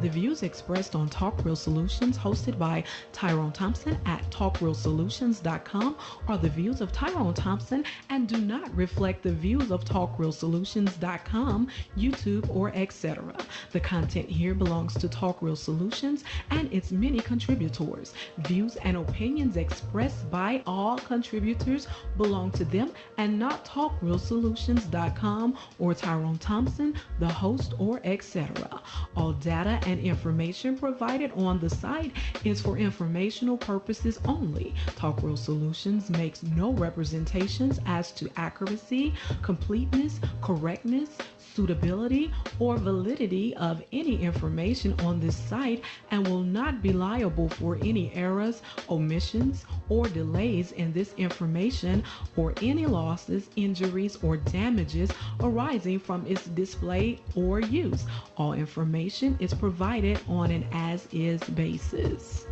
The views expressed on Talk Real Solutions, hosted by Tyrone Thompson at talkrealsolutions.com, are the views of Tyrone Thompson and do not reflect the views of talkrealsolutions.com, YouTube, or etc. The content here belongs to Talk Real Solutions and its many contributors. Views and opinions expressed by all contributors belong to them and not talkrealsolutions.com or Tyrone Thompson, the host, or etc. All data and information provided on the site is for informational purposes only. Talk Real Solutions makes no representations as to accuracy, completeness, correctness, suitability, or validity of any information on this site and will not be liable for any errors, omissions, or delays in this information or any losses, injuries, or damages arising from its display or use. All information is provided on an as-is basis.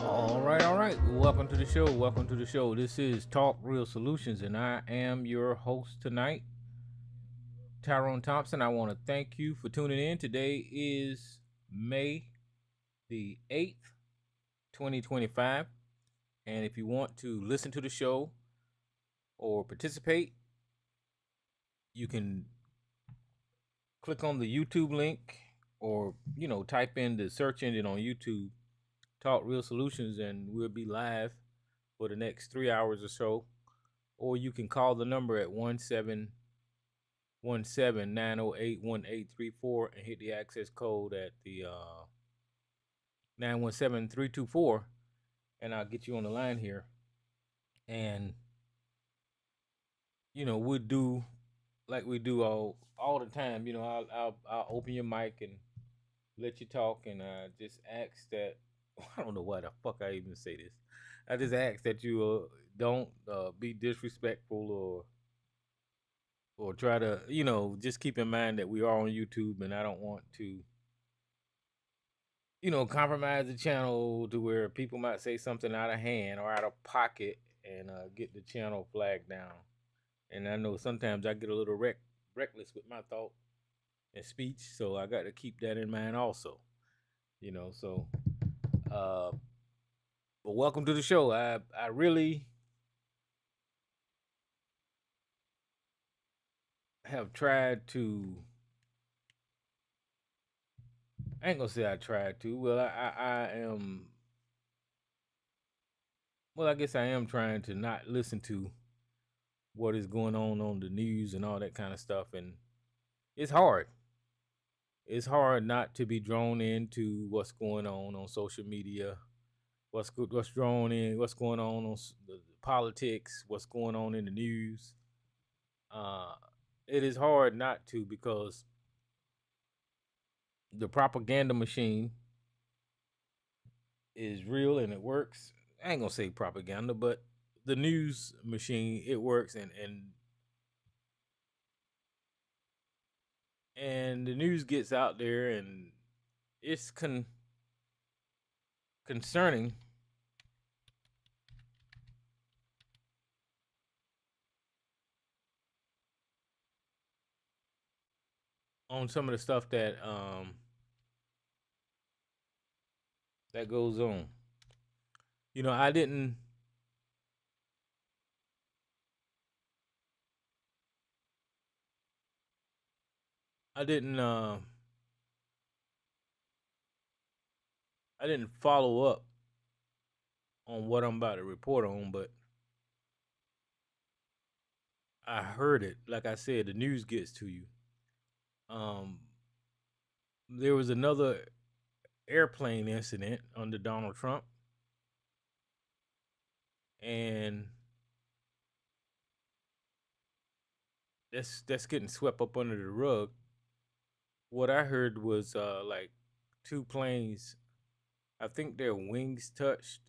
All right. Welcome to the show. Welcome to the show. This is Talk Real Solutions, and I am your host tonight, Tyrone Thompson. I want to thank you for tuning in. Today is May the 8th, 2025. And if you want to listen to the show or participate, you can click on the YouTube link or, type in the search engine on YouTube, Talk Real Solutions, and we'll be live for the next 3 hours or so. Or you can call the number at 1-717-908-1834 and hit the access code at the 917-324, and I'll get you on the line here. And we'll do like we do all the time. I'll open your mic and let you talk, and just ask that. I don't know why the fuck I even say this. I just ask that you don't be disrespectful or try to, just keep in mind that we are on YouTube, and I don't want to, compromise the channel to where people might say something out of hand or out of pocket and get the channel flagged down. And I know sometimes I get a little reckless with my thought and speech, so I got to keep that in mind also. But welcome to the show. I really have tried to. I ain't gonna say I tried to. Well, I am. Well, I guess I am trying to not listen to what is going on the news and all that kind of stuff, and it's hard. It's hard not to be drawn into what's going on social media, what's drawn in, what's going on the politics, what's going on in the news. It is hard not to, because the propaganda machine is real and it works. I ain't gonna say propaganda, but the news machine, it works, and the news gets out there, and it's concerning on some of the stuff that that goes on. I didn't I didn't follow up on what I'm about to report on, but I heard it. Like I said, the news gets to you. There was another airplane incident under Donald Trump, and that's getting swept up under the rug. What I heard was like two planes. I think their wings touched.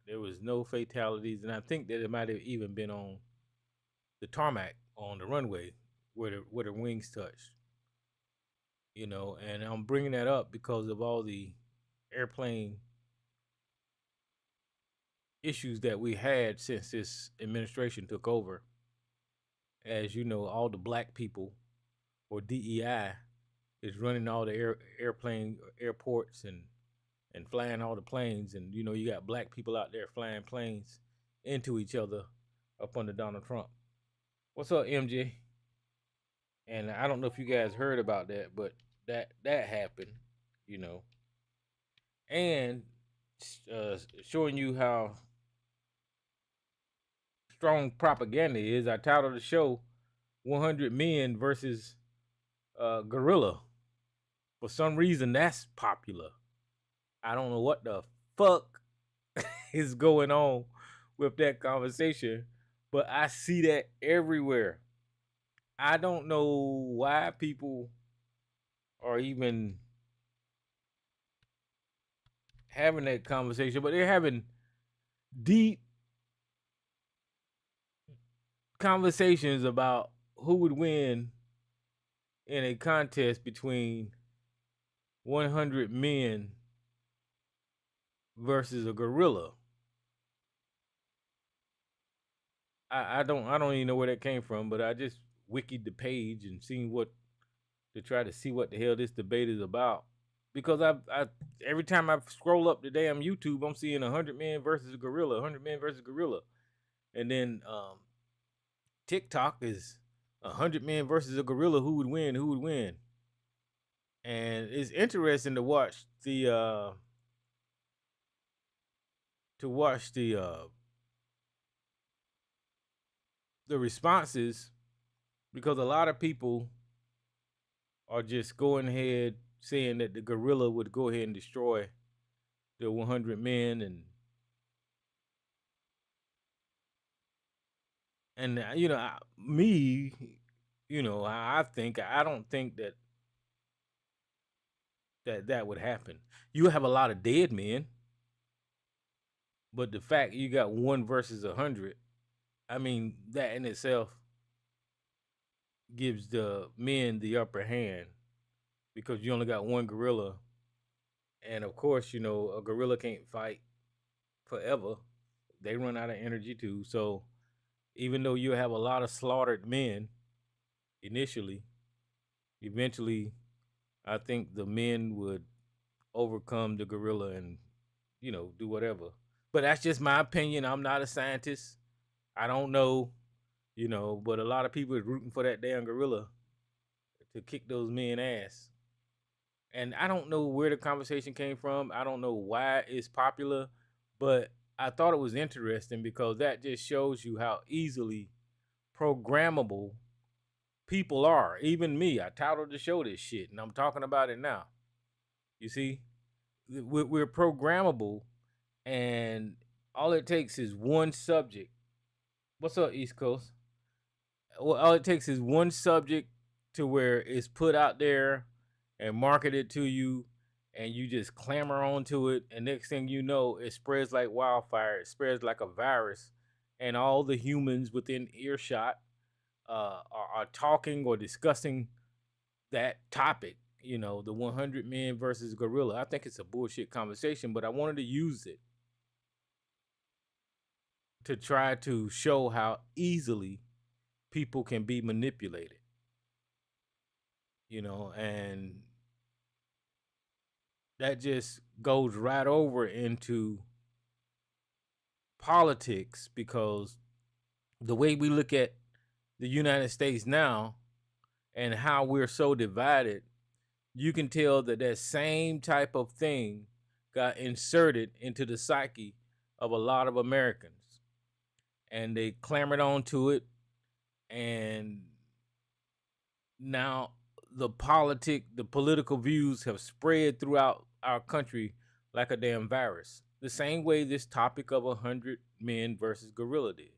There was no fatalities, and I think that it might have even been on the tarmac on the runway where the wings touched. And I'm bringing that up because of all the airplane issues that we had since this administration took over. as you know, all the black people or DEI is running all the airports and flying all the planes, and you know you got black people out there flying planes into each other up under Donald Trump. What's up, MJ? And I don't know if you guys heard about that, but that happened, you know, and showing you how strong propaganda is. I titled the show 100 Men versus Gorilla. For some reason, that's popular. I don't know what the fuck is going on with that conversation, but I see that everywhere. I don't know why people are even having that conversation, but they're having deep conversations about who would win in a contest between 100 men versus a gorilla. I don't even know where that came from, but I just wikied the page and seen what to try to see what the hell this debate is about. Because I every time I scroll up the damn YouTube, I'm seeing 100 men versus a gorilla, 100 men versus gorilla, and then TikTok is 100 men versus a gorilla. Who would win? Who would win? And it's interesting to watch the the responses, because a lot of people are just going ahead saying that the gorilla would go ahead and destroy the 100 men, and you know me, you know I don't think that would happen. You have a lot of dead men, but the fact you got one versus 100, I mean that in itself gives the men the upper hand, because you only got one gorilla, and of course you know a gorilla can't fight forever. They run out of energy too. So even though you have a lot of slaughtered men initially, eventually I think the men would overcome the gorilla and, you know, do whatever. But that's just my opinion. I'm not a scientist. I don't know, you know, but a lot of people is rooting for that damn gorilla to kick those men ass. And I don't know where the conversation came from. I don't know why it's popular, but I thought it was interesting because that just shows you how easily programmable people are. Even me, I titled the show this shit, and I'm talking about it now. You see, we're programmable, and all it takes is one subject. What's up, East Coast? Well, all it takes is one subject to where it's put out there and marketed to you, and you just clamor onto it, and next thing you know, it spreads like wildfire. It spreads like a virus, and all the humans within earshot are talking or discussing that topic. You know, the 100 men versus gorilla. I think it's a bullshit conversation, but I wanted to use it to try to show how easily people can be manipulated. You know, and that just goes right over into politics, because the way we look at the United States now and how we're so divided, you can tell that that same type of thing got inserted into the psyche of a lot of Americans, and they clamored onto it, and now the political views have spread throughout our country like a damn virus. The same way this topic of 100 men versus gorilla did.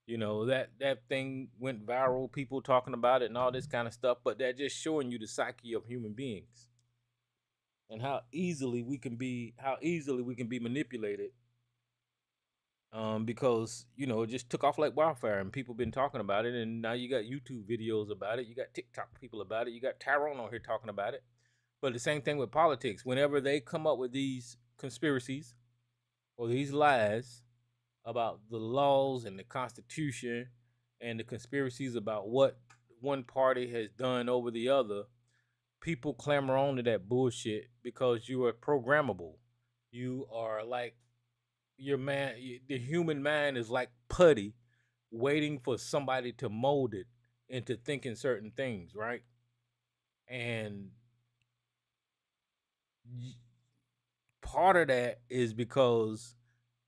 You know, that thing went viral, people talking about it and all this kind of stuff, but that just showing you the psyche of human beings and how easily we can be manipulated, because you know it just took off like wildfire, and people been talking about it, and now you got YouTube videos about it, you got TikTok people about it, you got Tyrone on here talking about it. But the same thing with politics. Whenever they come up with these conspiracies or these lies about the laws and the Constitution and the conspiracies about what one party has done over the other, people clamor on to that bullshit because you are programmable. You are like your man. The human mind is like putty, waiting for somebody to mold it into thinking certain things, right? And part of that is because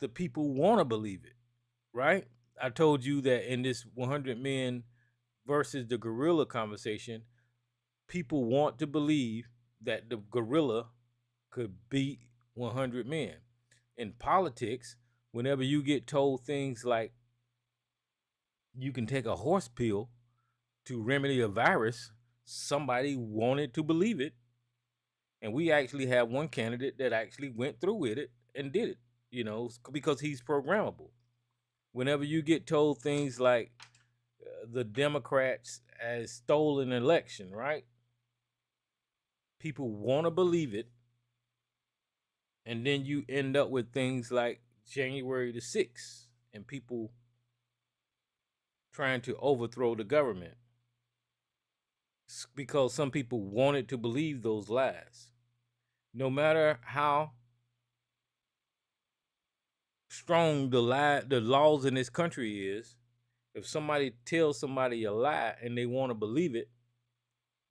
the people want to believe it, right? I told you that in this 100 men versus the gorilla conversation, people want to believe that the gorilla could beat 100 men. In politics, whenever you get told things like you can take a horse pill to remedy a virus, somebody wanted to believe it. And we actually have one candidate that actually went through with it and did it, because he's programmable. Whenever you get told things like the Democrats has stolen an election, right? People want to believe it. And then you end up with things like January the 6th and people trying to overthrow the government because some people wanted to believe those lies. No matter how strong the laws in this country is, if somebody tells somebody a lie and they want to believe it,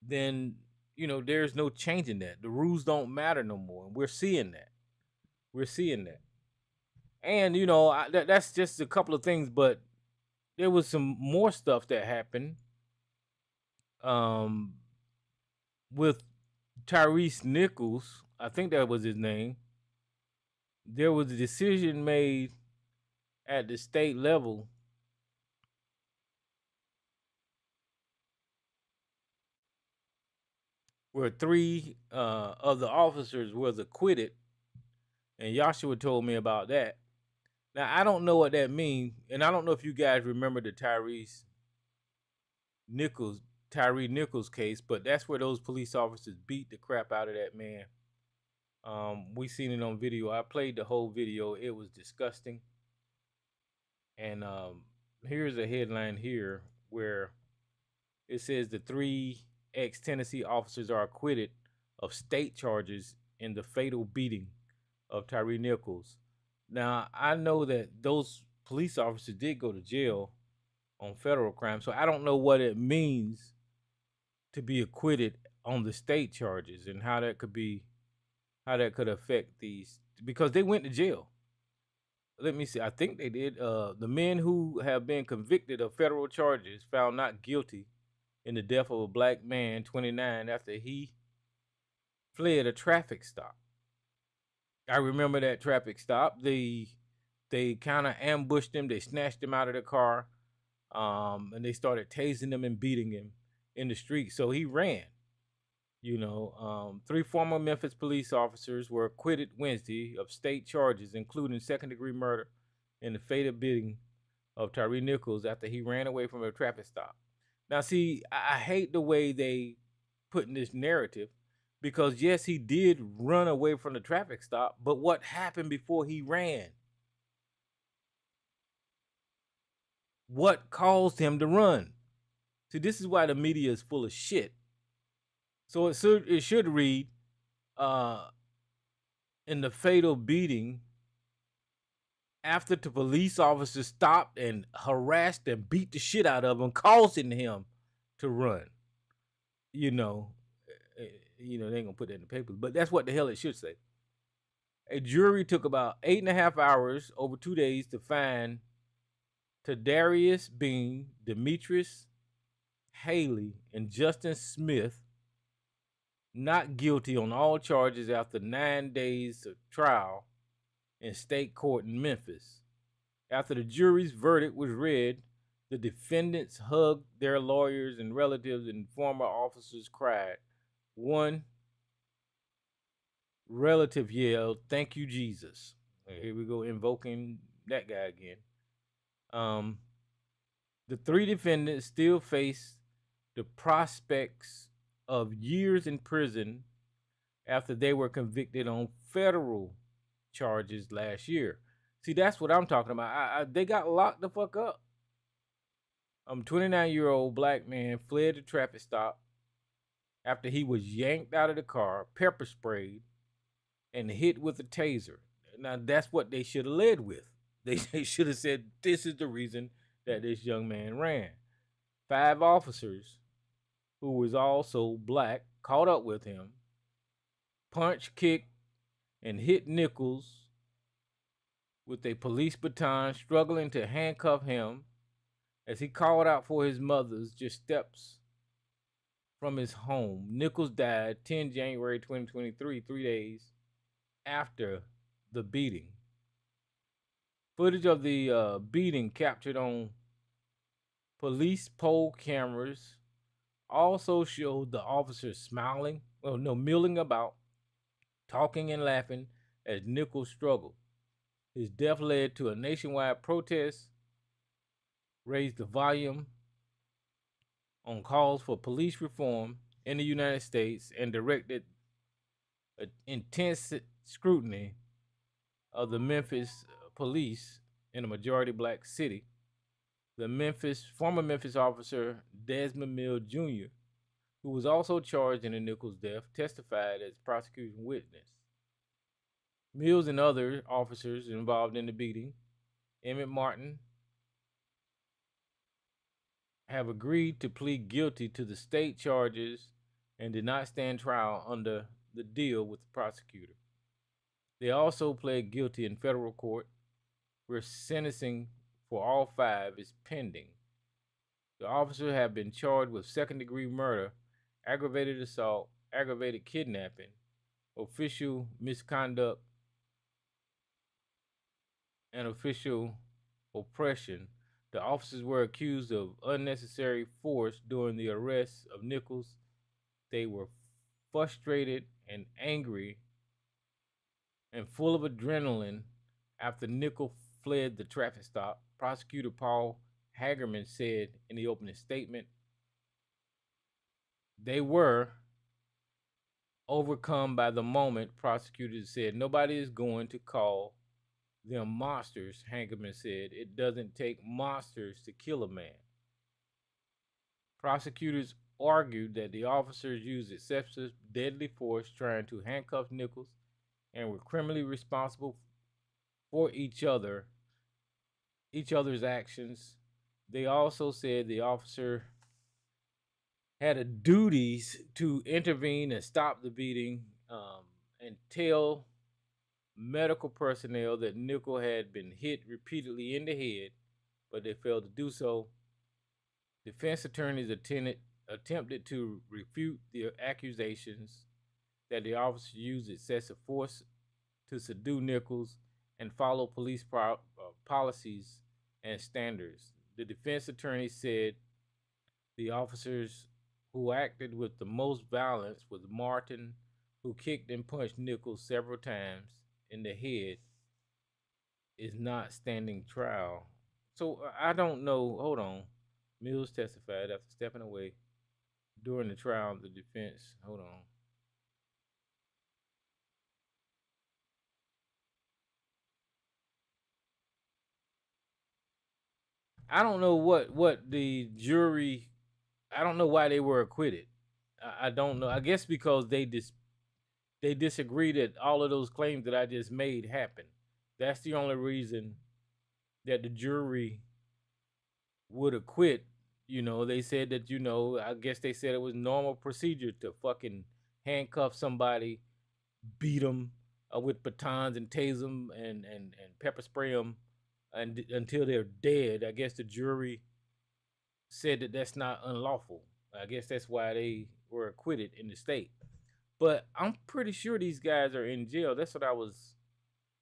then there's no changing that. The rules don't matter no more. We're seeing that. And that's just a couple of things, but there was some more stuff that happened um, with Tyrese Nichols. I think that was his name. There was a decision made at the state level where three of the officers was acquitted, and Joshua told me about that. Now I don't know what that means, and I don't know if you guys remember the Nichols Tyree Nichols case, but that's where those police officers beat the crap out of that man. We seen it on video. I played the whole video. It was disgusting. And here's a headline here where it says the three ex-Tennessee officers are acquitted of state charges in the fatal beating of Tyree Nichols. Now, I know that those police officers did go to jail on federal crime, so I don't know what it means to be acquitted on the state charges and how that could affect these, because they went to jail. Let me see. I think they did. The men who have been convicted of federal charges found not guilty in the death of a black man, 29, after he fled a traffic stop. I remember that traffic stop. They kind of ambushed him. They snatched him out of the car, and they started tasing him and beating him in the street. So he ran. Three former Memphis police officers were acquitted Wednesday of state charges, including second-degree murder and the fatal beating of Tyree Nichols after he ran away from a traffic stop. Now, see, I hate the way they put in this narrative, because yes, he did run away from the traffic stop, but what happened before he ran? What caused him to run? See, this is why the media is full of shit. So it should read, in the fatal beating, after the police officers stopped and harassed and beat the shit out of him, causing him to run. They ain't gonna put that in the papers, but that's what the hell it should say. A jury took about 8.5 hours over 2 days to find Tadarius Bean, Demetrius Haley, and Justin Smith not guilty on all charges after 9 days of trial in state court in Memphis. After the jury's verdict was read, the defendants hugged their lawyers and relatives, and former officers cried. One relative yelled, "Thank you, Jesus." Here we go, invoking that guy again. The three defendants still face the prospects of years in prison after they were convicted on federal charges last year. See, that's what I'm talking about. They got locked the fuck up. 29-year-old black man fled the traffic stop after he was yanked out of the car, pepper sprayed, and hit with a taser. Now that's what they should have led with. They should have said this is the reason that this young man ran. 5 officers, who was also black, caught up with him, punched, kicked, and hit Nichols with a police baton, struggling to handcuff him as he called out for his mother's just steps from his home. Nichols died 10 January 2023, 3 days after the beating. Footage of the beating captured on police poll cameras also showed the officers smiling, milling about, talking and laughing as Nichols struggled. His death led to a nationwide protest, raised the volume on calls for police reform in the United States, and directed intense scrutiny of the Memphis police in a majority black city. The former Memphis officer Desmond Mill Jr., who was also charged in the Nichols death, testified as prosecution witness. Mills and other officers involved in the beating, Emmett Martin, have agreed to plead guilty to the state charges and did not stand trial under the deal with the prosecutor. They also pled guilty in federal court, where sentencing for all 5 is pending. The officers have been charged with second-degree murder, aggravated assault, aggravated kidnapping, official misconduct, and official oppression. The officers were accused of unnecessary force during the arrest of Nichols. They were frustrated and angry and full of adrenaline after Nichols fled the traffic stop. Prosecutor Paul Hagerman said in the opening statement, they were overcome by the moment. Prosecutors said nobody is going to call them monsters. Hagerman said it doesn't take monsters to kill a man. Prosecutors argued that the officers used excessive deadly force trying to handcuff Nichols and were criminally responsible for each other's actions. They also said the officer had a duties to intervene and stop the beating, and tell medical personnel that Nichols had been hit repeatedly in the head, but they failed to do so. Defense attorneys attempted to refute the accusations that the officer used excessive force to subdue Nichols and follow police policies and standards. The defense attorney said the officers who acted with the most violence was Martin, who kicked and punched Nichols several times in the head, is not standing trial. So I don't know. Hold on. Mills testified after stepping away during the trial of the defense. Hold on. I don't know what the jury. I don't know why they were acquitted. I don't know. I guess because they disagree that all of those claims that I just made happened. That's the only reason that the jury would acquit. They said that, I guess they said it was normal procedure to fucking handcuff somebody, beat them with batons and tase them and pepper spray them until they're dead. I guess the jury said that that's not unlawful. I guess that's why they were acquitted in the state. But I'm pretty sure these guys are in jail. That's what I was.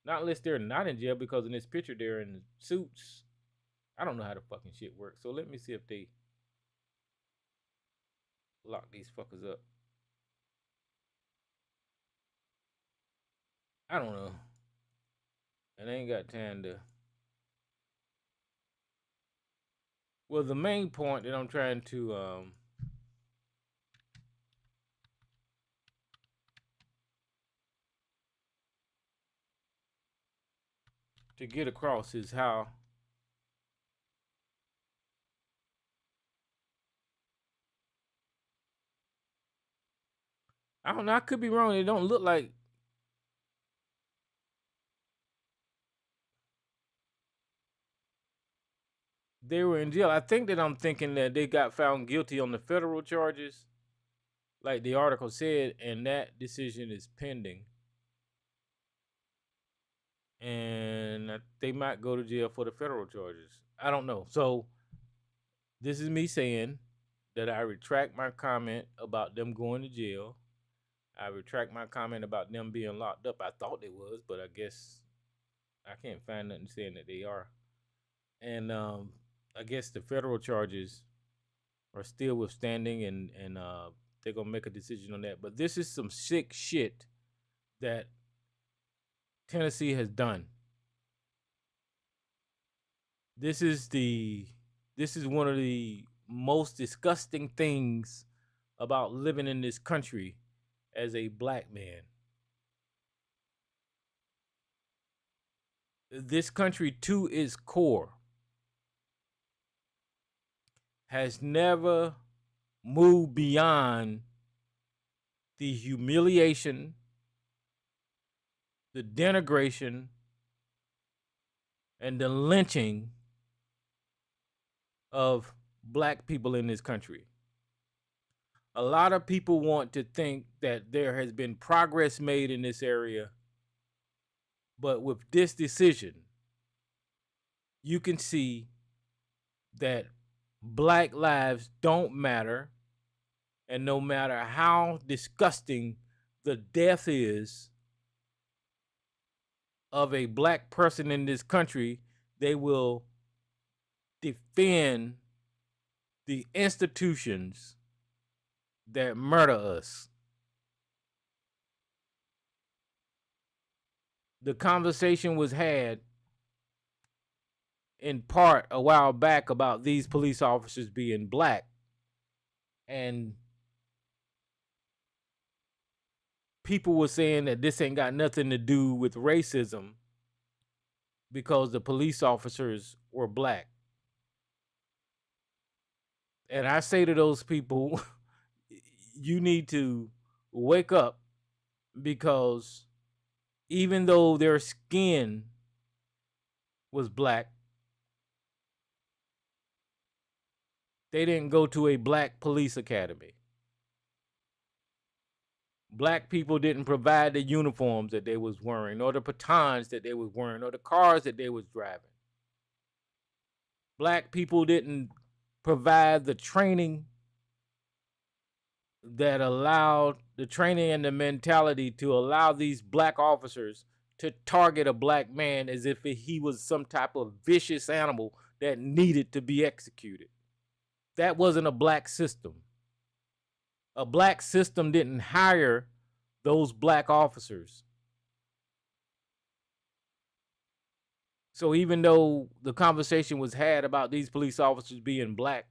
Not unless they're not in jail, because in this picture they're in suits. I don't know how the fucking shit works. So let me see if they lock these fuckers up. I don't know. And I ain't got time to. Well, the main point that I'm trying to get across is how I don't know. I could be wrong. It don't look like they were in jail. I think that I'm thinking that they got found guilty on the federal charges, like the article said, and that decision is pending. And they might go to jail for the federal charges. I don't know. So this is me saying that I retract my comment about them going to jail. I retract my comment about them being locked up. I thought they was, but I guess I can't find nothing saying that they are. And I guess the federal charges are still withstanding, and they're gonna make a decision on that. But this is some sick shit that Tennessee has done. This is the this is one of the most disgusting things about living in this country as a black man. This country, to its core, has never moved beyond the humiliation, the denigration, and the lynching of black people in this country. A lot of people want to think that there has been progress made in this area, but with this decision, you can see that black lives don't matter, and no matter how disgusting the death is of a black person in this country, they will defend the institutions that murder us. The conversation was had in part a while back about these police officers being black, and people were saying that this ain't got nothing to do with racism because the police officers were black. And I say to those people, you need to wake up, because even though their skin was black, they didn't go to a black police academy. Black people didn't provide the uniforms that they was wearing, or the batons that they was wearing, or the cars that they was driving. Black people didn't provide the training that allowed the training and the mentality to allow these black officers to target a black man as if he was some type of vicious animal that needed to be executed. That wasn't a black system. A black system didn't hire those black officers. So even though the conversation was had about these police officers being black,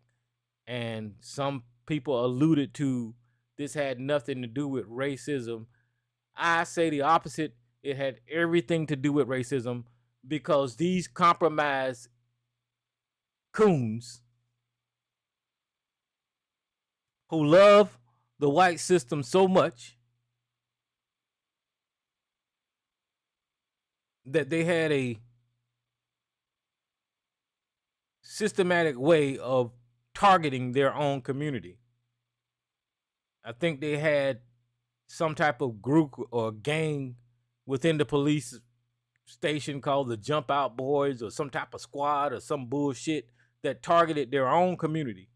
and some people alluded to this had nothing to do with racism, I say the opposite. It had everything to do with racism, because these compromised coons who love the white system so much that they had a systematic way of targeting their own community. I think they had some type of group or gang within the police station called the Jump Out Boys, or some type of squad or some bullshit that targeted their own community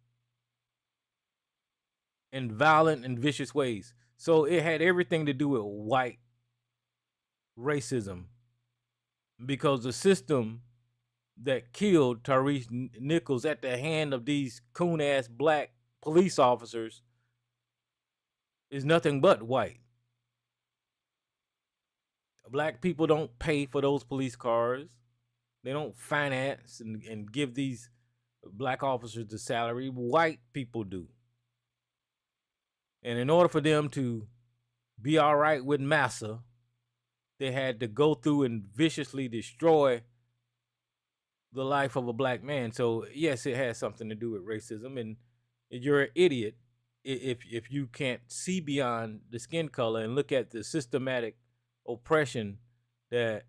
in violent and vicious ways. So it had everything to do with white racism, because the system that killed Tyrese Nichols at the hand of these coon-ass black police officers is nothing but white. Black people don't pay for those police cars. They don't finance and give these black officers the salary. White people do. And in order for them to be all right with massa, they had to go through and viciously destroy the life of a black man. So yes, it has something to do with racism, and you're an idiot if you can't see beyond the skin color and look at the systematic oppression that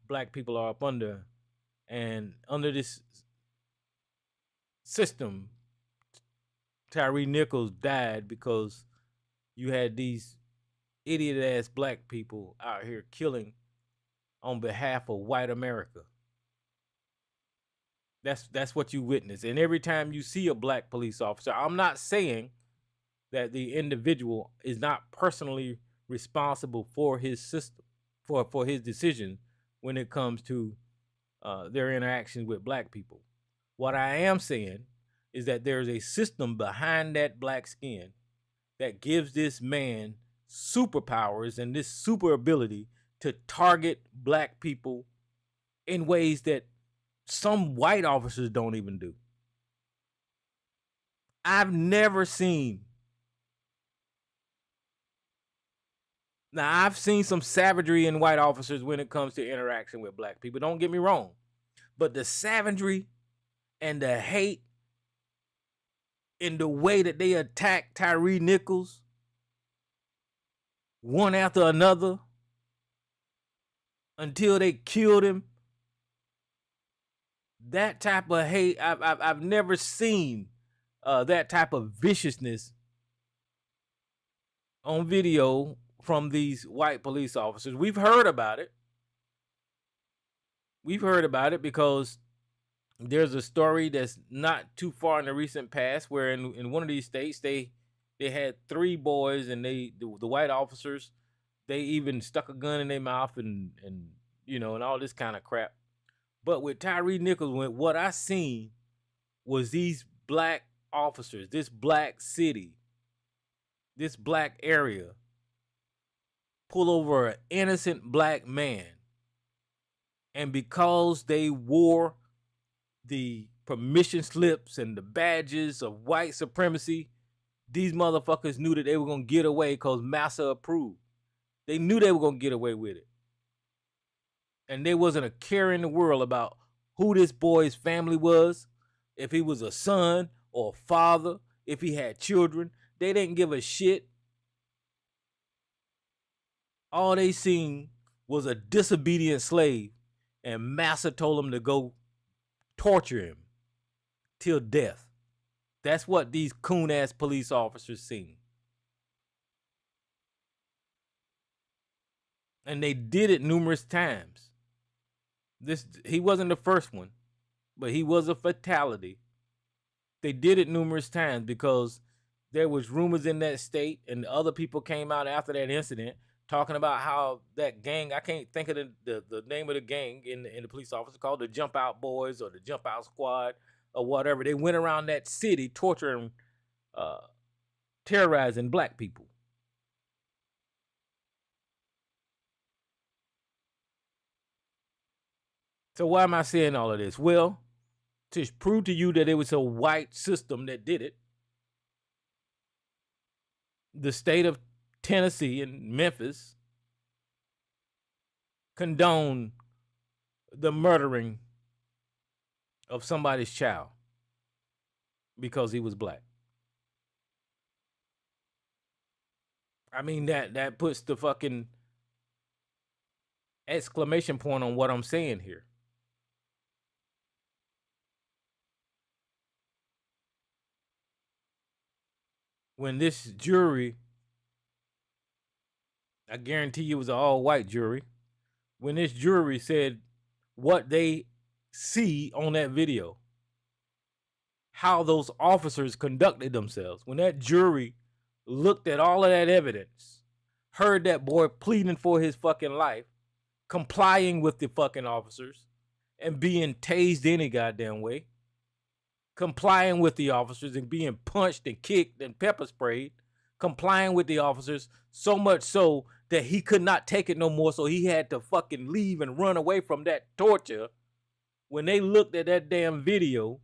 black people are up under, and under this system, Tyree Nichols died because you had these idiot ass black people out here killing on behalf of white America. That's what you witness. And every time you see a black police officer, I'm not saying that the individual is not personally responsible for his system, for his decision when it comes to their interactions with black people. What I am saying is that there's a system behind that black skin that gives this man superpowers and this super ability to target black people in ways that some white officers don't even do. I've never seen. Now, I've seen some savagery in white officers when it comes to interaction with black people. Don't get me wrong. But the savagery and the hate in the way that they attack Tyree Nichols one after another until they killed him, that type of hate, I've never seen that type of viciousness on video from these white police officers. We've heard about it. We've heard about it because there's a story that's not too far in the recent past where in one of these states they had 3 boys, and the white officers, they even stuck a gun in their mouth and you know, and all this kind of crap. But with Tyree Nichols, what I seen was these black officers, this black city, this black area, pull over an innocent black man. And because they wore the permission slips and the badges of white supremacy, these motherfuckers knew that they were going to get away because Massa approved. They knew they were going to get away with it. And there wasn't a care in the world about who this boy's family was, if he was a son or a father, if he had children. They didn't give a shit. All they seen was a disobedient slave, and Massa told them to go torture him till death. That's what these coon-ass police officers seen. And they did it numerous times. He wasn't the first one, but he was a fatality. They did it numerous times because there was rumors in that state, and other people came out after that incident talking about how that gang, I can't think of the name of the gang in the police officer, called the Jump Out Boys or the Jump Out Squad or whatever. They went around that city torturing, terrorizing black people. So why am I saying all of this? Well, to prove to you that it was a white system that did it, the state of Tennessee and Memphis condoned the murdering of somebody's child because he was black. I mean, that puts the fucking exclamation point on what I'm saying here. When this jury, I guarantee you it was an all-white jury, when this jury said what they see on that video, how those officers conducted themselves, when that jury looked at all of that evidence, heard that boy pleading for his fucking life, complying with the fucking officers, and being tased any goddamn way, complying with the officers and being punched and kicked and pepper sprayed, complying with the officers so much so that he could not take it no more, so he had to fucking leave and run away from that torture. When they looked at that damn video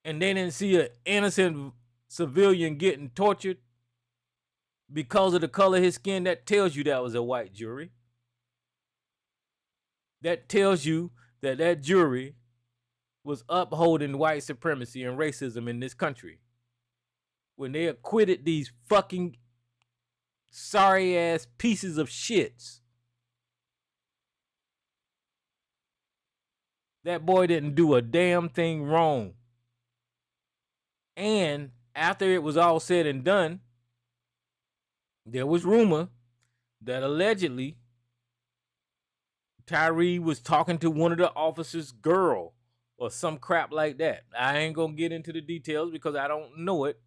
and they didn't see an innocent civilian getting tortured because of the color of his skin, that tells you that was a white jury. That tells you that jury was upholding white supremacy and racism in this country. When they acquitted these fucking sorry ass pieces of shits. That boy didn't do a damn thing wrong. And after it was all said and done, there was rumor that allegedly Tyree was talking to one of the officers' girl or some crap like that. I ain't gonna get into the details because I don't know it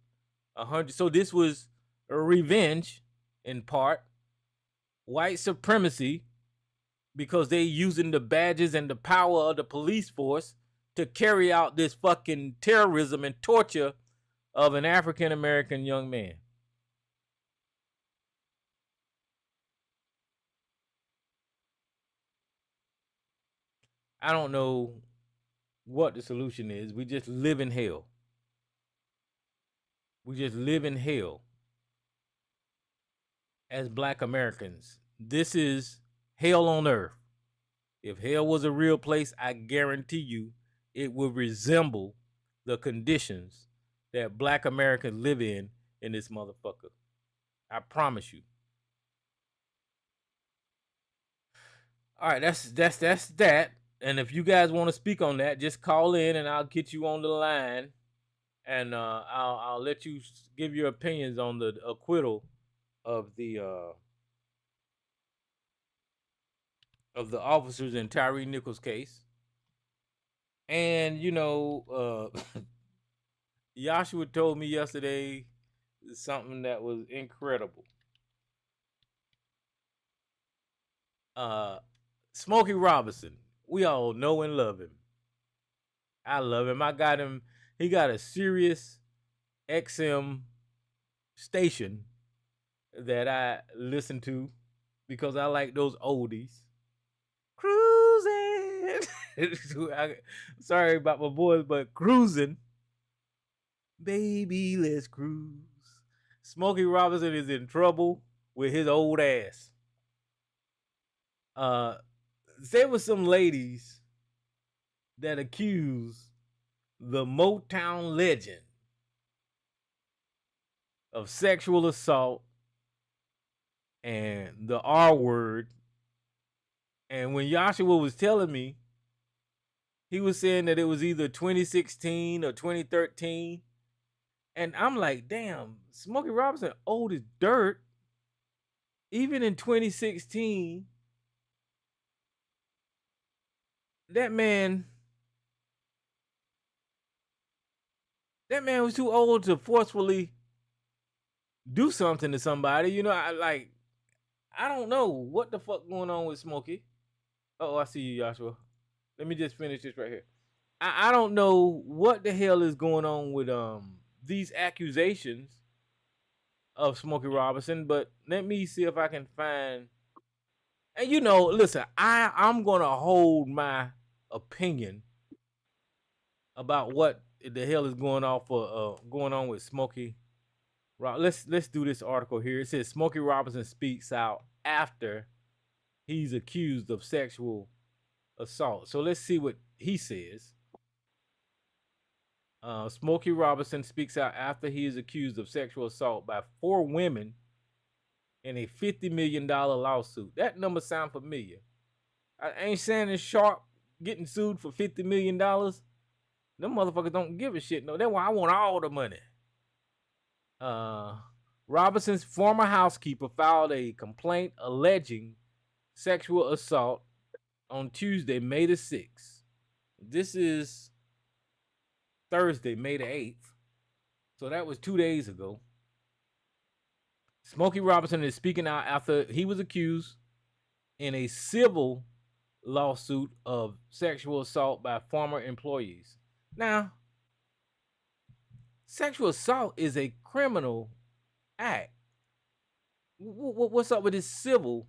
100. So this was a revenge in part, white supremacy, because they using the badges and the power of the police force to carry out this fucking terrorism and torture of an African American young man. I don't know what the solution is. We just live in hell. We just live in hell as Black Americans. This is hell on earth. If hell was a real place, I guarantee you it would resemble the conditions that Black Americans live in this motherfucker. I promise you. All right, that's that. And if you guys want to speak on that, just call in and I'll get you on the line, and I'll let you give your opinions on the acquittal of the officers in Tyree Nichols' case. And you know, Joshua told me yesterday something that was incredible. Smokey Robinson, we all know and love him. I love him. I got him. He got a Sirius XM station that I listen to because I like those oldies. Cruising. Sorry about my boys, but cruising. Baby, let's cruise. Smokey Robinson is in trouble with his old ass. There were some ladies that accused the Motown legend of sexual assault and the R word. And when Joshua was telling me, he was saying that it was either 2016 or 2013. And I'm like, damn, Smokey Robinson old as dirt. Even in 2016, that man was too old to forcefully do something to somebody. You know, I don't know what the fuck going on with Smokey. Oh, I see you, Joshua. Let me just finish this right here. I don't know what the hell is going on with these accusations of Smokey Robinson, but let me see if I can find. And you know, listen, I'm gonna hold my opinion about what the hell is going on with Smokey. Let's do this article here. It says Smokey Robinson speaks out after he's accused of sexual assault. So let's see what he says. Smokey Robinson speaks out after he is accused of sexual assault by 4 women in a $50 million lawsuit. That number sounds familiar. Ain't Shannon Sharp getting sued for $50 million? Them motherfuckers don't give a shit. No, that's why I want all the money. Robinson's former housekeeper filed a complaint alleging sexual assault on Tuesday, May the 6th. This is Thursday, May the 8th. So that was 2 days ago. Smokey Robinson is speaking out after he was accused in a civil lawsuit of sexual assault by former employees. Now, sexual assault is a criminal act. What's up with this civil?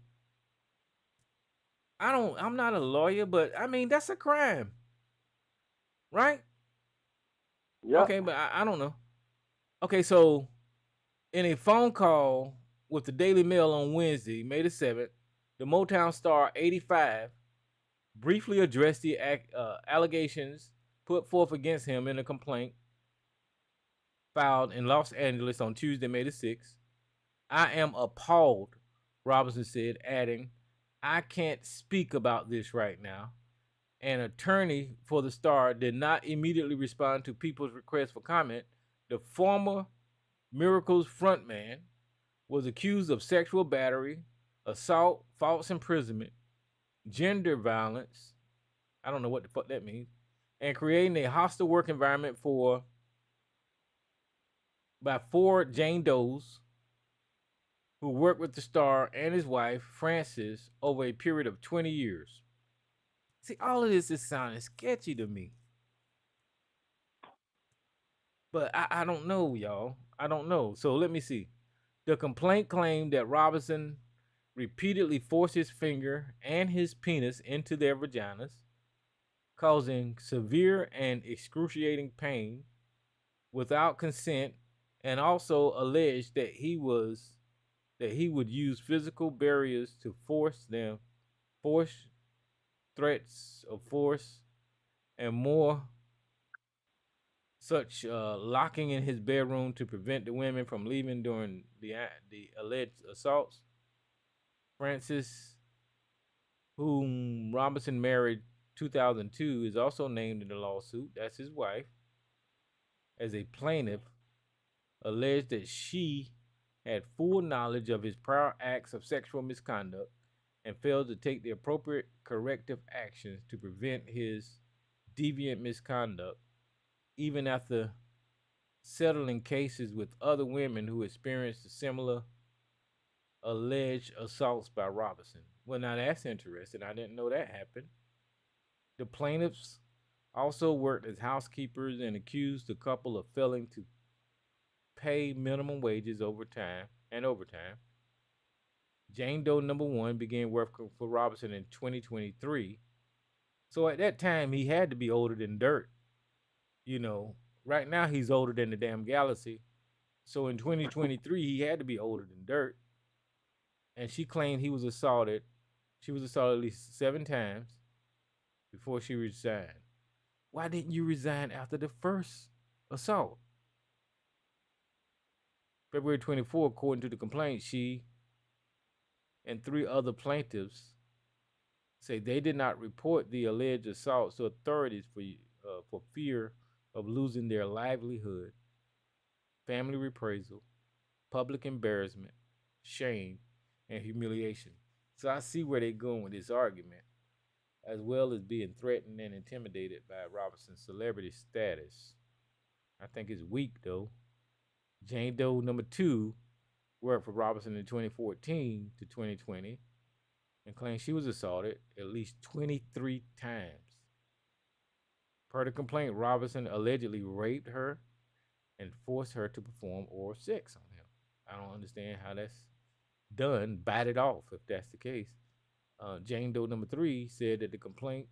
I'm not a lawyer, but I mean, that's a crime. Right? Yeah. Okay, but I don't know. Okay, so in a phone call with the Daily Mail on Wednesday, May the 7th, the Motown star 85 briefly addressed the allegations put forth against him in a complaint filed in Los Angeles on Tuesday, May the 6th. I am appalled, Robinson said, adding, I can't speak about this right now. An attorney for the star did not immediately respond to people's request for comment. The former Miracles frontman was accused of sexual battery, assault, false imprisonment, gender violence. I don't know what the fuck that means. And creating a hostile work environment by 4 Jane Does who worked with the star and his wife, Frances, over a period of 20 years. See, all of this is sounding sketchy to me. But I don't know, y'all. I don't know. So let me see. The complaint claimed that Robinson repeatedly forced his finger and his penis into their vaginas, causing severe and excruciating pain without consent, and also alleged that he would use physical barriers to force threats of force, and more such locking in his bedroom to prevent the women from leaving during the alleged assaults. Frances, whom Robinson married 2002, is also named in the lawsuit. That's his wife. As a plaintiff, alleged that she had full knowledge of his prior acts of sexual misconduct and failed to take the appropriate corrective actions to prevent his deviant misconduct, even after settling cases with other women who experienced similar alleged assaults by Robinson. Well, now that's interesting. I didn't know that happened. The plaintiffs also worked as housekeepers and accused the couple of failing to pay minimum wages overtime. Jane Doe number 1 began working for Robinson in 2023. So at that time, he had to be older than dirt. You know, right now he's older than the damn galaxy. So in 2023, he had to be older than dirt. And she claimed he was assaulted. She was assaulted at least 7 times before she resigned. Why didn't you resign after the first assault? February 24, according to the complaint, she and 3 other plaintiffs say they did not report the alleged assaults to authorities for fear of losing their livelihood, family reprisal, public embarrassment, shame, and humiliation. So I see where they're going with this argument, as well as being threatened and intimidated by Robinson's celebrity status. I think it's weak, though. Jane Doe number 2 worked for Robinson in 2014 to 2020 and claimed she was assaulted at least 23 times. Per the complaint, Robinson allegedly raped her and forced her to perform oral sex on him. I don't understand how that's done. Bite it off if that's the case. Jane Doe number 3 said that the complaint,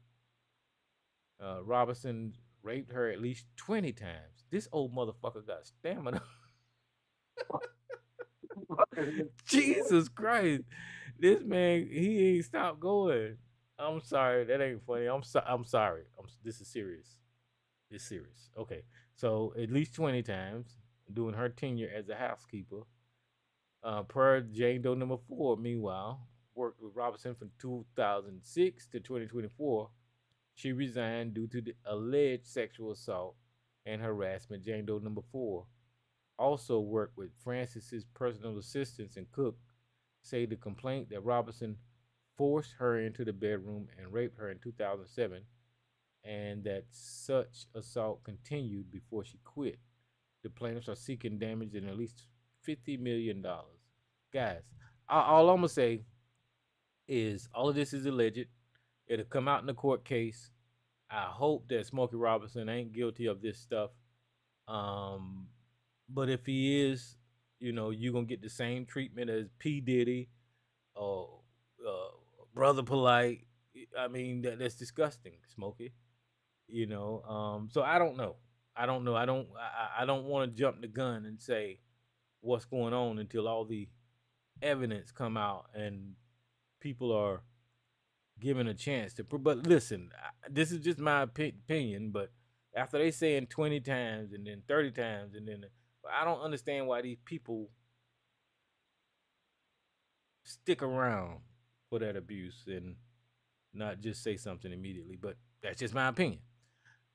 Robinson raped her at least 20 times. This old motherfucker got stamina. Jesus Christ. This man, he ain't stopped going. I'm sorry. That ain't funny. I'm sorry. This is serious. It's serious. Okay. So at least 20 times during her tenure as a housekeeper. Per Jane Doe number 4, meanwhile, worked with Robinson from 2006 to 2024. She resigned due to the alleged sexual assault and harassment. Jane Doe number 4 also worked with Frances's personal assistants and cook, say the complaint that Robinson forced her into the bedroom and raped her in 2007, and that such assault continued before she quit. The plaintiffs are seeking damage in at least $50 million. Guys, all I'm going to say is all of this is alleged. It'll come out in the court case. I hope that Smokey Robinson ain't guilty of this stuff. But if he is, you're going to get the same treatment as P. Diddy or Brother Polite. I mean, that's disgusting, Smokey. So I don't know. I don't want to jump the gun and say what's going on until all the evidence come out and people are given a chance to. But listen, this is just my opinion. But After they saying 20 times and then 30 times and then I don't understand why these people stick around for that abuse and not just say something immediately. But that's just my opinion.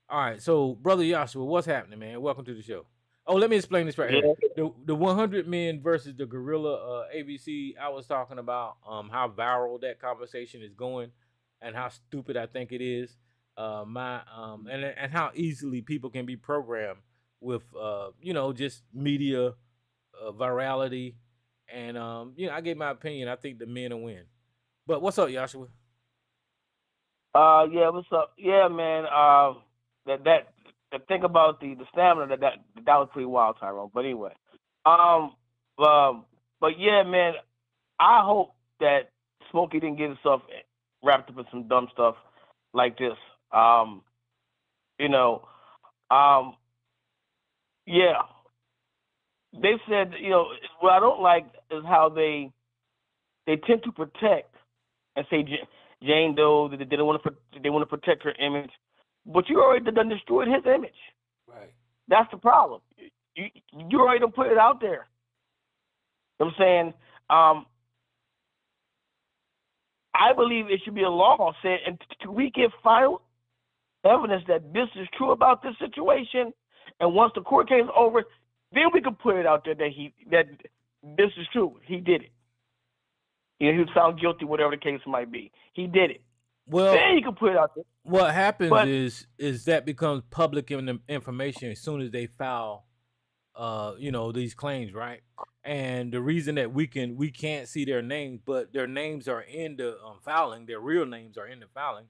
All right, so brother Joshua, what's happening, man? Welcome to the show. Oh, let me explain this right here. Yeah. The 100 men versus the gorilla ABC. I was talking about how viral that conversation is going, and how stupid I think it is. My and how easily people can be programmed with just media virality, and I gave my opinion. I think the men will win. But what's up, Joshua? Yeah, what's up? Yeah, man. The thing about the stamina that was pretty wild, Tyrone. But anyway, um, but yeah, man. I hope that Smokey didn't get himself wrapped up in some dumb stuff like this. You know, um, yeah. They said, what I don't like is how they tend to protect and say Jane Doe that they don't want to they want to protect her image, but you already done destroyed his image. Right. That's the problem. You already done put it out there. You know what I'm saying, I believe it should be a law saying until we get final evidence that this is true about this situation, and once the court case is over, then we can put it out there that this is true. He did it. He was found guilty, whatever the case might be. He did it. Well, then you can put it out there. What happens is that becomes public information as soon as they file, these claims, right? And the reason that we can't see their names, but their names are in the filing, their real names are in the filing,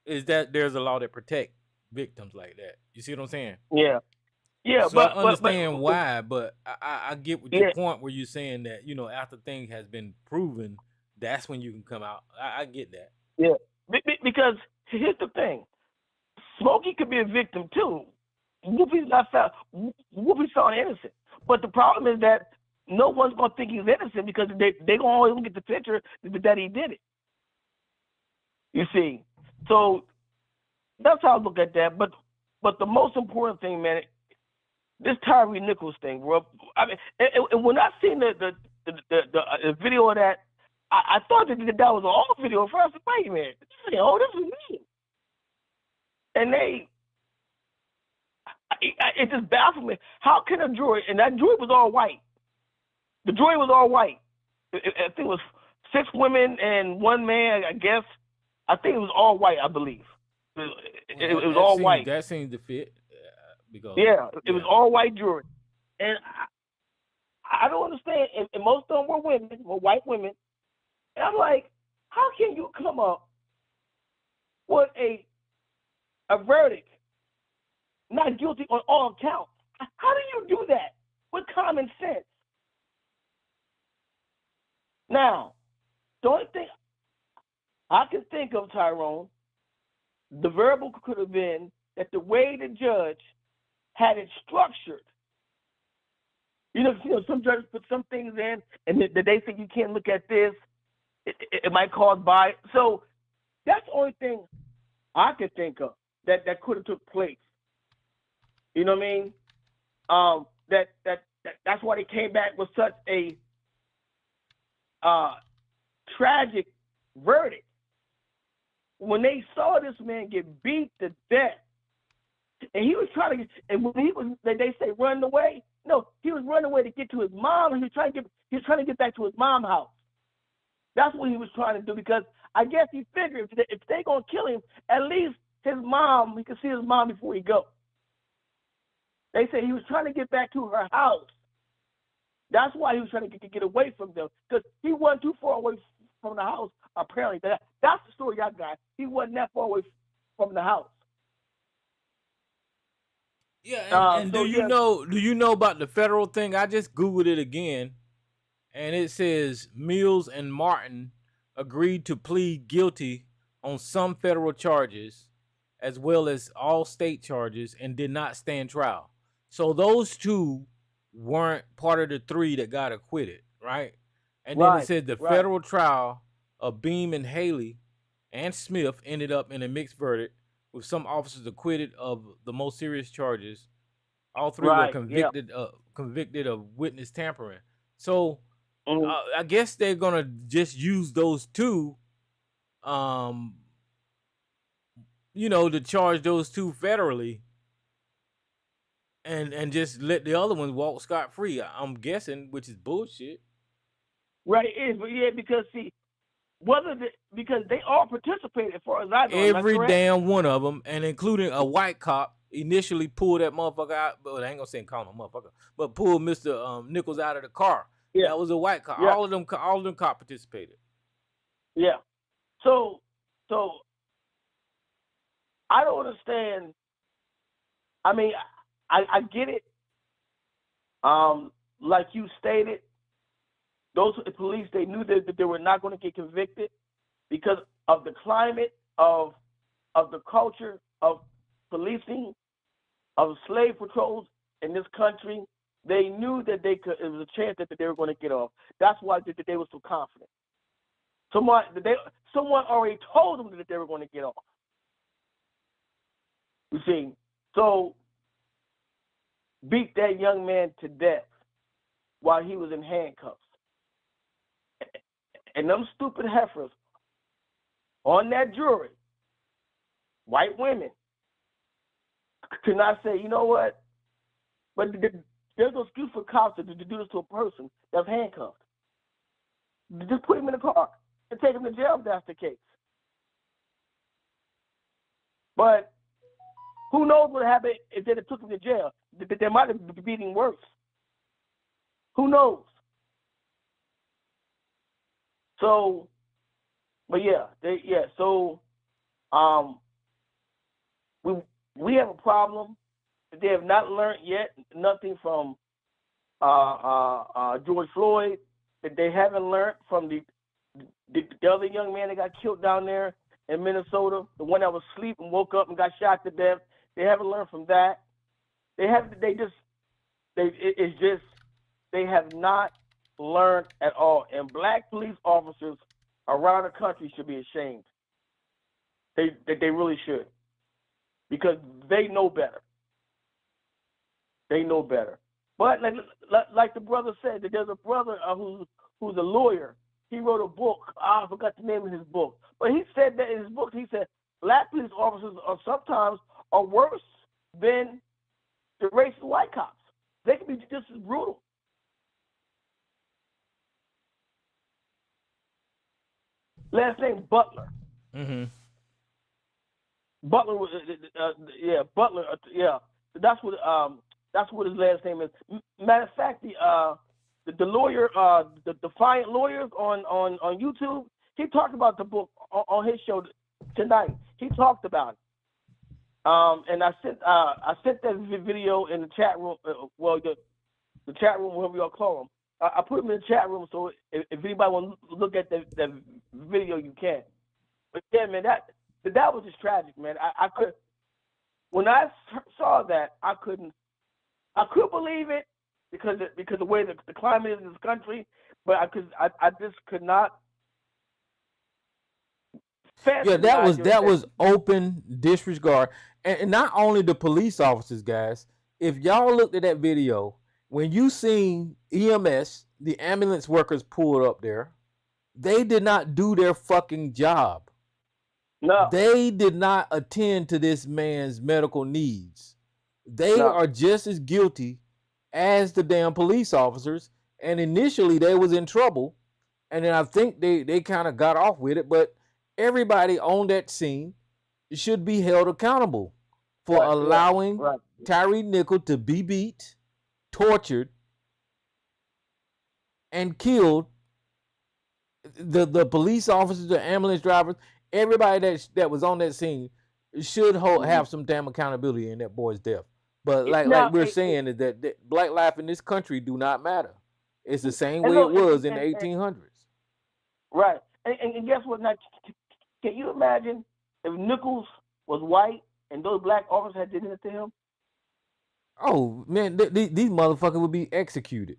is that there's a law that protect victims like that. You see what I'm saying? Yeah. Yeah, so I understand why, but I get what your point where you're saying that after things has been proven, that's when you can come out. I get that. Yeah, because here's the thing: Smokey could be a victim too. Whoopi's not found. Whoopi's found innocent, but the problem is that no one's gonna think he's innocent because they gonna always look at the picture that he did it. You see, so that's how I look at that. But the most important thing, man. This Tyree Nichols thing, bro. I mean, and when I seen the video of that, I thought that was an old video. First, wait a minute, this is me. And it just baffled me. How can a jury, and that jury was all white. The jury was all white. I think it was 6 women and 1 man. I guess. I think it was all white. I believe. It was all white. That seems to fit. Because, it was all white jury, and I don't understand. And most of them were women, were white women. And I'm like, how can you come up with a verdict, not guilty on all counts? How do you do that with common sense? Now, the only thing I can think of, Tyrone, the variable could have been that the way the judge had it structured. Some judges put some things in, and they say you can't look at this. It might cause bias. So that's the only thing I can think of that could have took place. You know what I mean? That's why they came back with such a tragic verdict. When they saw this man get beat to death, and he was trying to, and when they say run away. No, he was running away to get to his mom. He was trying to get back to his mom's house. That's what he was trying to do, because I guess he figured if they gonna kill him, at least he can see his mom before he go. They say he was trying to get back to her house. That's why he was trying to get away from them, because he wasn't too far away from the house. Apparently, that's the story I got. He wasn't that far away from the house. Yeah, and do you know about the federal thing? I just Googled it again, and it says Mills and Martin agreed to plead guilty on some federal charges as well as all state charges and did not stand trial. So those 2 weren't part of the 3 that got acquitted, right? And then it said the federal trial of Beam and Haley and Smith ended up in a mixed verdict with some officers acquitted of the most serious charges. All three were Right. Yeah. convicted of witness tampering. So Mhm. I guess they're gonna just use those two, um, to charge those two federally, and just let the other ones walk scot free. I'm guessing, which is bullshit. Right. It is, but yeah, because see, because they all participated, as far as I know. Am I Every correct? damn one of them, and including a white cop, initially pulled that motherfucker out. But I ain't gonna say call him a motherfucker, but pulled Mr. Nichols out of the car. Yeah. That was a white cop. Yeah. All of them cops participated. Yeah. So I don't understand. I mean, I get it. Like you stated, those police, they knew that they were not going to get convicted because of the climate of the culture of policing, of slave patrols in this country. They knew that it was a chance that they were going to get off. That's why they were so confident. Someone already told them that they were going to get off. You see, so beat that young man to death while he was in handcuffs. And them stupid heifers on that jury, white women, could not say, you know what? But there's no excuse for cops to do this to a person that's handcuffed. Just put him in the car and take him to jail if that's the case. But who knows what happened if they took him to jail? They might have been beating worse. Who knows? So, but yeah, So, we have a problem. They have not learned yet nothing from George Floyd. That they haven't learned from the other young man that got killed down there in Minnesota, the one that was asleep and woke up and got shot to death. They haven't learned from that. They have not learned at all. And black police officers around the country should be ashamed. They really should, because they know better. They know better. But like the brother said, that there's a brother who's a lawyer. He wrote a book. I forgot the name of his book. But he said that in his book, he said black police officers sometimes are worse than the racist white cops. They can be just as brutal. Last name Butler. Mm-hmm. Butler was Butler. That's what his last name is. Matter of fact, the lawyer, the Defiant Lawyers on YouTube, he talked about the book on his show tonight. He talked about it. And I sent that video in the chat room. The chat room, whatever y'all call them. I put them in the chat room, so if anybody want to look at that video, you can. But yeah, man, that was just tragic, man. When I saw that, I couldn't believe it because of the way the climate is in this country. But I just could not. Yeah, that was open disregard, and not only the police officers, guys. If y'all looked at that video, when you seen EMS, the ambulance workers pulled up there, they did not do their fucking job. No, they did not attend to this man's medical needs. They are just as guilty as the damn police officers. And initially, they was in trouble, and then I think they kind of got off with it, but everybody on that scene should be held accountable for allowing Tyree Nichols to be beat, tortured, and killed. The police officers, the ambulance drivers, everybody that was on that scene should have some damn accountability in that boy's death. But like we're saying, is that black life in this country do not matter. It's the same way it was in the 1800s. Right. And guess what? Now, can you imagine if Nichols was white and those black officers had did it to him? Oh, man, these motherfuckers would be executed.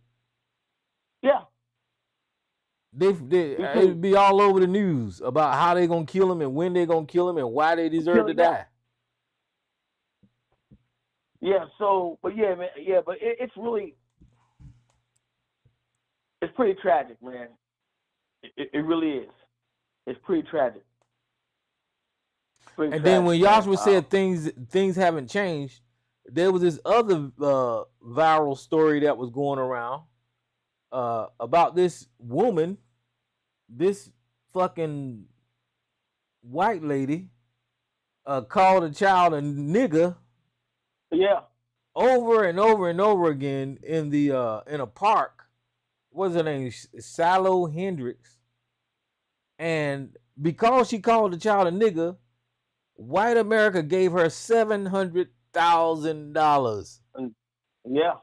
Yeah. It'd be all over the news about how they gonna kill him and when they gonna kill him and why they deserve to die. Yeah. So, but yeah, man. Yeah, but it's really, it's pretty tragic, man. It really is. It's pretty tragic. Pretty And then tragic, when man. Joshua said things haven't changed, there was this other viral story that was going around about this woman, this fucking white lady, called a child a nigga. Yeah. Over and over and over again in a park. What's her name? Salo Hendricks. And because she called the child a nigga, white America gave her $700,000. Yeah.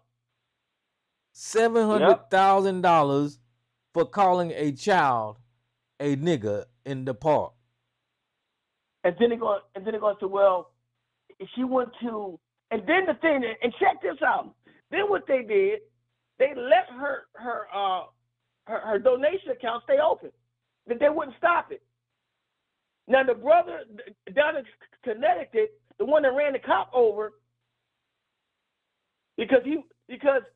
$700,000 for calling a child a nigga in the park. And then it goes to, well, she went to, and then the thing, and check this out. Then what they did, they let her donation account stay open. That they wouldn't stop it. Now the brother down in Connecticut, the one that ran the cop over, because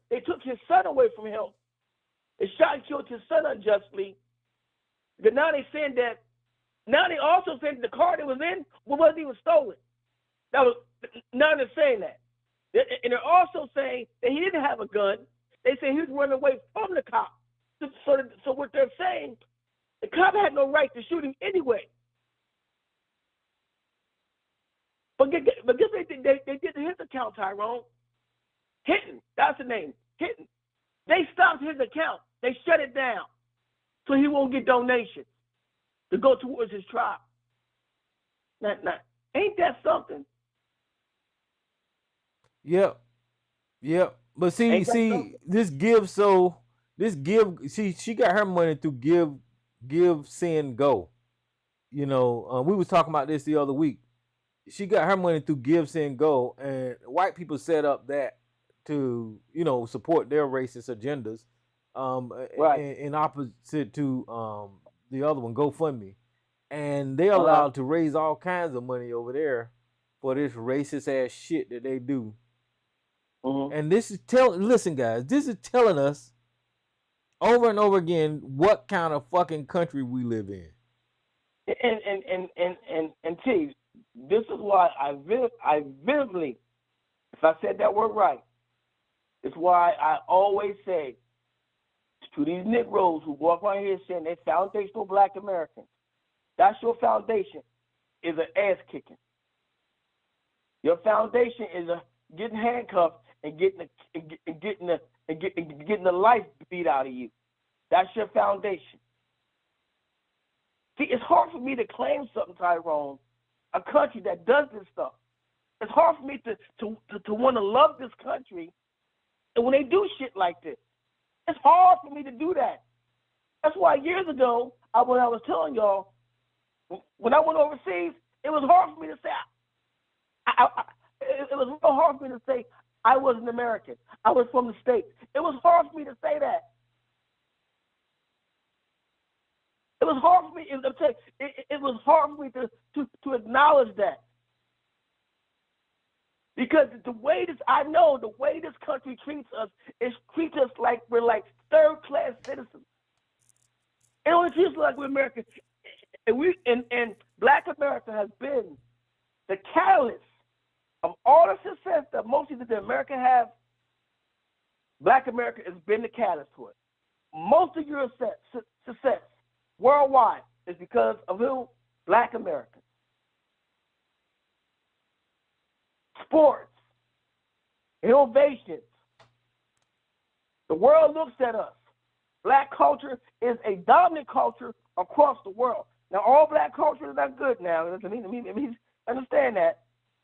they took his son away from him. They shot and killed his son unjustly. But now they saying that. Now they also saying the car that was in wasn't even stolen. Now they're saying that. And they're also saying that he didn't have a gun. They say he was running away from the cop. So what they're saying, the cop had no right to shoot him anyway. But guess what they did his account, Tyrone? Hinton, that's the name. Hinton. They stopped his account. They shut it down so he won't get donations to go towards his trial. Now, ain't that something? Yep. But see, she got her money through give, send, go. You know, we was talking about this the other week. She got her money through give, send, go, and white people set up that to, you know, support their racist agendas. Right. In opposite to the other one, GoFundMe. And they're allowed to raise all kinds of money over there for this racist ass shit that they do. Mm-hmm. And this is listen, guys, this is telling us over and over again what kind of fucking country we live in. And T, this is why I vividly, if I said that word right, it's why I always say to these Negroes who walk around here saying they're foundational Black Americans, that's your foundation, is an ass kicking. Your foundation is getting handcuffed and getting the life beat out of you. That's your foundation. See, it's hard for me to claim something, Tyrone, a country that does this stuff. It's hard for me to want to love this country, and when they do shit like this, it's hard for me to do that. That's why years ago, when I was telling y'all, when I went overseas, it was hard for me to say, it was real hard for me to say I was an American. I was from the States. It was hard for me to say that. It was hard for me. It was hard for me to acknowledge that, because the way this country treats us treats us like we're like third-class citizens. It only treats us like we're Americans, and Black America has been the catalyst of all the success that most of the America have. Black America has been the catalyst for it. Most of your success worldwide is because of who? Black Americans. Sports, innovations. The world looks at us. Black culture is a dominant culture across the world. Now, all Black culture is not good now. I mean, understand that.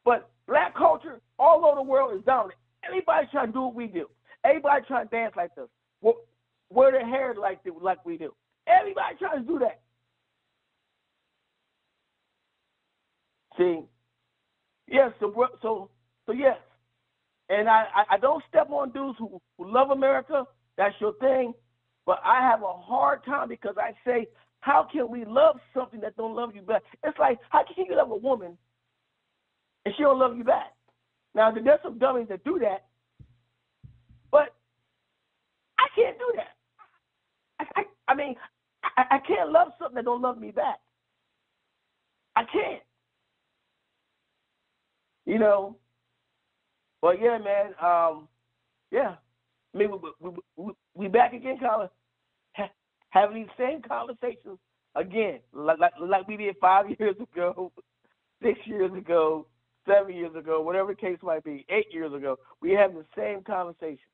But Black culture all over the world is dominant. Everybody trying to do what we do. Everybody trying to dance like this. Wear their hair like we do. Everybody trying to do that. See? Yes, so yes. And I don't step on dudes who love America. That's your thing. But I have a hard time because I say, how can we love something that don't love you back? It's like, how can you love a woman and she don't love you back? Now, there's some dummies that do that, but I can't do that. I mean, I can't love something that don't love me back. I can't. You know. But yeah, man. Yeah. I mean, we back again, Colin. Having these same conversations again, like we did 5 years ago, 6 years ago, 7 years ago, whatever the case might be, 8 years ago. We have the same conversation.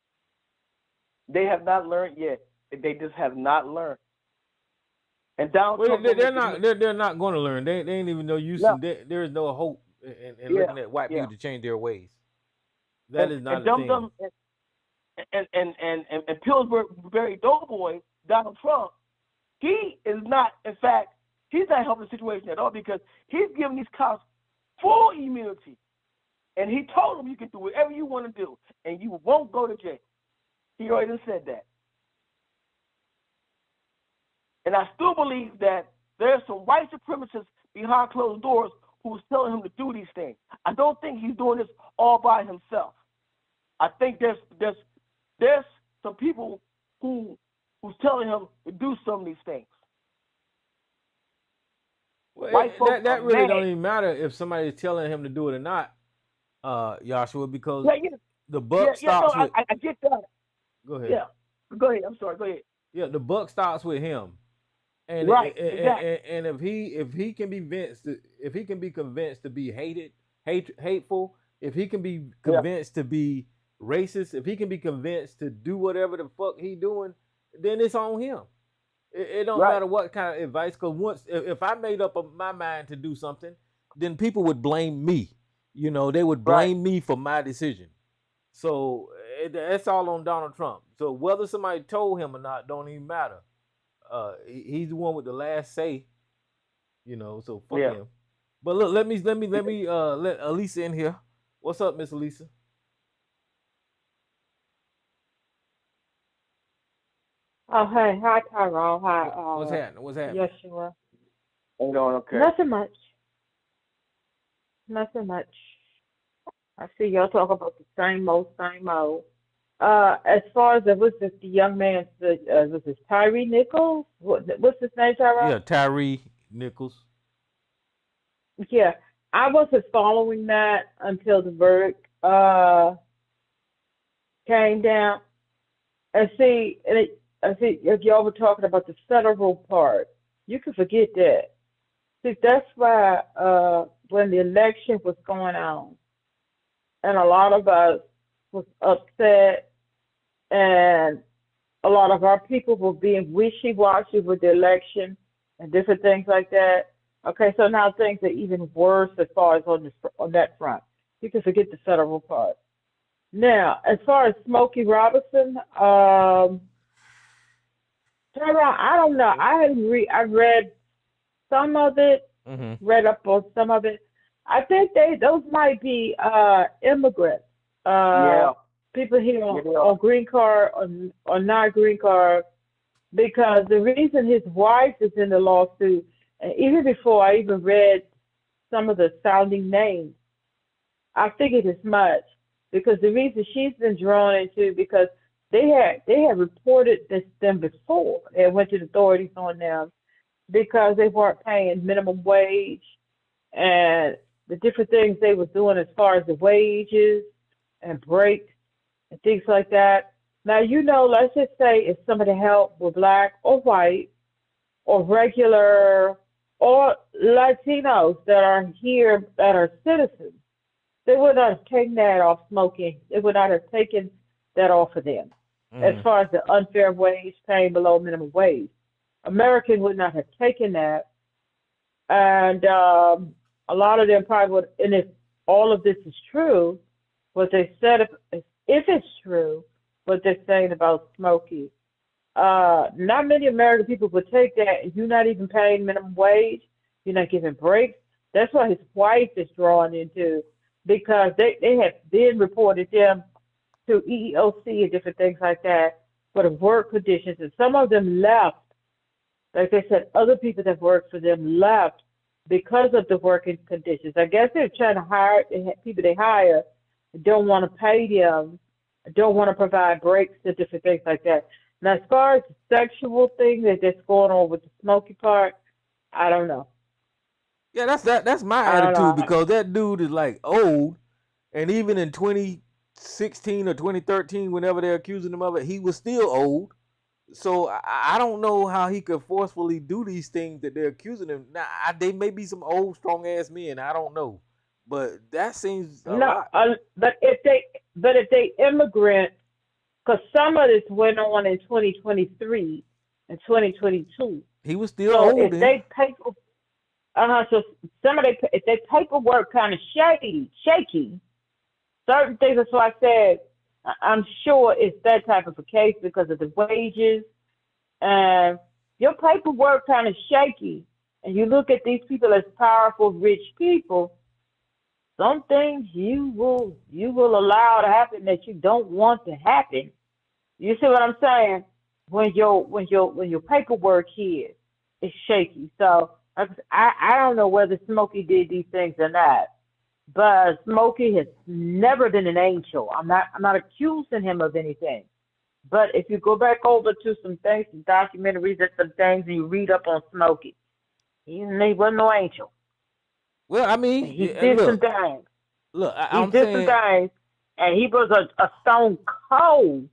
They have not learned yet. They just have not learned. And Donald Trump, they're not going to learn. They ain't even no use. No. There is no hope in looking at white people to change their ways. That is not a thing. And Pillsbury Doughboy, Donald Trump, he is not, in fact, he's not helping the situation at all because he's giving these cops full immunity. And he told them you can do whatever you want to do and you won't go to jail. He already said that. And I still believe that there's some white supremacists behind closed doors who's telling him to do these things. I don't think he's doing this all by himself. I think there's some people who's telling him to do some of these things. Well, that really don't even matter if somebody's telling him to do it or not, Joshua, because the buck stops with. I get that. Go ahead. Yeah, go ahead. I'm sorry. Go ahead. Yeah, the buck stops with him, and exactly. And if he can be convinced to be hateful, if he can be convinced to be racist, if he can be convinced to do whatever the fuck he doing, then it's on him. It don't matter what kind of advice, because if I made up my mind to do something, then people would blame me. You know, they would blame me for my decision. So that's all on Donald Trump. So whether somebody told him or not don't even matter. He's the one with the last say. You know, so fuck him. But look, let me let Elisa in here. What's up, Miss Elisa? Oh, hey. Hi, Tyrone. Hi. What's happening? Yes, sure. I'm going okay. Nothing much. I see y'all talk about the same old. As far as the young man, was this Tyree Nichols? What's his name, Tyrone? Yeah, Tyree Nichols. Yeah, I wasn't following that until the verdict came down. And see, if y'all were talking about the federal part, you can forget that. See, that's why when the election was going on, and a lot of us was upset, and a lot of our people were being wishy-washy with the election and different things like that. Okay, so now things are even worse as far as on that front. You can forget the federal part. Now, as far as Smokey Robinson, Tyrone, I don't know. I read some of it, read up on some of it. I think those might be immigrants. People here on green card or not green card, because the reason his wife is in the lawsuit, and even before I even read some of the sounding names, I figured as much, because the reason she's been drawn into, because they had reported them before. They went to the authorities on them because they weren't paying minimum wage and the different things they were doing as far as the wages and breaks and things like that. Now, let's just say if somebody helped with black or white or regular or Latinos that are here that are citizens, they would not have taken that off smoking. They would not have taken that off of them. As far as the unfair wage, paying below minimum wage. American would not have taken that. And a lot of them probably would, and if all of this is true, what they said, if it's true, what they're saying about Smokey, not many American people would take that. You're not even paying minimum wage. You're not giving breaks. That's what his wife is drawn into, because they have been reported them to EEOC and different things like that for the work conditions. And some of them left. Like they said, other people that worked for them left because of the working conditions. I guess they're trying to hire people they hire don't want to pay them, don't want to provide breaks to different things like that. Now, as far as the sexual thing that's going on with the Smokey part, I don't know. Yeah, that's my attitude because that dude is like old, and even in 2016 or 2013, whenever they're accusing him of it, he was still old. So I don't know how he could forcefully do these things that they're accusing him. Now, they may be some old, strong ass men. I don't know, but that seems a lot. But if they immigrant, because some of this went on in 2023 and 2022. He was still old. If they paper, so some of if they paperwork kind of shaky, certain things. That's why I said I'm sure it's that type of a case because of the wages. And your paperwork kind of shaky, and you look at these people as powerful, rich people. Some things you will allow to happen that you don't want to happen. You see what I'm saying? When your paperwork here is shaky. So I don't know whether Smokey did these things or not. But Smokey has never been an angel. I'm not accusing him of anything. But if you go back over to some things, some documentaries and some things, and you read up on Smokey, he wasn't no angel. Well, I mean, he did some things. Look, he did some things, and he was a stone cold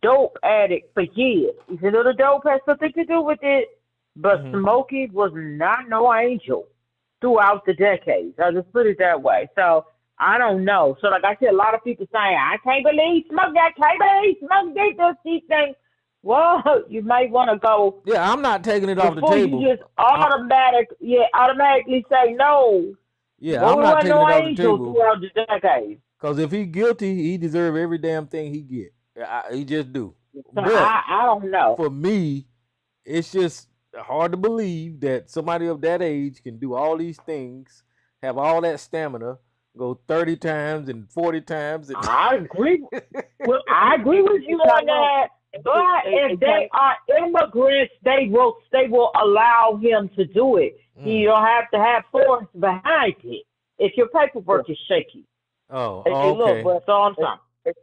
dope addict for years. He said, the dope has something to do with it, but Smokey was not no angel throughout the decades. I'll just put it that way. So I don't know. So like I said, a lot of people saying, I can't believe Smokey, I can't believe Smokey does these things. Well, you might want to go. Yeah, I'm not taking it off the table. You just automatically say no. Yeah, I'm not taking it off the table. Throughout the decades. Because if he's guilty, he deserves every damn thing he get. He just do. So but I don't know. For me, it's just hard to believe that somebody of that age can do all these things, have all that stamina, go 30 times and 40 times. And I agree. Well, I agree with you on that. But if they are immigrants, they will allow him to do it. You don't have to have force behind it if your paperwork is shaky. Oh, okay. Look, that's all I'm saying.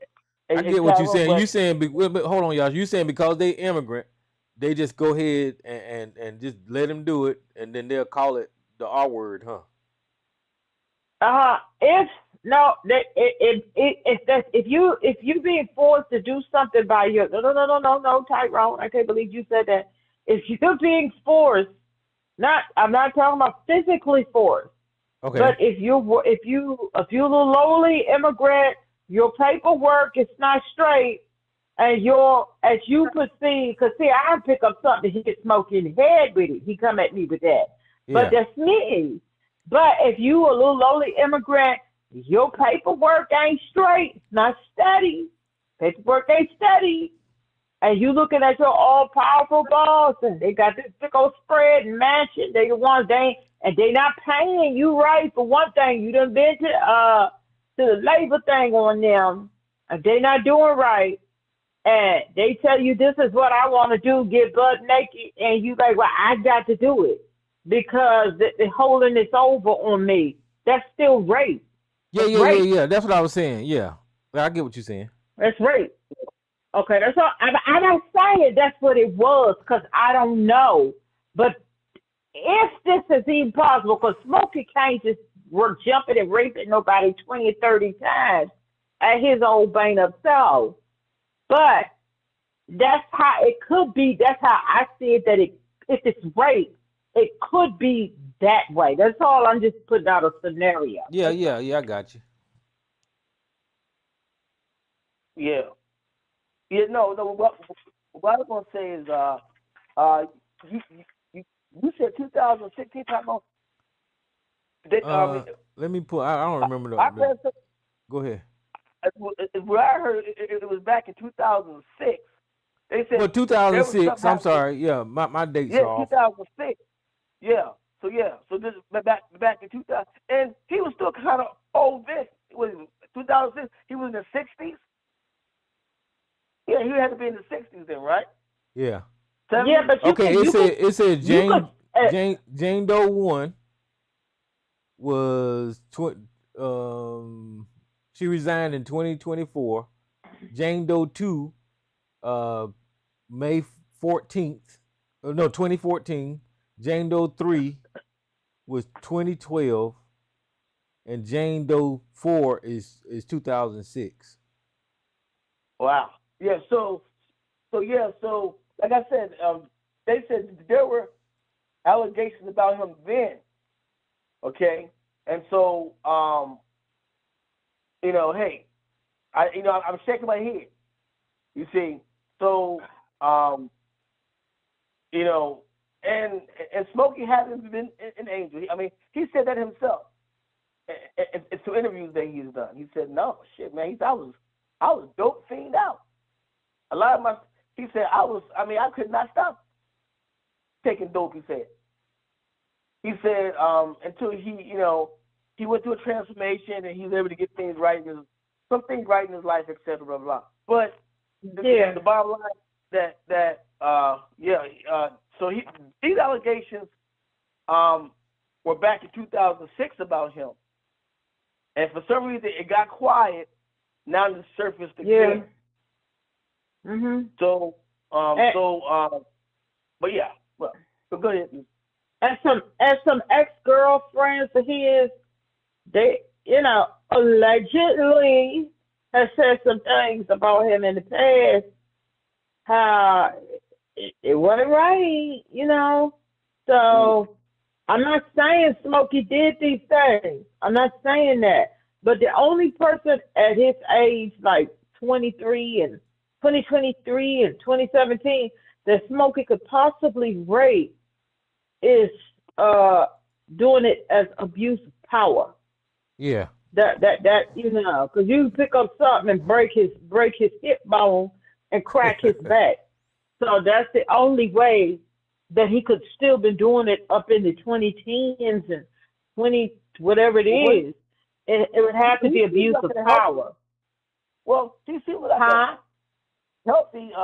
I get what you're saying. You saying, hold on, y'all. You saying because they immigrant, they just go ahead and just let him do it, and then they'll call it the R word, huh? If you being forced to do something by your no, Tyrone, I can't believe you said that. If you're being forced, I'm not talking about physically forced. Okay. But if you're a lowly immigrant, your paperwork is not straight, and as you perceive, because see, I pick up something, he get Smokey in the head with it. He come at me with that. Yeah. But that's me. But if you a little lowly immigrant, your paperwork ain't straight. It's not steady. Paperwork ain't steady. And you looking at your all-powerful boss, and they got this big old spread and mansion. They the ones they not paying you right for one thing. You done been to the labor thing on them, and they not doing right. And they tell you this is what I want to do, get butt naked, and you like, well, I got to do it because they're holding this over on me. That's still rape. Yeah. That's what I was saying. Yeah, I get what you're saying. That's rape. Okay, that's all. I'm not saying that's what it was because I don't know. But if this is even possible, because Smokey can't just jumping and raping nobody 20 or 30 times at his old bang up self. But that's how it could be. That's how I see it, that if it's rape, it could be that way. That's all. I'm just putting out a scenario. Yeah, I got you. Yeah. No. What I was gonna say is, you said 2016 time on. Let me pull. I don't remember Go ahead. What I heard, it was back in 2006. They said. Well, 2006. I'm sorry. Yeah, my dates are off. 2006. Yeah. So this back in 2000, and he was still kind of old. This was 2006. He was in the 60s. Yeah, he had to be in the 60s then, right? Yeah. 70s? Yeah, but it said Jane Doe 1 was She resigned in 2024. Jane Doe 2, May 14th. No, 2014. Jane Doe 3 was 2012, and Jane Doe 4 is 2006. Wow. Yeah. So like I said, they said there were allegations about him then. Okay, and so hey, I'm shaking my head. You see, so and Smokey hasn't been an angel. I mean, he said that himself. It's two interviews that he's done. He said, "No, shit, man. I was dope fiend out. A lot of he said I could not stop taking dope." He said. Until he went through a transformation and he was able to get things right, some things right in his life, etc. Blah blah. But the bottom line so these allegations were back in 2006 about him, and for some reason it got quiet. Now it surfaced again. Yeah. Mhm. So but yeah. Well, so go ahead. And some ex-girlfriends of his, they allegedly have said some things about him in the past. How it wasn't right, So I'm not saying Smokey did these things. I'm not saying that. But the only person at his age, like 2023 and 2017, that Smokey could possibly rape is doing it as abuse of power. Yeah. That because you pick up something and break his hip bone and crack his back. So that's the only way that he could still been doing it up in the 2010s and 20 whatever it is. It would have to be abuse of power. Well, he seems like a healthy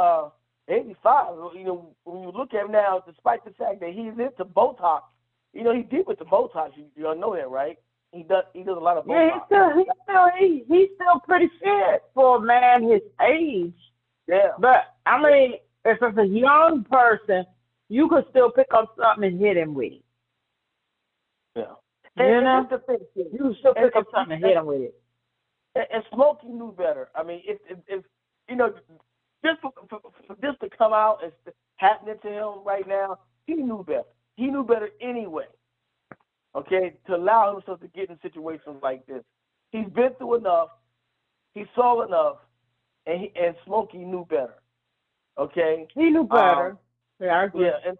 85. When you look at him now, despite the fact that he's into Botox, he did with the Botox. You all know that, right? He does a lot of Botox. Yeah, he's still pretty fit for a man his age. Yeah. But I mean, if it's a young person, you could still pick up something and hit him with it. Yeah. And the thing, you can still pick up something and hit him with it. And Smokey knew better. I mean, if just for this to come out and happening to him right now, he knew better. He knew better anyway. Okay, to allow himself to get in situations like this. He's been through enough. He saw enough, and Smokey knew better. Okay, he knew better. Yeah, I agree. Yeah,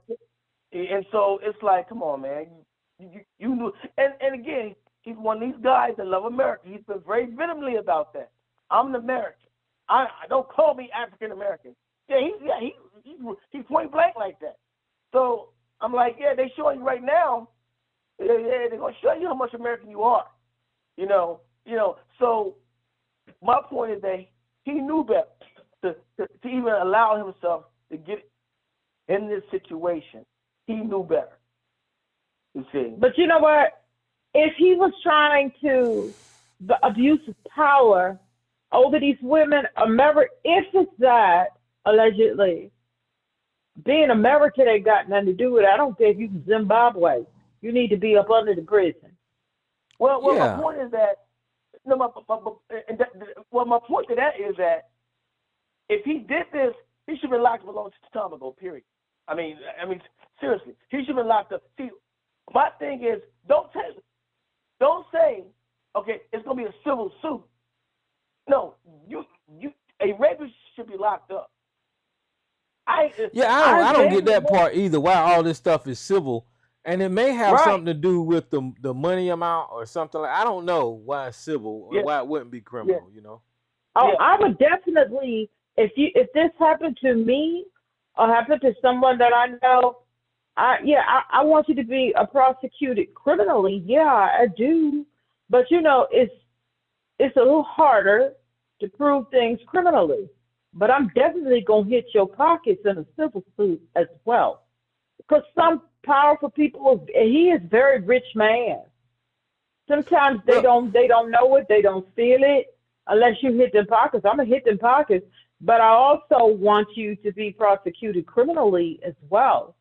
and so it's like, come on, man, you knew. And again, he's one of these guys that love America. He's been very vehemently about that. I'm an American. I don't call me African American. He's point blank like that. So I'm like, yeah, they showing you right now. Yeah, they're gonna show you how much American you are. So my point is that he knew better to even allow himself to get in this situation. He knew better. You see. But you know what? If he was trying to the abuse of power over these women, if it's that, allegedly, being American ain't got nothing to do with it. I don't care if you from Zimbabwe. You need to be up under the prison. Well, my point is that, my point to that is that if he did this, he should have been locked up a long time ago, period. I mean, seriously, he should have been locked up. See, my thing is, don't say, okay, it's gonna be a civil suit. No, a rapist should be locked up. I don't get that part either. Why all this stuff is civil, and it may have something to do with the money amount or something like. I don't know why it's civil or why it wouldn't be criminal. I would definitely, if this happened to me or happened to someone that I know, I want you to be prosecuted criminally. Yeah, I do, but it's a little harder to prove things criminally. But I'm definitely gonna hit your pockets in a civil suit as well, because some powerful people. He is a very rich man. Sometimes they don't know it. They don't feel it. unless you hit them pockets. I'm going to hit them pockets, but I also want you to be prosecuted criminally as well.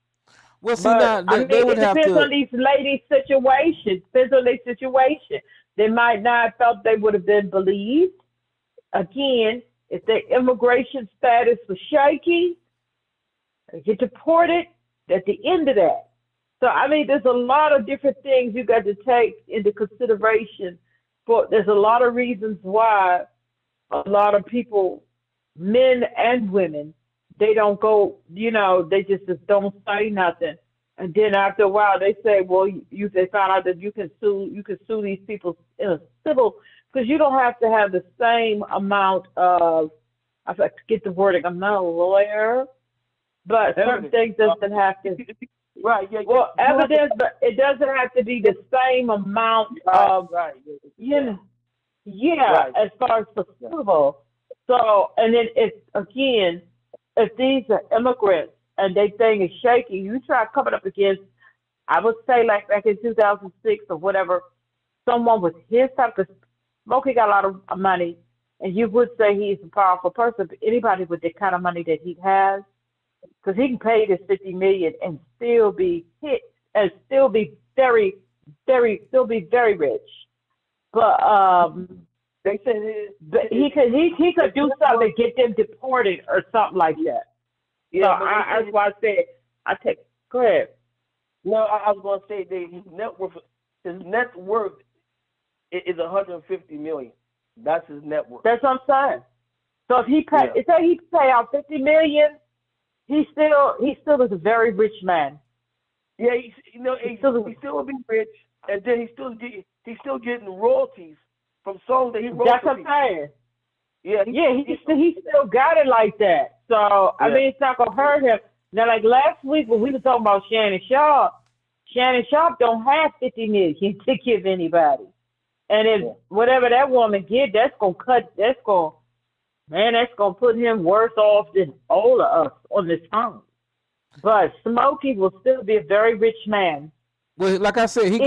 Well, see, now, they would have to... It depends on these ladies' situation. Depends on their situation. They might not have felt they would have been believed. Again, if their immigration status was shaky, they get deported at the end of that. So, I mean, there's a lot of different things you got to take into consideration. But there's a lot of reasons why a lot of people, men and women, they don't go, they just don't say nothing. And then after a while, they say, well, they found out that you can sue these people in a civil, because you don't have to have the same amount of, I forget the wording, I'm not a lawyer, but certain things doesn't have to. Right. Yeah. Well, evidence, but it doesn't have to be the same amount of, right. As far as the civil. So, and then if these are immigrants and they thing is shaky, you try coming up against, I would say like back in 2006 or whatever, someone with his type of, Smokey got a lot of money, and you would say he's a powerful person, but anybody with the kind of money that he has, because he can pay this $50 million and still be hit and still be very, very, very rich. But they said he could do something to get them deported or something like that. Yeah, so that's why I said go ahead. No, I was going to say that his net worth is $150 million. That's his net worth. That's what I'm saying. So if he pay out $50 million. He still is a very rich man. Yeah, he still will be rich, and then he's still getting royalties from songs that he wrote. That's what I'm saying. Yeah, he still got it like that. So I mean, it's not gonna hurt him. Now, like last week when we were talking about Shannon Sharp don't have $50 million to give anybody, and if whatever that woman get, that's gonna put him worse off than all of us on this phone. But Smokey will still be a very rich man. Well, like I said, he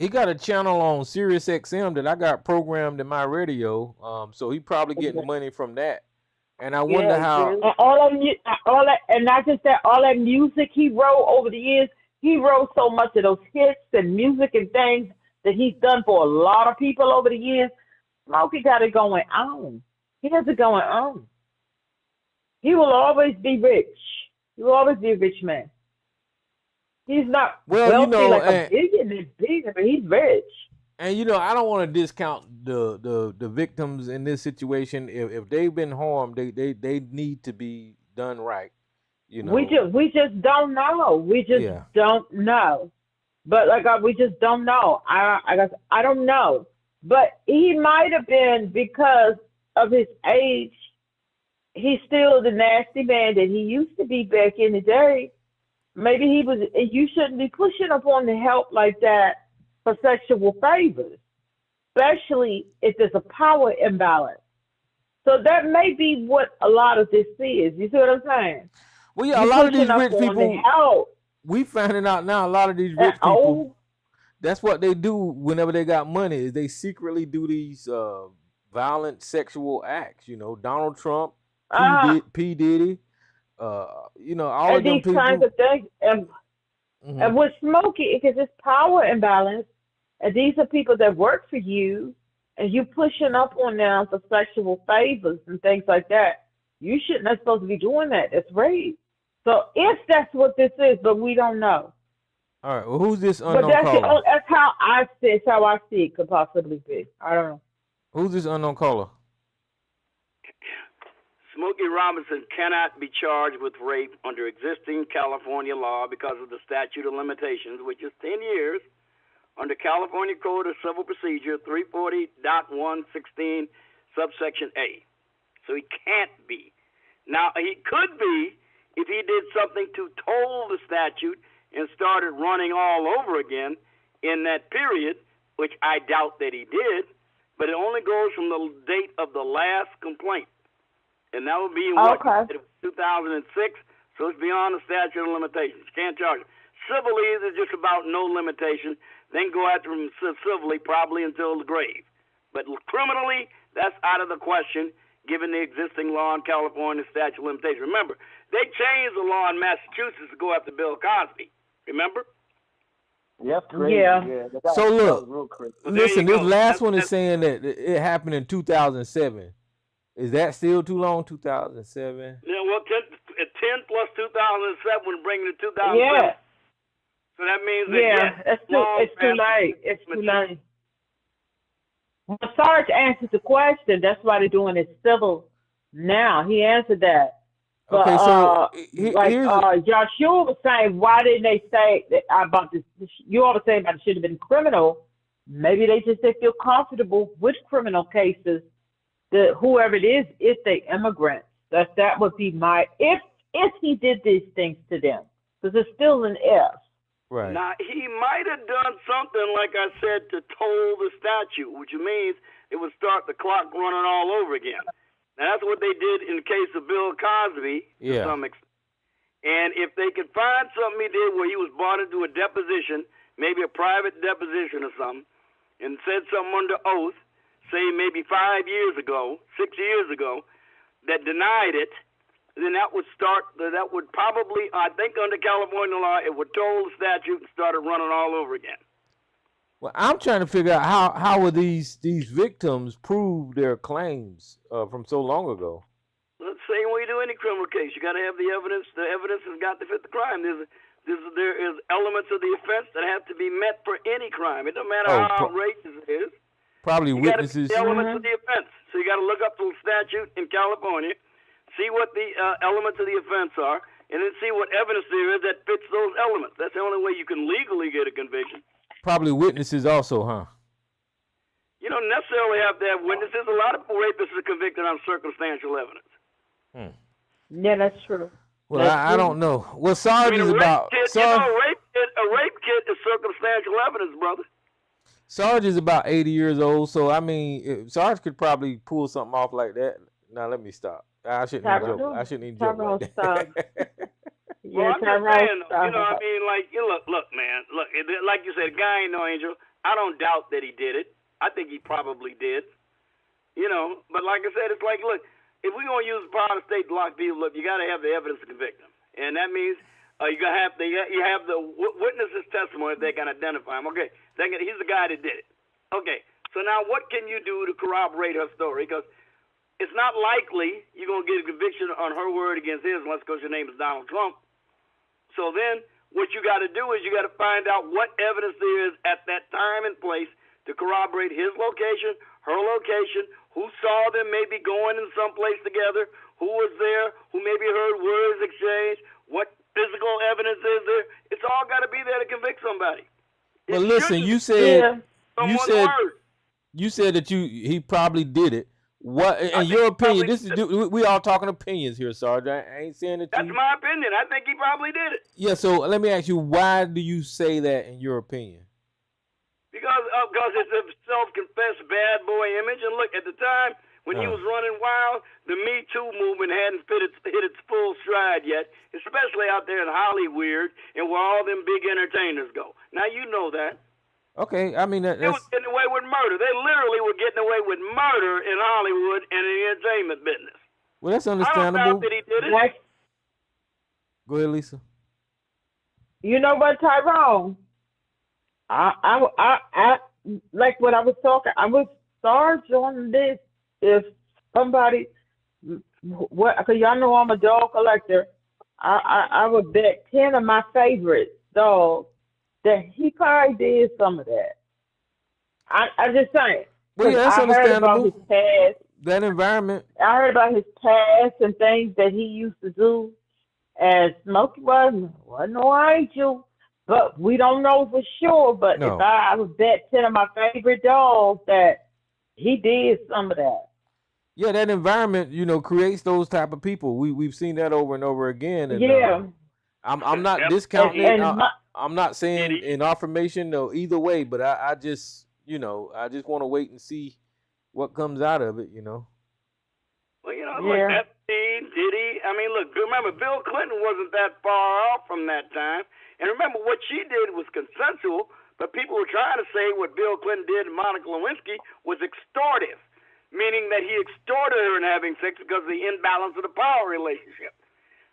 got a channel on Sirius XM that I got programmed in my radio. So he probably getting money from that. And I wonder how. And all that, and not just that, all that music he wrote over the years. He wrote so much of those hits and music and things that he's done for a lot of people over the years. Smokey got it going on. He has it going on. He will always be rich. He will always be a rich man. He's not wealthy like a billionaire, but he's rich. And I don't want to discount the victims in this situation. If they've been harmed, they need to be done right. We just don't know. We just don't know. But we just don't know. I don't know. But he might have been, because of his age, he's still the nasty man that he used to be back in the day. Maybe you shouldn't be pushing upon the help like that for sexual favors, especially if there's a power imbalance. So that may be what a lot of this is. You see what I'm saying? Well, yeah, a lot of these rich people, we finding out now, a lot of these rich people, that's what they do whenever they got money, is they secretly do these violent sexual acts. Donald Trump, P. Diddy, all of them these kinds of things. And with Smokey, because it's power imbalance, and these are people that work for you, and you pushing up on them for sexual favors and things like that. You shouldn't not supposed to be doing that. It's rape. So if that's what this is, but we don't know. All right. Well, who's this unknown caller? That's how I see it could possibly be. I don't know. Who's this unknown caller? Smokey Robinson cannot be charged with rape under existing California law because of the statute of limitations, which is 10 years, under California Code of Civil Procedure 340.116, subsection A. So he can't be. Now, he could be if he did something to toll the statute and started running all over again in that period, which I doubt that he did, but it only goes from the date of the last complaint. And that would be in 2006, so it's beyond the statute of limitations. Can't charge him. Civilly, there's just about no limitation. Then go after him civilly, probably until the grave. But criminally, That's out of the question, given the existing law in California statute of limitations. Remember, they changed the law in Massachusetts to go after Bill Cosby. Remember? That's crazy. Yeah. So look, that was real crazy. listen, this last one is saying that it happened in 2007. Is that still too long? 2007? Yeah, well, 10 plus 2007 would bring it to 2007. Yeah. So that means that, it's too late. It's too late. Well, Sarge answered the question. That's why they're doing it civil now. He answered that. But, okay, so Joshua was saying, why didn't they say that about this? You all were saying about it should have been criminal. Maybe they just feel comfortable with criminal cases. Whoever it is, if they immigrants, that would be my if he did these things to them, because it's still an if. Right. Now he might have done something like I said to toll the statute, which means it would start the clock running all over again. Now that's what they did in the case of Bill Cosby to some extent. And if they could find something he did where he was brought into a deposition, maybe a private deposition or something, and said something under oath, say maybe 5 years ago, 6 years ago, that denied it, then that would probably, I think under California law, it would toll the statute and start it running all over again. Well, I'm trying to figure out how would these victims prove their claims from so long ago? Let's say when you do any criminal case, you got to have the evidence. The evidence has got to fit the crime. There is elements of the offense that have to be met for any crime. It doesn't matter how outrageous it is. Probably witnesses. The elements of the offense. So you got to look up the statute in California, see what the elements of the offense are, and then see what evidence there is that fits those elements. That's the only way you can legally get a conviction. Probably witnesses also, huh? You don't necessarily have to have witnesses. A lot of rapists are convicted on circumstantial evidence. Yeah, that's true. Well, I don't know. Well, Sarge is about... a rape kit is circumstantial evidence, brother. Sarge is about 80 years old, so I mean, Sarge could probably pull something off like that. Now, let me stop. I shouldn't even joke. I shouldn't even joke like that. Well, I'm just saying, you know, I mean, like, look, man, look, like you said, the guy ain't no angel. I don't doubt that he did it. I think he probably did, you know. But like I said, it's like, look, if we're going to use the power of the state to lock people up, you got to have the evidence to convict them. And that means you have the witness's testimony if they can identify him. Okay, he's the guy that did it. Okay, so now what can you do to corroborate her story? Because it's not likely you're going to get a conviction on her word against his unless because your name is Donald Trump. So then what you got to do is you got to find out what evidence there is at that time and place to corroborate his location, her location, who saw them maybe going in some place together, who was there, who maybe heard words exchanged, what physical evidence is there. It's all got to be there to convict somebody. But listen, you said that he probably did it. What, in your opinion? We all talking opinions here, Sarge. I ain't saying that. That's my opinion. I think he probably did it. Yeah. So let me ask you, why do you say that in your opinion? Because it's a self-confessed bad boy image. And look, at the time when he was running wild, the Me Too movement hadn't hit its full stride yet, especially out there in Hollywood and where all them big entertainers go. Now you know that. Okay, I mean that's... They was getting away with murder. They literally were getting away with murder in Hollywood and in the entertainment business. Well, that's understandable. I don't doubt that he did it. Go ahead, Lisa. You know what, Tyrone? I like what I was talking. I was Sarge on this. If somebody, because y'all know I'm a dog collector, I would bet 10 of my favorite dogs that he probably did some of that. I just saying. Well, yeah, that's understandable. I heard about his past. That environment. I heard about his past and things that he used to do. And Smokey wasn't no angel, but we don't know for sure. But if I would bet 10 of my favorite dogs that he did some of that. Yeah, that environment, creates those type of people. We've seen that over and over again. And, I'm not discounting it. I'm not saying in affirmation or either way, but I just want to wait and see what comes out of it, Well, look, Epstein, Diddy. I mean, look, remember, Bill Clinton wasn't that far off from that time. And remember, what she did was consensual, but people were trying to say what Bill Clinton did and Monica Lewinsky was extortive. meaning that he extorted her in having sex because of the imbalance of the power relationship.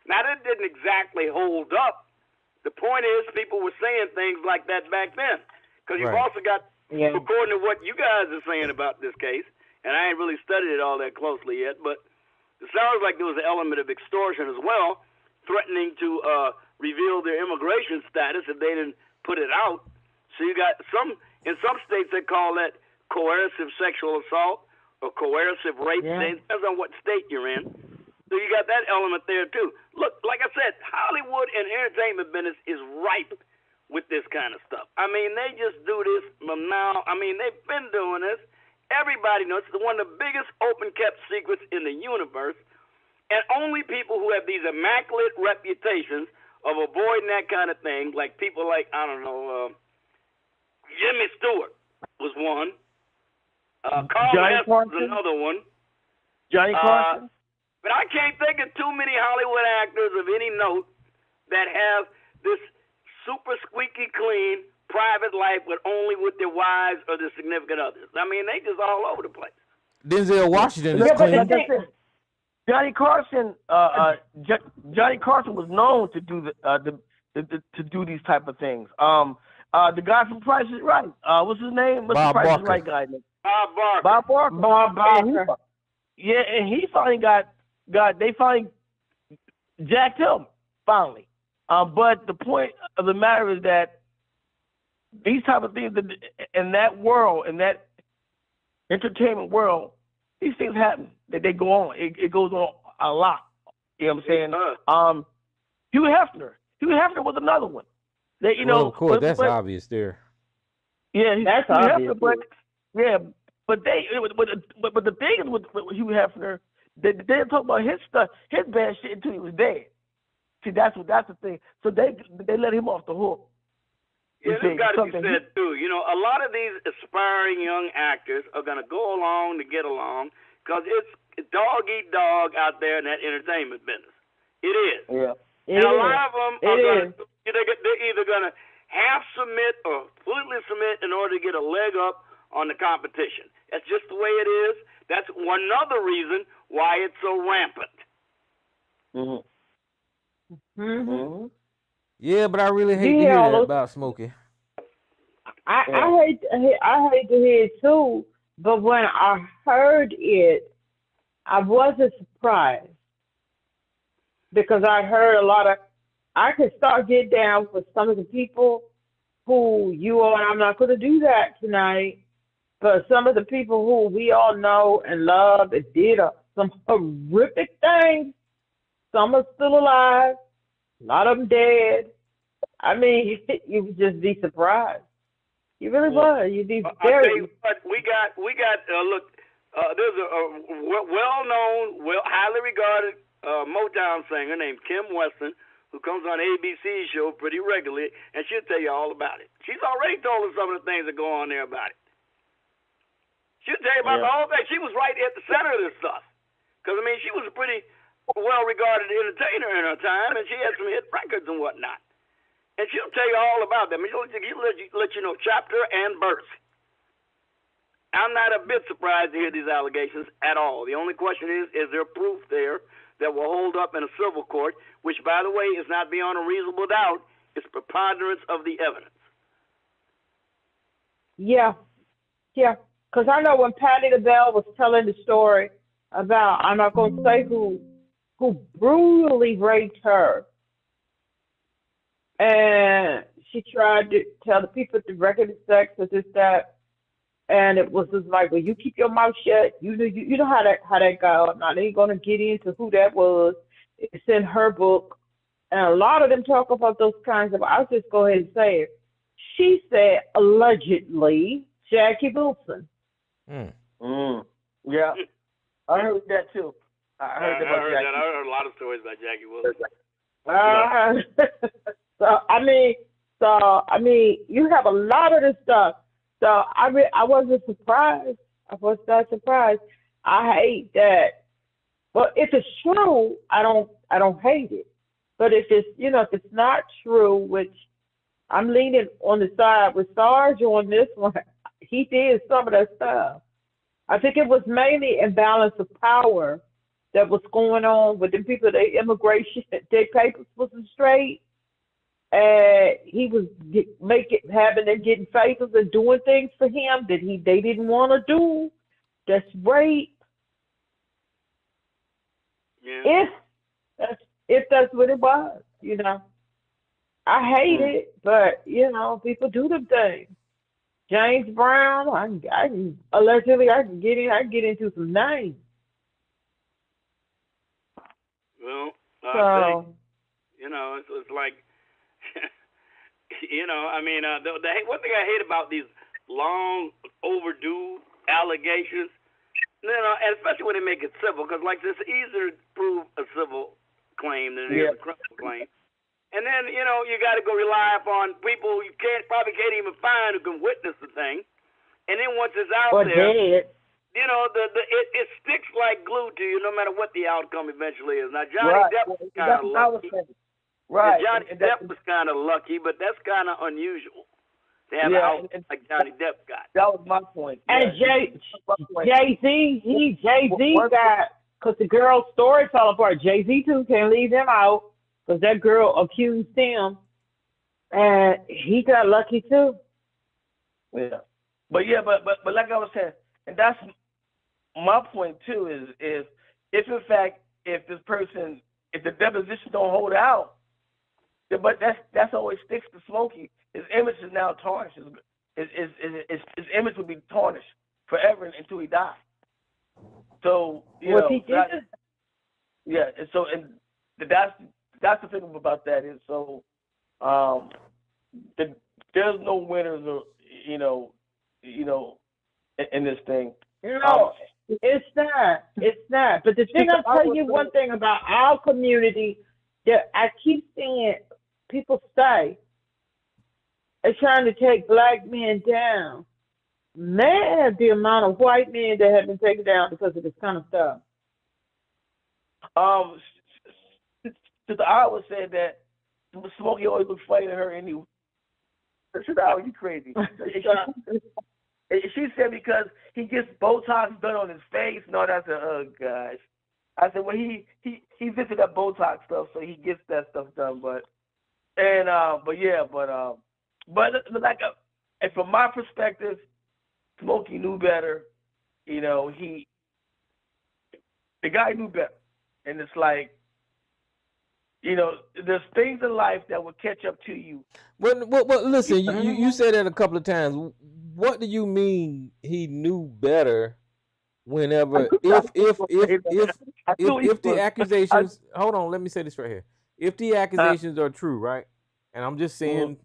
Now, that didn't exactly hold up. The point is, people were saying things like that back then. Because you've also got, according to what you guys are saying about this case, and I ain't really studied it all that closely yet, but it sounds like there was an element of extortion as well, threatening to reveal their immigration status if they didn't put it out. So you got in some states they call that coercive sexual assault or coercive rape. It depends on what state you're in. So you got that element there too. Look, like I said, Hollywood and entertainment business is ripe with this kind of stuff. I mean, they just do this now. I mean, they've been doing this. Everybody knows it's one of the biggest open kept secrets in the universe. And only people who have these immaculate reputations of avoiding that kind of thing, like people like, I don't know, Jimmy Stewart was one. Carl Hess was another one. Johnny Carson. But I can't think of too many Hollywood actors of any note that have this super squeaky clean private life only with their wives or their significant others. I mean, they just all over the place. Denzel Washington is clean. Johnny Carson, Johnny Carson was known to do to do these type of things. The guy from Price is Right. What's his name? What's Bob the Price Barker. is Right guy name? Bob Barker. Bob Barker. And he finally they finally jacked him, finally. But the point of the matter is that these type of things in that world, in that entertainment world, these things happen. They go on. It goes on a lot. You know what I'm saying? Hugh Hefner. Hugh Hefner was another one. Well, of course, that's obvious there. Yeah, that's obvious. Hefner, but the thing is with Hugh Hefner, they didn't talk about his stuff, his bad shit until he was dead. See, that's the thing. So they let him off the hook. Yeah, this got to be said too. You know, a lot of these aspiring young actors are going to go along to get along because it's dog eat dog out there in that entertainment business. It is. Yeah. And a lot of them are they're either going to half submit or completely submit in order to get a leg up on the competition. That's just the way it is. That's one other reason why it's so rampant. Yeah, but I really hate to hear that about Smokey. I hate to hear it too, but when I heard it, I wasn't surprised because I heard a lot of. I could start get down with some of the people who I'm not going to do that tonight, but some of the people who we all know and love and did some horrific things. Some are still alive, a lot of them dead. I mean, you would just be surprised. You really would. You'd be very. But we got. Look, there's a well-known, highly regarded Motown singer named Kim Weston who comes on ABC's show pretty regularly, and she'll tell you all about it. She's already told us some of the things that go on there about it. She'll tell you about the whole thing. She was right at the center of this stuff. Because, I mean, she was a pretty well-regarded entertainer in her time, and she had some hit records and whatnot. And she'll tell you all about them. She'll let you know chapter and verse. I'm not a bit surprised to hear these allegations at all. The only question is there proof there that will hold up in a civil court, which, by the way, is not beyond a reasonable doubt. It's preponderance of the evidence. Yeah. Because I know when Patti LaBelle was telling the story about, I'm not going to say who brutally raped her, and she tried to tell the people at the record of sex or this, that, and it was just like, well, you keep your mouth shut. You know how that go. I'm not even going to get into who that was. It's in her book. And a lot of them talk about those kinds of, I'll just go ahead and say it. She said, allegedly, Jackie Wilson. Yeah. I heard that too. I heard a lot of stories about Jackie Wilson. So I mean, you have a lot of this stuff. So I wasn't surprised. I was not surprised. I hate that. But if it's true, I don't hate it. But if it's not true, which I'm leaning on the side with Sarge on this one, he did some of that stuff. I think it was mainly imbalance of power that was going on with the people. Their immigration, their papers wasn't straight, and he was having them getting favors and doing things for him that they didn't want to do. That's rape. Yeah. If that's what it was, I hate it, but people do them things. James Brown, I can allegedly I can get into some names. Well, I think, it's like, I mean, one thing I hate about these long overdue allegations, and especially when they make it civil, because like it's easier to prove a civil claim than it is a criminal claim. And then, you got to go rely upon people you probably can't even find who can witness the thing. And then once it's out there, it sticks like glue to you no matter what the outcome eventually is. Now, Johnny Depp was kind of lucky. Right. Johnny Depp was kind of lucky, but that's kind of unusual to have an outcome like Johnny Depp got. That was my point. And Jay-Z, got, because the girl's story fell apart. Jay-Z, too, can't leave him out. Because that girl accused him, and he got lucky too. Yeah, but like I was saying, and that's my point too. Is if in fact if the deposition don't hold out, but that's always sticks to Smokey. His image is now tarnished. His image will be tarnished forever until he dies. So he did. And so that's the thing about that is there's no winners in this thing. It's not. But the thing I'll tell you one thing about our community that I keep seeing people say are trying to take black men down. Man, the amount of white men that have been taken down because of this kind of stuff. I would say that Smokey always looks funny to her anyway. You crazy. She said because he gets Botox done on his face and all that. I said, oh gosh. I said, well, he visited that Botox stuff, so he gets that stuff done. But and from my perspective, Smokey knew better. The guy knew better, and it's like. There's things in life that will catch up to you. Well, listen, you said that a couple of times. What do you mean he knew better? Whenever, if the accusations, hold on, let me say this right here. If the accusations are true, right? And I'm just saying,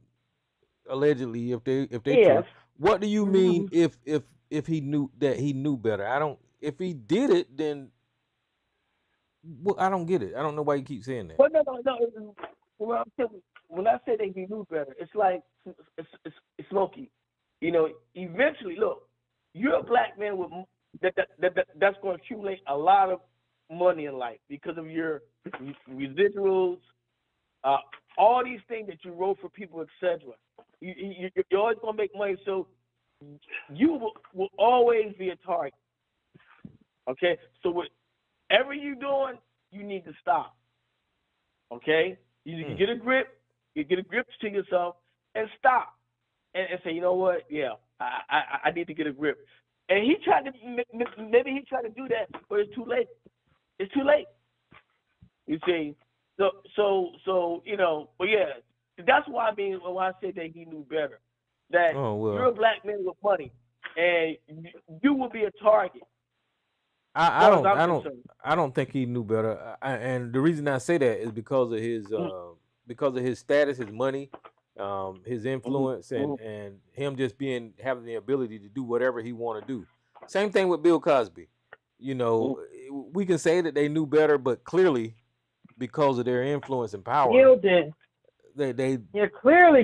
allegedly, if they true. What do you mean if he knew that he knew better? If he did it, then. Well, I don't get it. I don't know why you keep saying that. Well, no. When I say that he knew better, it's like it's Smokey. Eventually, look, you're a black man with that's going to accumulate a lot of money in life because of your residuals, all these things that you wrote for people, etc. You're always going to make money, so you will always be a target. Okay, so whatever you're doing, you need to stop. Okay? You get a grip to yourself and stop. And say, you know what? Yeah, I need to get a grip. And maybe he tried to do that, but it's too late. It's too late. You see? So but yeah, that's why when I say that he knew better. That you're a black man with money and you will be a target. I don't think he knew better, and the reason I say that is because of his status, his money, his influence, and him just having the ability to do whatever he want to do. Same thing with Bill Cosby. We can say that they knew better, but clearly, because of their influence and power, clearly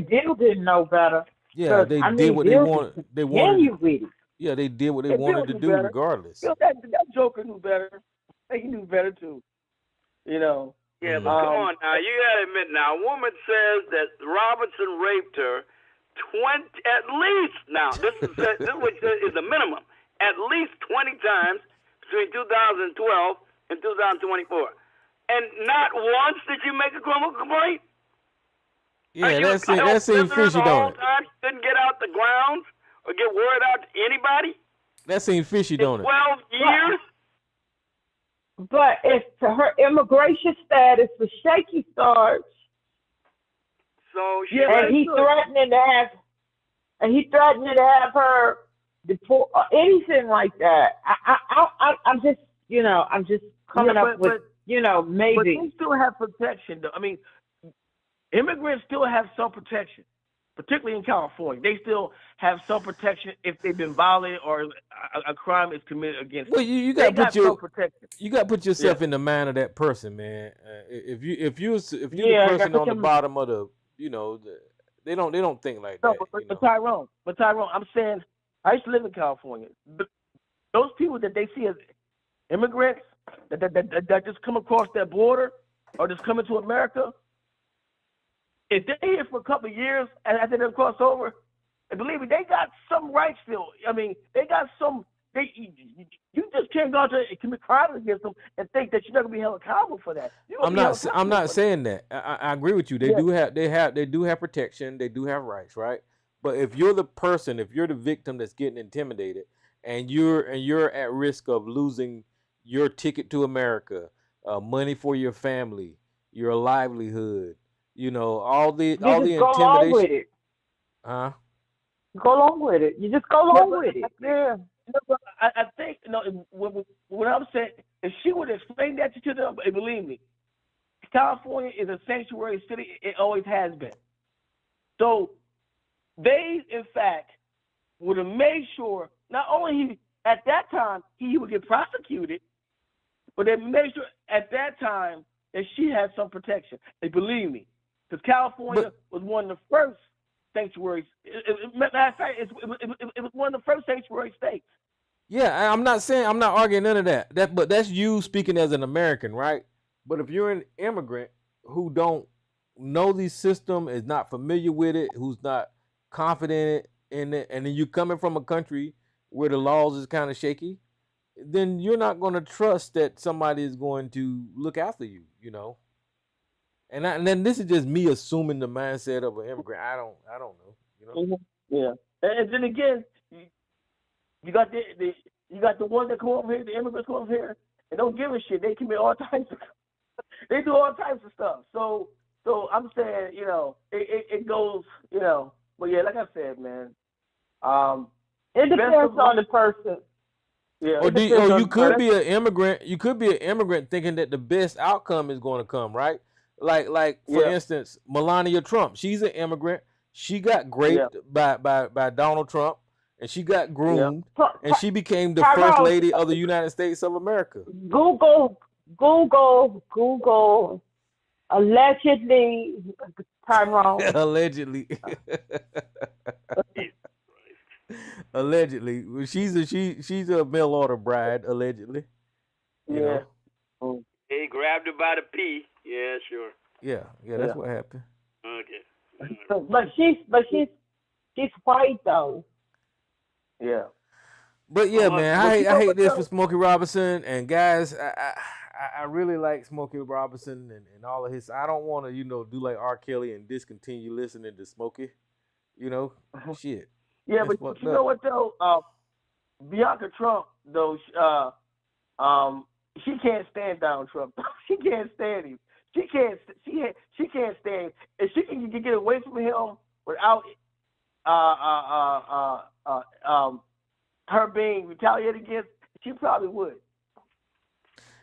Bill didn't know better. Yeah, they did what they wanted. They wanted. Yeah, they did what they wanted to do, better. regardless. That Joker knew better. He knew better too. Yeah, but come on now. You got to admit now, a woman says that Robinson raped her at least, now, this is the minimum, at least 20 times between 2012 and 2024. And not once did you make a criminal complaint? Yeah, that seems fishy, don't it? Time couldn't get out the grounds or get word out to anybody? That seems fishy, don't it? 12 years? But if her immigration status was shaky, Sarge. So and he's threatening to have her deport or anything like that. I'm just coming up with maybe. But they still have protection, though. I mean, immigrants still have some protection, particularly in California. They still have some protection if they've been violated or a crime is committed against them. Well, you got to put yourself in the mind of that person, man. If you're the person on the bottom of the, they don't think like that. But Tyrone, I'm saying I used to live in California. Those people that they see as immigrants that just come across that border or just come into America, if they're here for a couple of years and after they cross over, and believe me, they got some rights still. I mean, they got some. You just can't go out there and commit crimes against them and think that you're not gonna be held accountable for that. I'm not saying that. I agree with you. They do have protection. They do have rights, right? But if you're the person, if you're the victim that's getting intimidated, and you're at risk of losing your ticket to America, money for your family, your livelihood, all the intimidation. Go along with it. Huh? Go along with it. You just go along with it. Yeah. I think what I'm saying, if she would explain that to them, believe me, California is a sanctuary city. It always has been. So they, in fact, would have made sure not only at that time he would get prosecuted, but they made sure at that time that she had some protection. And believe me, because California was one of the first sanctuaries. Matter of fact, it was one of the first sanctuary states. Yeah, I'm not arguing none of that. But that's you speaking as an American, right? But if you're an immigrant who don't know the system, is not familiar with it, who's not confident in it, and then you coming from a country where the laws is kind of shaky, then you're not going to trust that somebody is going to look after you, And then this is just me assuming the mindset of an immigrant. I don't know, Yeah, and then again, you got the ones that come over here, the immigrants come over here, and don't give a shit. They commit all types of, they do all types of stuff. So I'm saying, it goes, But yeah, like I said, man, it depends on the person. Yeah. Or you could be an immigrant. You could be an immigrant thinking that the best outcome is going to come, right? Like for instance, Melania Trump. She's an immigrant. She got raped by Donald Trump, and she got groomed, and she became the first lady of the United States of America. Google. Allegedly, Tyrone. Allegedly. Allegedly, she's a mail order bride. Allegedly. You know? He grabbed her by the pee. Yeah, sure. Yeah, that's what happened. Okay. But she's white though. Yeah. But yeah, man, I hate this for Smokey Robinson, and guys, I really like Smokey Robinson and all of his. I don't want to do like R. Kelly and discontinue listening to Smokey. Shit. Yeah, but you know what though? Bianca Trump though, she can't stand Donald Trump. She can't stand him. She can't stand him. If she can get away from him without her being retaliated against, she probably would.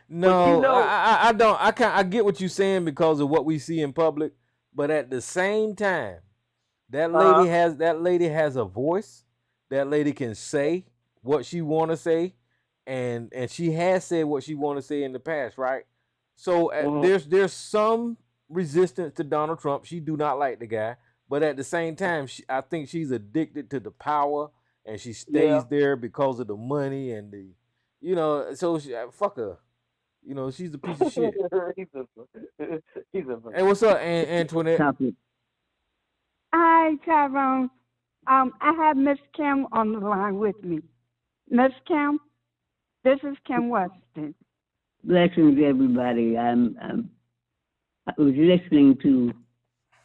No, I don't. I get what you're saying because of what we see in public, but at the same time, that lady has a voice. That lady can say what she want to say, and she has said what she want to say in the past, right? So there's some resistance to Donald Trump. She do not like the guy, but at the same time, I think she's addicted to the power, and she stays there because of the money and the, so fuck her. She's a piece of shit. Hey, what's up, Antoinette? Hi, Tyrone. I have Miss Kim on the line with me. Miss Kim, this is Kim Weston. Blessings, everybody. I was listening to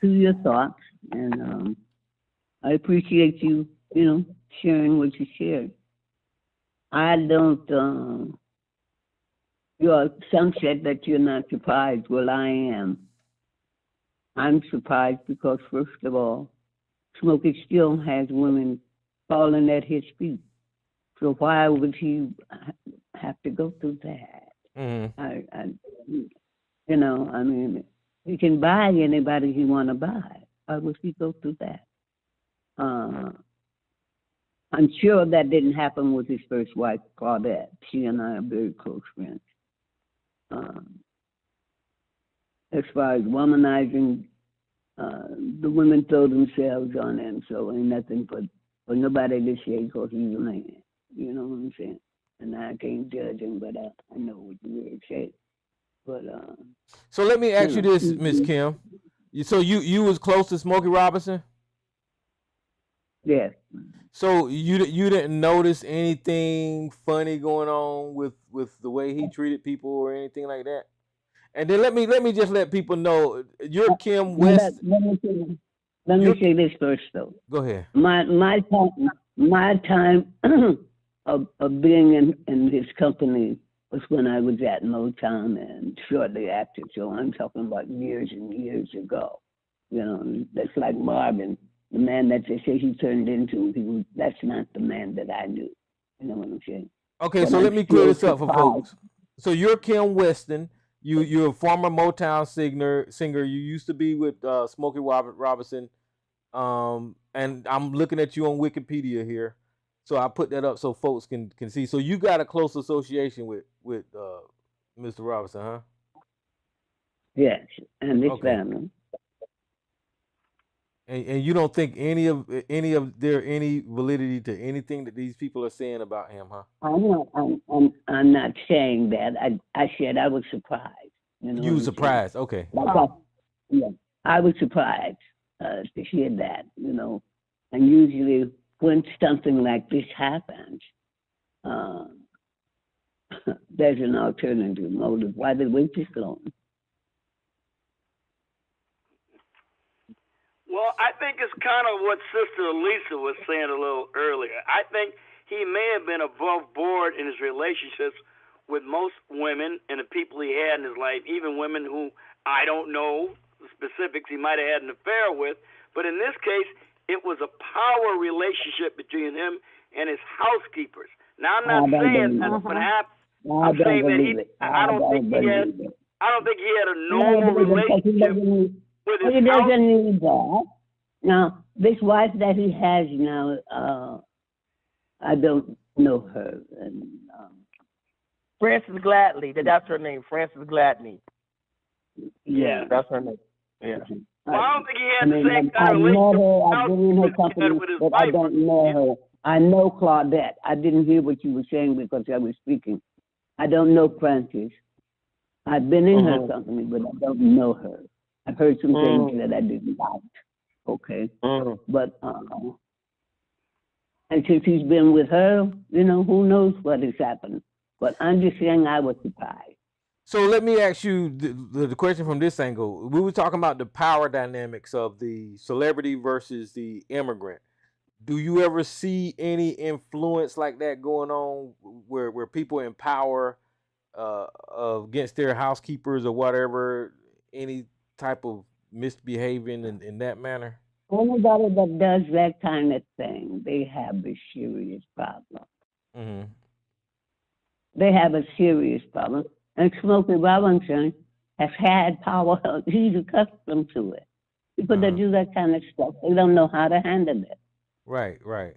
your thoughts, and I appreciate you, sharing what you shared. I don't. Some said that you're not surprised. Well, I am. I'm surprised because, first of all, Smokey still has women falling at his feet. So why would he have to go through that? Mm-hmm. He can buy anybody he want to buy. Why would he go through that? I'm sure that didn't happen with his first wife, Claudette. She and I are very close friends. As far as womanizing, the women throw themselves on him, so ain't nothing for nobody to say because he's a man. You know what I'm saying? And I can't judge him, but I know what the word says. But so let me ask you this, Miss Kim. So you was close to Smokey Robinson? Yes. So you didn't notice anything funny going on with the way he treated people or anything like that? And then let me just let people know you're Kim West. Let me say this first though. Go ahead. My time of being in his company was when I was at Motown and shortly after. So I'm talking about years and years ago. That's like Marvin, the man that they say he turned into. That's not the man that I knew. You know what I'm saying? Okay, but so let me clear this up for folks. So you're Kim Weston. You're a former Motown singer. You used to be with Smokey Robinson. And I'm looking at you on Wikipedia here. So I put that up so folks can see. So you got a close association with Mr. Robinson, huh? Yes, and his family. And you don't think any of there any validity to anything that these people are saying about him, huh? I'm not saying that. I said I was surprised. You were surprised, okay. I was surprised to hear that, And usually when something like this happens, there's an alternative motive. Why did we this long? Well, I think it's kind of what Sister Lisa was saying a little earlier. I think he may have been above board in his relationships with most women and the people he had in his life, even women who I don't know the specifics he might have had an affair with. But in this case, it was a power relationship between him and his housekeepers. Now, I'm not saying that's what happened. I'm saying that I don't think he had a normal relationship with his He doesn't need that. Now, this wife that he has now, I don't know her. And, Frances Gladney. That's her name, Frances Gladney. Yeah. That's her name. Yeah. Well, I don't think he had the same kind of relationship. I've been in her company, but I don't know her. I know Claudette. I didn't hear what you were saying because I was speaking. I don't know Frances. I've been in her company, but I don't know her. I've heard some things that I didn't like. Okay. But, and since he's been with her, who knows what has happened. But I'm just saying I was surprised. So let me ask you the question from this angle. We were talking about the power dynamics of the celebrity versus the immigrant. Do you ever see any influence like that going on where people in power against their housekeepers or whatever, any type of misbehaving in that manner? Anybody that does that kind of thing, they have a serious problem. Mm-hmm. They have a serious problem. And Smokey Robinson has had power. He's accustomed to it. People that do that kind of stuff, they don't know how to handle it. Right, right.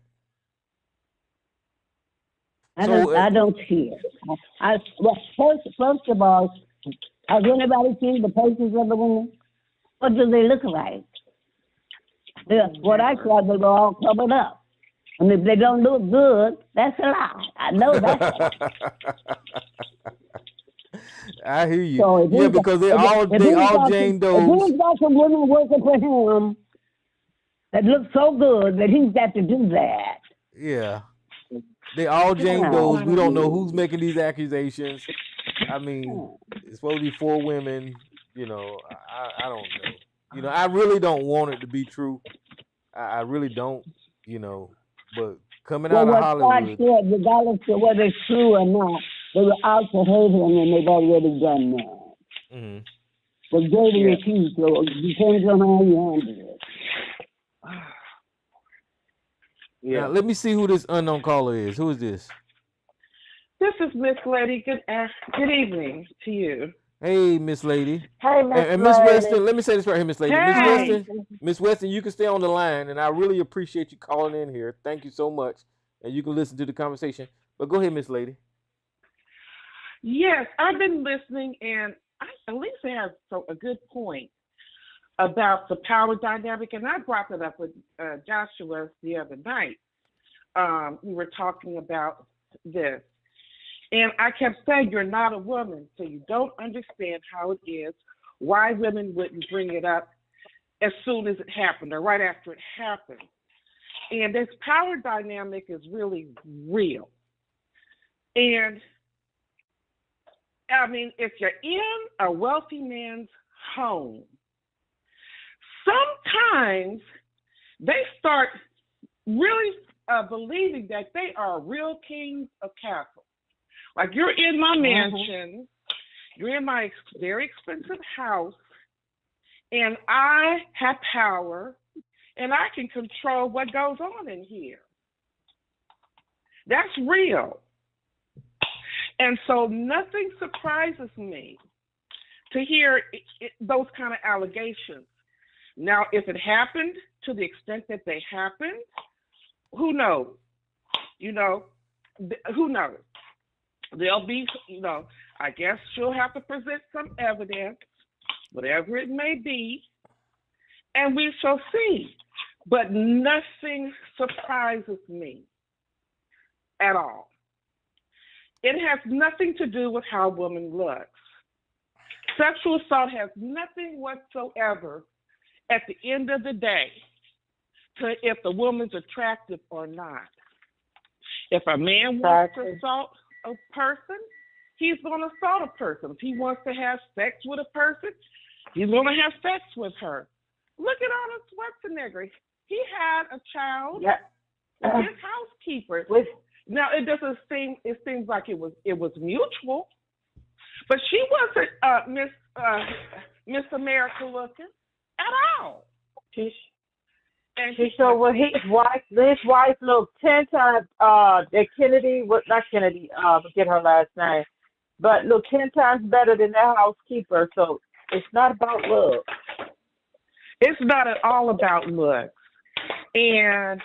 I don't see it. First of all, has anybody seen the pictures of the women? What do they look like? What I saw, they were all covered up. And if they don't look good, that's a lie. I know that. I hear you. So because they all Jane Does. If he's got some women working for him that look so good that he's got to do that. Yeah. They all Jane Does. We don't know who's making these accusations. I mean, it's supposed to be 4 women. You know, I don't know. You know, I really don't want it to be true. I really don't. You know, but coming out of Hollywood. Well, what God said, regardless of whether it's true or not, they were out to hurt him, and they've already done that. Mm-hmm. But David is huge, so it depends on how you handle it. Yeah. Now, let me see who this unknown caller is. Who is this? This is Miss Lady. Good evening to you. Hey, Miss Lady. Hey, Miss And Miss Weston, let me say this right here, Miss Lady. Hey. Miss Weston, you can stay on the line, and I really appreciate you calling in here. Thank you so much. And you can listen to the conversation. But go ahead, Miss Lady. Yes, I've been listening, and Lisa has a good point about the power dynamic, and I brought it up with Joshua the other night. We were talking about this, and I kept saying, you're not a woman, so you don't understand how it is, why women wouldn't bring it up as soon as it happened or right after it happened. And this power dynamic is really real. And I mean, if you're in a wealthy man's home, sometimes they start really believing that they are real kings of castles. Like, you're in my mansion, you're in my very expensive house, and I have power, and I can control what goes on in here. That's real. And so nothing surprises me to hear those kind of allegations. Now, if it happened to the extent that they happened, who knows? You know, who knows? There'll be, you know, I guess she'll have to present some evidence, whatever it may be, and we shall see. But nothing surprises me at all. It has nothing to do with how a woman looks. Sexual assault has nothing whatsoever at the end of the day to if the woman's attractive or not. If a man wants to assault a person, he's going to assault a person. If he wants to have sex with a person, he's going to have sex with her. Look at Arnold Schwarzenegger. He had a child with his housekeeper. Now, it doesn't seem, it seems like it was mutual, but she wasn't Miss America looking at all. She showed what his wife looked 10 times, that Kennedy, not Kennedy, forget her last name, but looked 10 times better than their housekeeper, so it's not about looks. It's not at all about looks. And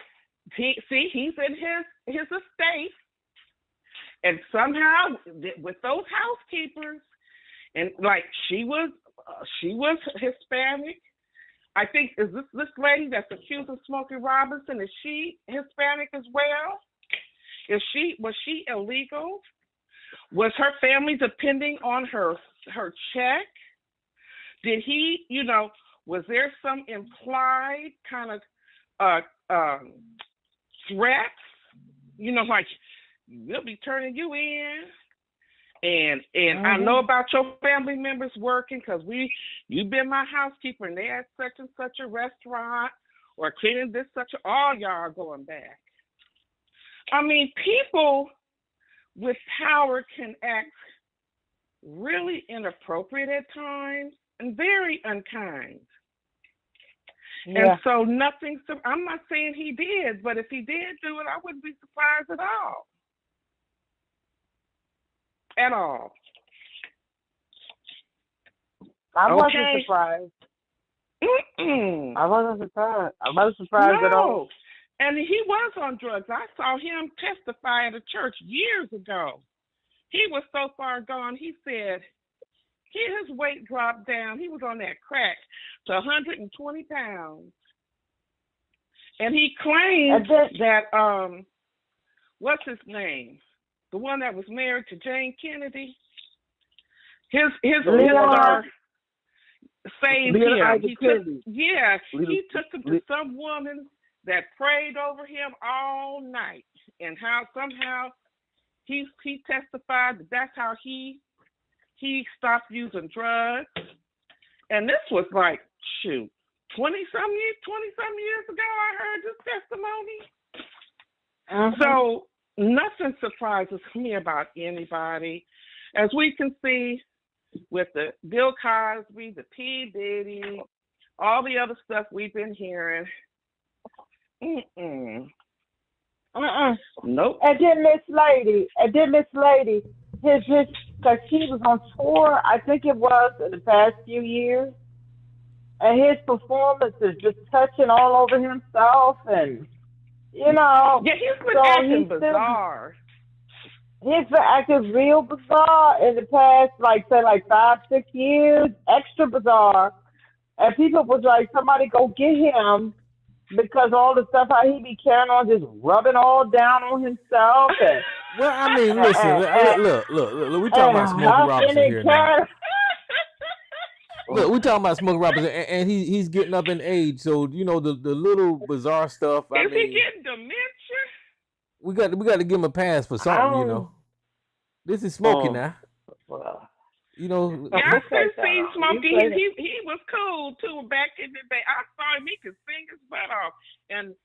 he's in his estate, and somehow with those housekeepers, and like she was Hispanic. I think is this lady that's accused of Smokey Robinson, is she Hispanic as well? Was she illegal? Was her family depending on her check? Did he, was there some implied kind of threats? Like, we'll be turning you in. And I know about your family members working because you've been my housekeeper and they had such and such a restaurant or cleaning this all y'all are going back. I mean, people with power can act really inappropriate at times and very unkind. Yeah. And so I'm not saying he did, but if he did do it, I wouldn't be surprised at all. At all. I wasn't surprised. I wasn't surprised at all. And he was on drugs. I saw him testify at a church years ago. He was so far gone, he said his weight dropped down. He was on that crack to 120 pounds. And he claimed that, what's his name? The one that was married to Jane Kennedy, his star saved him. He took him to some woman that prayed over him all night and how somehow he testified that that's how he stopped using drugs. And this was like, shoot, 20-some years ago I heard this testimony. So nothing surprises me about anybody. As we can see with the Bill Cosby, the P. Diddy, all the other stuff we've been hearing. Nope. And then Miss Lady, his, because she was on tour, I think it was in the past few years, and his performance is just touching all over himself, and you know. Yeah, he's been acting bizarre. He's been acting real bizarre in the past, like 5-6 years, extra bizarre, and people was like, somebody go get him. Because all the stuff how he be carrying on, just rubbing all down on himself. And, well, I mean, listen, look, we talking about Smokey Robinson here now. Look, we talking about Smokey Robinson, and he's getting up in age, so you know the little bizarre stuff. Is he getting dementia? We got to give him a pass for something, you know. This is Smokey now. You know, I could see Smokey. He was cool too back in the day. I saw him; he could sing his butt off. And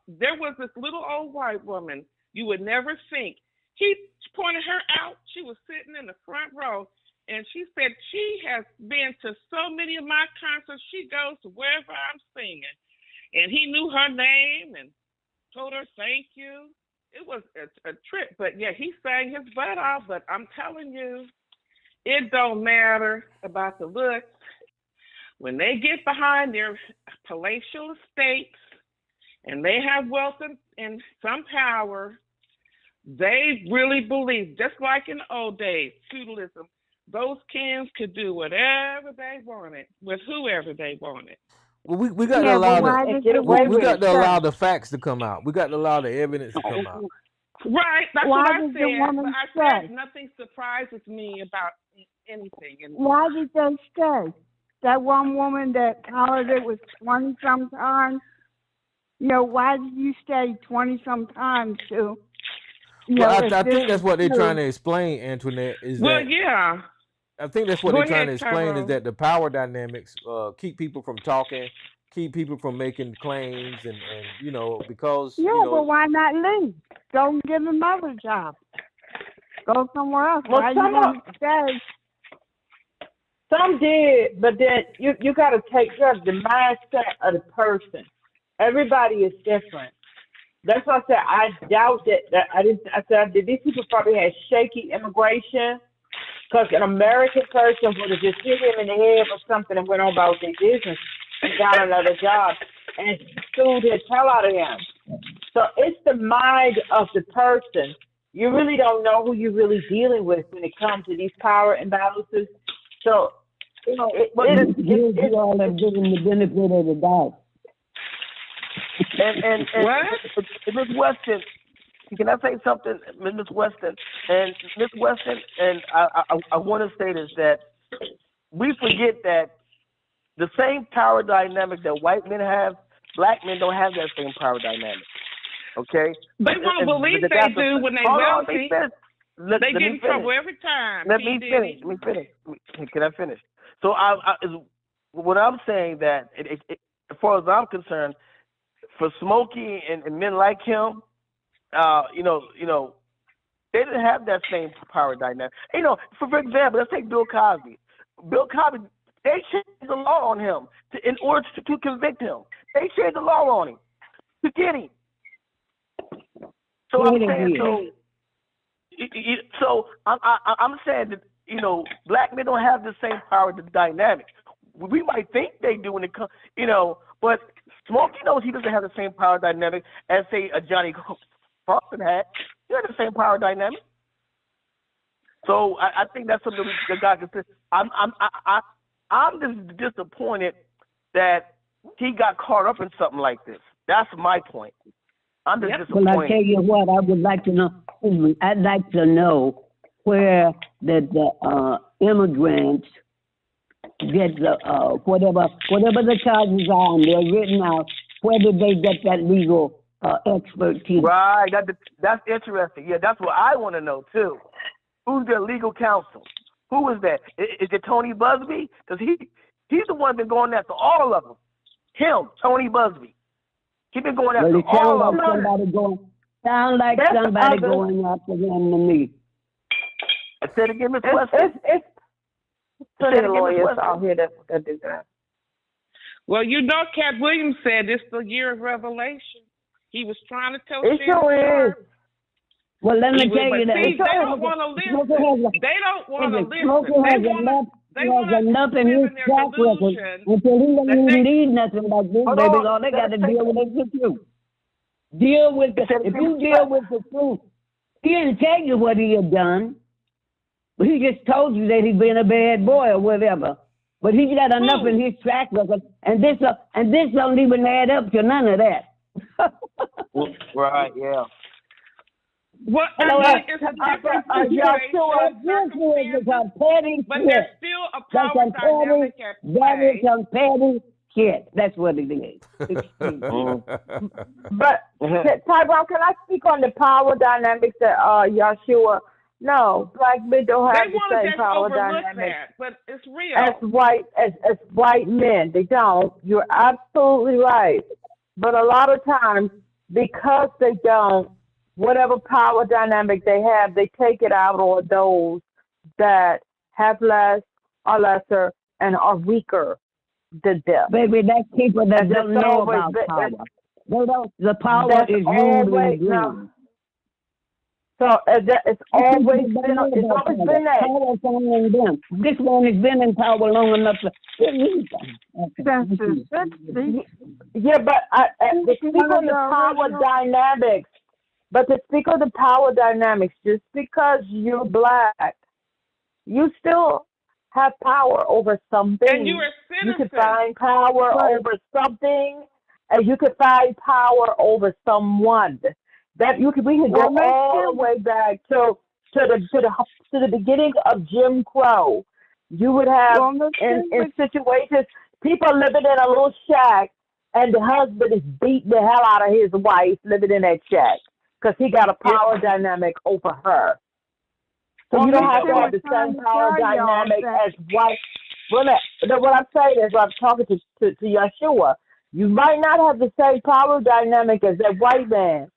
there was this little old white woman. You would never think. He pointed her out. She was sitting in the front row, and she said she has been to so many of my concerts. She goes to wherever I'm singing, and he knew her name and told her thank you. It was a trip, but yeah, he sang his butt off. But I'm telling you. It don't matter about the looks. When they get behind their palatial estates and they have wealth and some power, they really believe, just like in the old days, feudalism, those kings could do whatever they wanted with whoever they wanted. Well, we got to allow the facts to come out. We got to allow the evidence to come out. Right, that's what I said. But I said nothing surprises me about anything. Why did they stay? That one woman that hollered it was 20-some times. You know, why did you stay 20-some times too? I think that's what they're trying to explain, Antoinette. Yeah. I think that's what they're trying to explain is that the power dynamics keep people from talking, keep people from making claims, and you know, because but why not leave? Go and get another job. Go somewhere else. Well, why you want to stay? Some did, but then you got to take care of the mindset of the person. Everybody is different. That's why I said I doubt that I said these people probably had shaky immigration, because an American person would have just hit him in the head or something and went on about their business and got another job and sued his hell out of him. So it's the mind of the person. You really don't know who you're really dealing with when it comes to these power imbalances. So, you know, you all have given the benefit of the doubt. And Ms. Weston, can I say something, Ms. Weston? And Ms. Weston, and I want to say this, that we forget that the same power dynamic that white men have, black men don't have that same power dynamic. Okay? They want to believe they do when they wealthy. They get in trouble every time. Let me finish. Can I finish? So what I'm saying that, as far as I'm concerned, for Smokey and men like him, you know, they didn't have that same power dynamic. You know, for example, let's take Bill Cosby. Bill Cosby, they changed the law on him in order to convict him. They changed the law on him to get him. So I'm saying, I'm saying that, you know, black men don't have the same power dynamic. We might think they do when it comes, you know, but Smokey knows he doesn't have the same power dynamic as, say, a Johnny Carson had. He had the same power dynamic. So I think that's something the guy can say. I'm just disappointed that he got caught up in something like this. That's my point. I'm just disappointed. Well, I tell you what, I would like to know. I'd like to know where the immigrants get the whatever the charges are, and they're written out. Where did they get that legal expert team. Right. That's interesting. Yeah, that's what I want to know too. Who's their legal counsel? Who is that? Is it Tony Busby? Because he's the one been going after all of them. Him, Tony Busby. He's been going after all of them. Sound like somebody going after him to me. I said again, Ms. Weston. It's plenty of lawyers out here that do that. Well, Cat Williams said it's the year of revelation. He was trying to tell it sure is. Well, let me tell you that. See, they don't want to listen. They don't want to listen. They has enough in his track record until he doesn't even need nothing like this, baby. All they got to deal with is the truth. If you deal with the truth, he didn't tell you what he had done. He just told you that he'd been a bad boy or whatever. But he's got enough in his track record, and this don't even add up to none of that. Right, yeah. What it's a different situation, but there's still a power dynamic at play. That is some petty shit. That's what it is. But Tyrone, can I speak on the power dynamics that Yeshua? No, black men don't have the same power dynamics. But it's real. As white men, they don't. You're absolutely right. But a lot of times, because they don't, whatever power dynamic they have, they take it out on those that have less, are lesser, and are weaker than them. Baby, that's people that don't know about power. The power is usually green. So it's always been that. Power's only them. This one has been in power long enough to. Yeah, but to speak on the power dynamics. But to speak of the power dynamics, just because you're black, you still have power over something. And you're a citizen. You can find power over something, and you can find power over someone. We can go all the way back to the beginning of Jim Crow. You would have in situations people living in a little shack, and the husband is beating the hell out of his wife living in that shack because he got a power dynamic over her. So you don't have to have the same power dynamic as white. Well, what I'm saying is, I'm talking to Yeshua. You might not have the same power dynamic as that white man.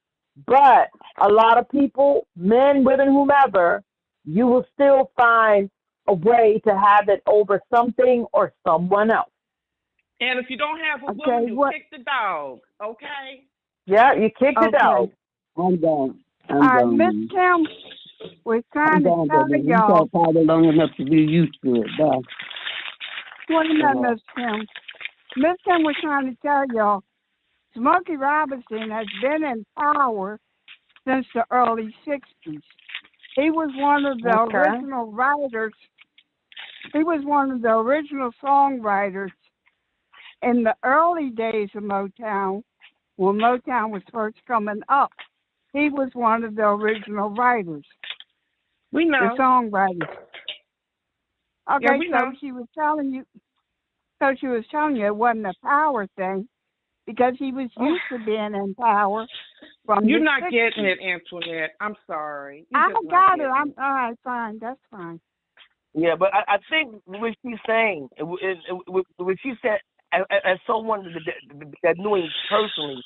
But a lot of people, men, women, whomever, you will still find a way to have it over something or someone else. And if you don't have a woman, you kick the dog, okay? Yeah, you kick the dog. I'm done. Miss Kim, we're trying to tell y'all. You long enough to be used to it. Bye. Wait a minute, Miss Kim. Miss Kim, we're trying to tell y'all. Smokey Robinson has been in power since the early 60s. He was one of the original writers. He was one of the original songwriters in the early days of Motown, when Motown was first coming up. He was one of the original writers. We know. The songwriters. Okay, yeah, we know. She was telling you it wasn't a power thing. Because he was used to being in power. You're not getting it, Antoinette. I'm sorry. I got it. I'm all right. Fine. That's fine. Yeah, but I think what she's saying, what she said, as someone that knew him personally,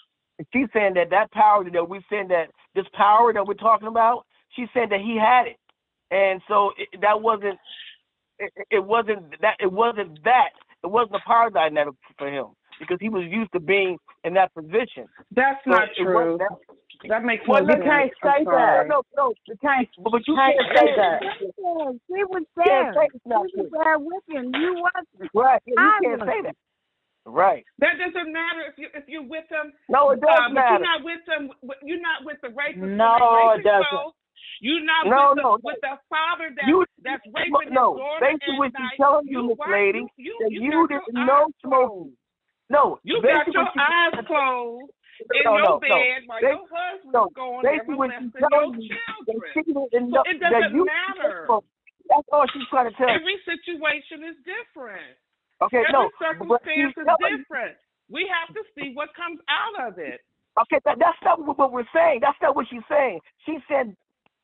she's saying that power that we're saying that this power that we're talking about, she said that he had it, and so it wasn't a power dynamic for him. Because he was used to being in that position. That's not true. That makes no sense. You can't say that. No, you can't. But you can't say that. She was there. She was there with him. You wasn't. Right. You can't say that. Right. That doesn't matter if you're with them. No, it does matter. You're not with them. You're not with the rapist. No, it doesn't. You're not with the father that's raping his daughter. Basically, what she's telling you, Miss Lady, that you didn't know Smokey. No, you got your eyes closed in your bed while your husband's going there molesting your children. So it doesn't matter. That's all she's trying to tell you. Every situation is different. Okay, Every circumstance is different. We have to see what comes out of it. Okay, that's not what we're saying. That's not what she's saying. She said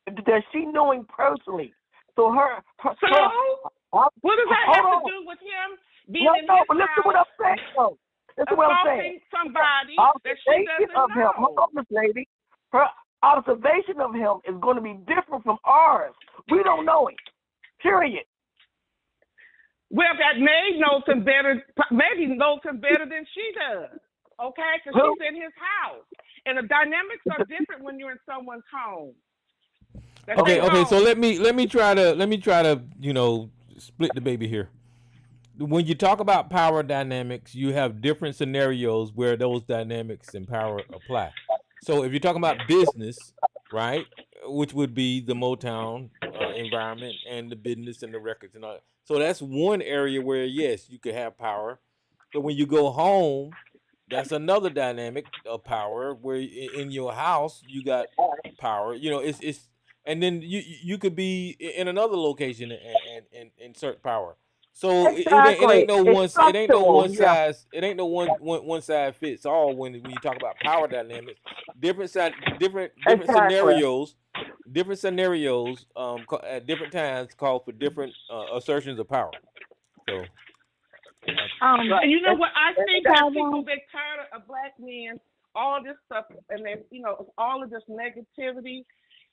that she knew him personally. So what does that have to do with him being in his house? But listen to what I'm saying, though. Listen to what I'm saying. Somebody that she doesn't know. Hold on, Miss Lady. Her observation of him is going to be different from ours. We don't know him. Period. Well, that maid knows him better. Maybe knows him better than she does. Okay, because she's in his house, and the dynamics are different when you're in someone's home. Okay. So let me try to split the baby here. When you talk about power dynamics, you have different scenarios where those dynamics and power apply. So if you're talking about business, right, which would be the Motown environment and the business and the records and all that. So that's one area where, yes, you could have power. But when you go home, that's another dynamic of power where in your house you got power. It's and then you could be in another location and insert power. So exactly. it ain't no one size fits all when you talk about power dynamics. Different scenarios at different times call for different assertions of power. So and you know what? I think that people get tired of black men, all this stuff, and then all of this negativity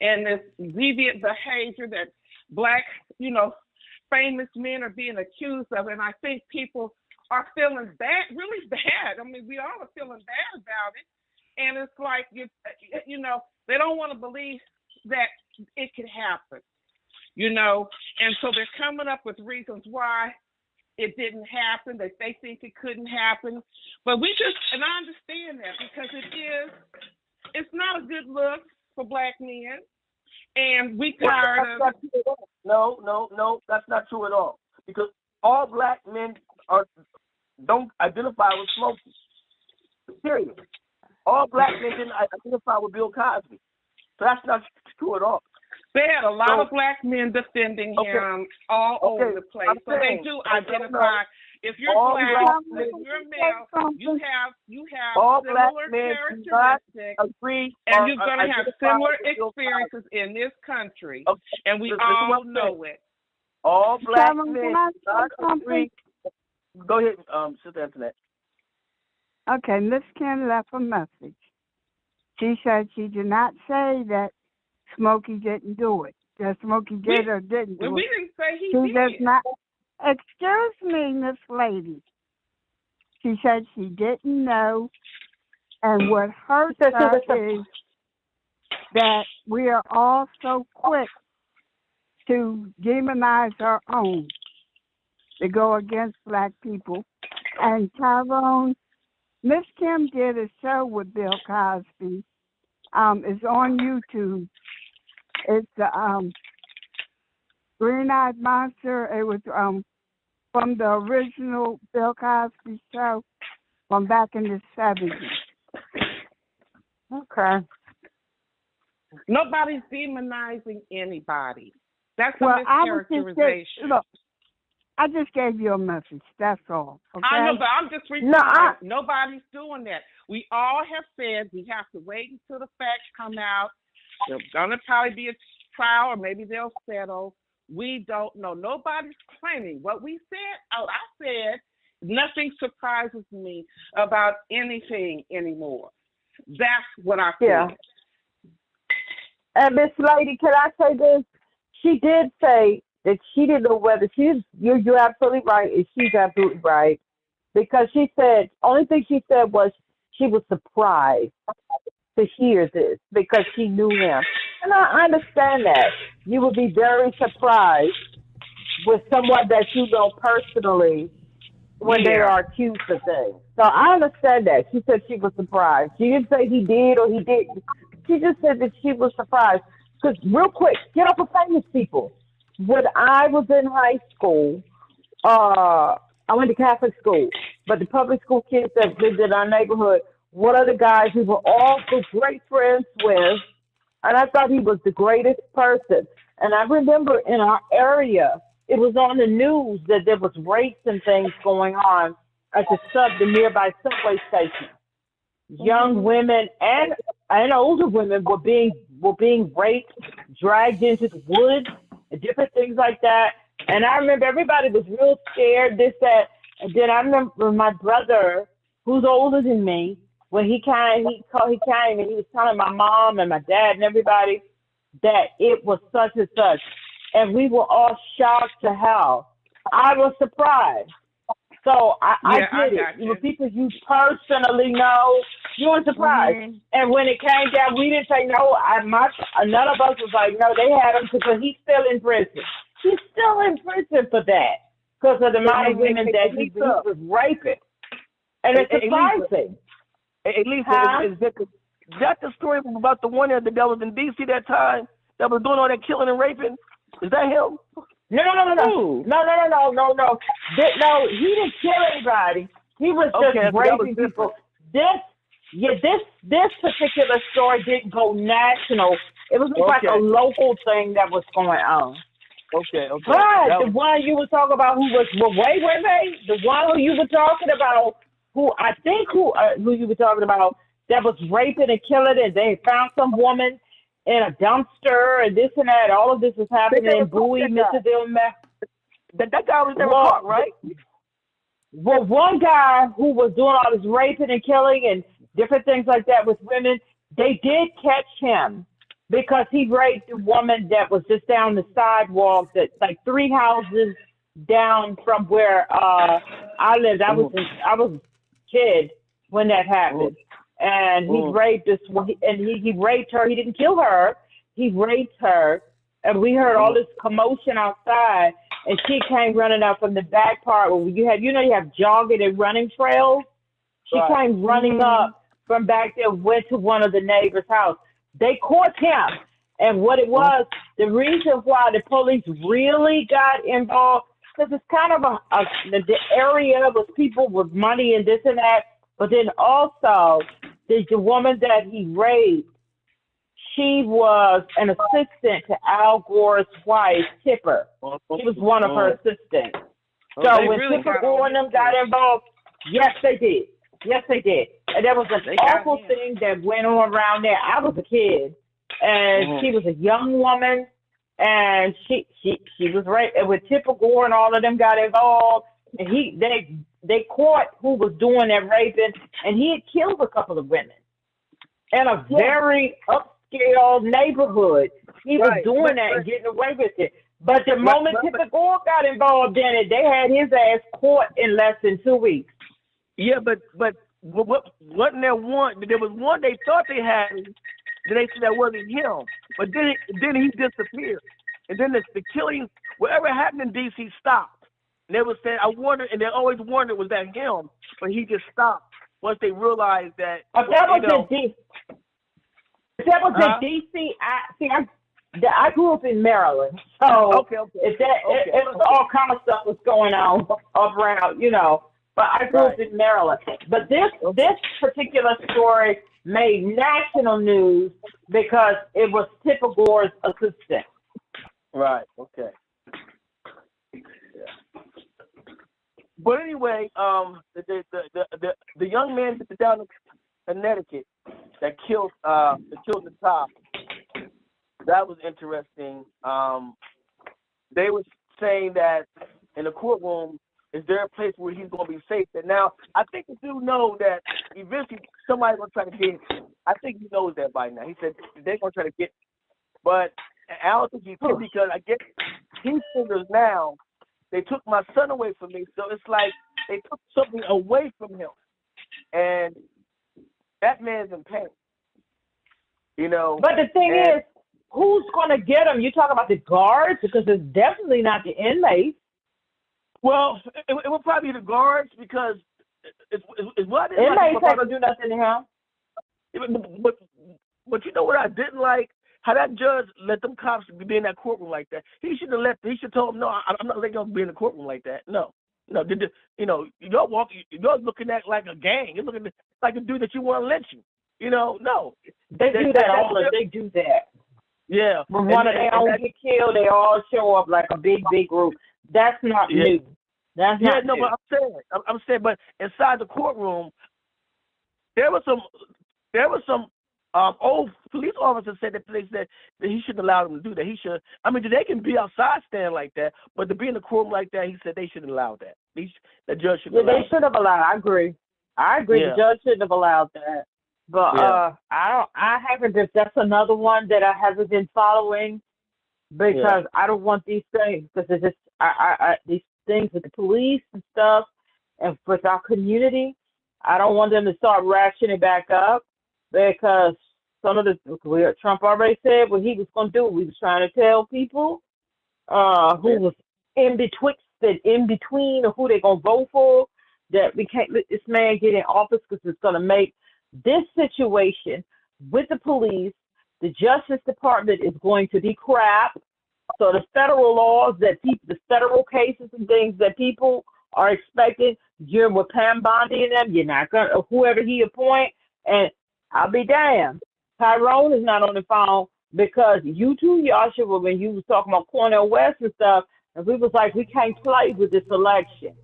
and this deviant behavior that black famous men are being accused of, and I think people are feeling bad, really bad. I mean, we all are feeling bad about it, and it's like they don't want to believe that it could happen, and so they're coming up with reasons why it didn't happen, that they think it couldn't happen, but and I understand that because it's not a good look for black men, and we tired of. No, that's not true at all. Because all black men don't identify with Smokey. Period. All black men didn't identify with Bill Cosby. So that's not true at all. They had a lot of black men defending him all over the place. So they do identify. If you're black, if you're male, you have all similar characteristics, and you're going to have similar experiences in this country, and we all know it. All black men agree. Go ahead, Sister Antoinette. Okay, Miss Kim left a message. She said she did not say that Smokey didn't do it. That Smokey did or didn't do it. We didn't say he did. Does not. Excuse me, Miss Lady. She said she didn't know, and what hurts her is that we are all so quick to demonize our own, to go against black people. And Tyrone, Miss Kim did a show with Bill Cosby. It's on YouTube. It's the Green-Eyed Monster. It was from the original Bill Cosby show from back in the 70s. Okay. Nobody's demonizing anybody. That's a mischaracterization. Look, I just gave you a message. That's all. Okay? I know, but I'm just repeating. Nobody's doing that. We all have said we have to wait until the facts come out. There's going to probably be a trial, or maybe they'll settle. We don't know. Nobody's claiming what we said. I said nothing surprises me about anything anymore. That's what I feel. Yeah. And Miss Lady, can I say this? She did say that she didn't know whether you're absolutely right, and she's absolutely right. Because she said, only thing she said was she was surprised to hear this because she knew him. And I understand that. You would be very surprised with someone that you know personally when they are accused of things. So I understand that. She said she was surprised. She didn't say he did or he didn't. She just said that she was surprised. Because real quick, get up with famous people. When I was in high school, I went to Catholic school, but the public school kids that lived in our neighborhood, one of the guys we were all great friends with, and I thought he was the greatest person. And I remember in our area, it was on the news that there was rapes and things going on at the nearby subway station. young women and older women were being raped, dragged into the woods, and different things like that. And I remember everybody was real scared, this, that. And then I remember my brother, who's older than me, when he came and he was telling my mom and my dad and everybody that it was such and such. And we were all shocked to hell. I was surprised. So I did it. You know, people you personally know, you weren't surprised. Mm-hmm. And when it came down, we didn't say no. None of us was like, no, they had him because he's still in prison. He's still in prison for that because of the amount of women that he was raping. And it's surprising. At least that's the story about the one that was in D.C. that time that was doing all that killing and raping. Is that him? No. No, he didn't kill anybody. He was just raping people. This particular story didn't go national. It was like a local thing that was going on. Okay. But the one you were talking about who was wait. The one who you were talking about, who you were talking about that was raping and killing, and they found some woman in a dumpster and this and that. All of this was happening in Bowie, Mississippi. That guy was never caught, right? Well, one guy who was doing all this raping and killing and different things like that with women, they did catch him because he raped a woman that was just down the sidewalk, that like 3 houses down from where I lived. I was a kid when that happened. And he raped this one, and he raped her. He didn't kill her. He raped her. And we heard all this commotion outside, and she came running out from the back part where you have jogging and running trails. She came running up from back there, went to one of the neighbors' house. They caught him. And what it was, the reason why the police really got involved, because it's kind of the area was people with money and this and that. But then also, the woman that he raped, she was an assistant to Al Gore's wife, Tipper. She was one of her assistants. So when really Tipper Gore and them got involved, yes, they did. And there was an awful thing that went on around there. I was a kid, and she was a young woman, and she was raped. And when Tipper Gore and all of them got involved, and they caught who was doing that raping, and he had killed a couple of women in a very upscale neighborhood. He was doing that and getting away with it. But the moment Tipper Gore got involved in it, they had his ass caught in less than 2 weeks. Yeah, but wasn't there one? There was one they thought they had, then they said that wasn't him. But then he disappeared. And then the killing, whatever happened in D.C. stopped. And they were saying, I wondered, and they always wondered, was that him? But he just stopped once they realized that. That was in D.C. I grew up in Maryland, so it was all kind of stuff was going on around, But I grew up in Maryland. But this particular story made national news because it was Tipper Gore's assistant. Right. Okay. But anyway, the young man down in Connecticut that killed the top, that was interesting. They were saying that in the courtroom, is there a place where he's going to be safe? And now, I think the dude knows that eventually somebody's going to try to get him. I think he knows that by now. He said they're going to try to get him. But I don't think he did because I guess he figures now, they took my son away from me, so it's like they took something away from him. And that man's in pain. But the thing is, who's going to get him? You talking about the guards? Because it's definitely not the inmates. Well, it will probably be the guards because it's what it is. Inmates ain't going to do nothing to him. But you know what I didn't like? How that judge let them cops be in that courtroom like that. He should have told them, no, I'm not letting y'all be in the courtroom like that. No. Y'all looking at like a gang. You're looking like a dude that you want to lynch you. No. They do that. They do that. Yeah. When one of them get killed, they all show up like a big group. That's not new. That's not new. But I'm saying, but inside the courtroom, there was some old police officers said that they said that he shouldn't allow them to do that. He should. I mean, they can be outside standing like that, but to be in the courtroom like that, he said they shouldn't allow that. The judge should. Yeah, they should have allowed. I agree. Yeah. The judge shouldn't have allowed that. But Yeah. I haven't. That's another one that I haven't been following because I don't want these things because it's just these things with the police and stuff and with our community. I don't want them to start ratcheting back up because Trump already said what he was going to do. We was trying to tell people who was in between or who they're going to vote for that we can't let this man get in office because it's going to make this situation with the police, the Justice Department is going to be crap. So the federal laws the federal cases and things that people are expecting, you're with Pam Bondi and them, you're not going to, whoever he appoint, and I'll be damned. Tyrone is not on the phone because you too, Joshua, when you was talking about Cornel West and stuff, and we was like, we can't play with this election.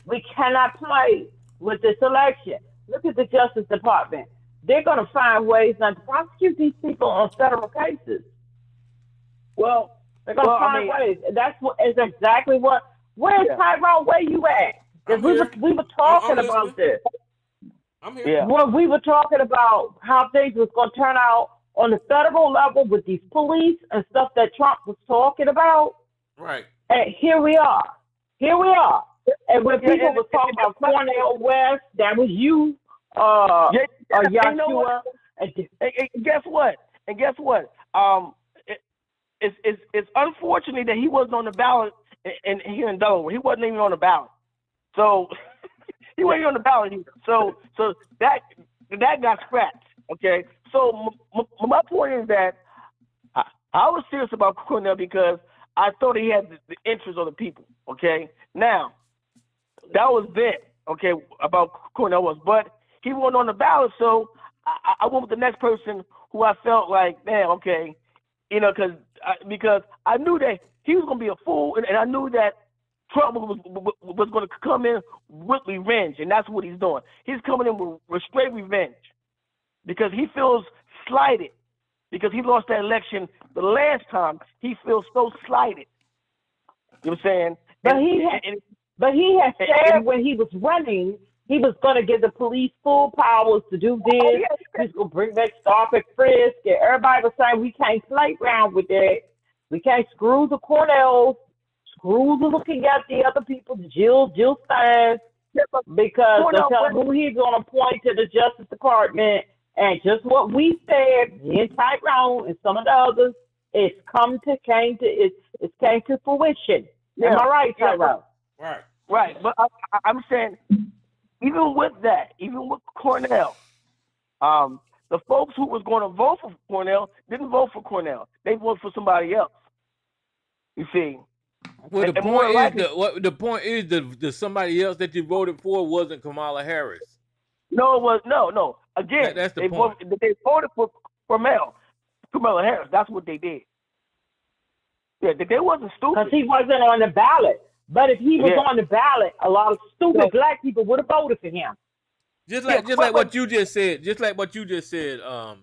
We cannot play with this election. Look at the Justice Department. They're going to find ways not to prosecute these people on federal cases. Well, they're going to find ways. Is exactly what. Where's Tyrone? Where you at? Because we were talking about this. I'm here. Yeah. Well, we were talking about how things was going to turn out on the federal level with these police and stuff that Trump was talking about. Right. And here we are. And when people were talking about Cornel West, that was you, Joshua. You know what? And guess what? It's unfortunate that he wasn't on the ballot here in Delaware. He wasn't even on the ballot. So he wasn't on the ballot either. So that got scratched. Okay. So my point is that I was serious about Cornel because I thought he had the interest of the people. Okay. Now that was it. Okay, about Cornel was, but he wasn't on the ballot, so I went with the next person who I felt like, man, okay, because I knew that he was going to be a fool, and I knew that Trump was going to come in with revenge, and that's what he's doing. He's coming in with straight revenge because he feels slighted because he lost that election the last time. He feels so slighted. You know what I'm saying? But he had said when he was running, he was going to give the police full powers to do this. He's going to bring back stop and frisk. And everybody was saying we can't play around with that. We can't screw the Cornells, screw the looking at the other people, the Jill Steins, because they're telling who he's going to appoint to the Justice Department. And just what we said, me and Tyrone and some of the others, it's came to fruition. Yeah. Am I right, Tyrone? Right. But I'm saying, even with that, even with Cornel, the folks who was going to vote for Cornel didn't vote for Cornel. They voted for somebody else. You see. Well, the point is the somebody else that you voted for wasn't Kamala Harris. No, it was no. Again, that's the point. They voted for Kamala Harris. That's what they did. Yeah, they wasn't stupid. Because he wasn't on the ballot. But if he was on the ballot, a lot of stupid black people would have voted for him. Just like what you just said,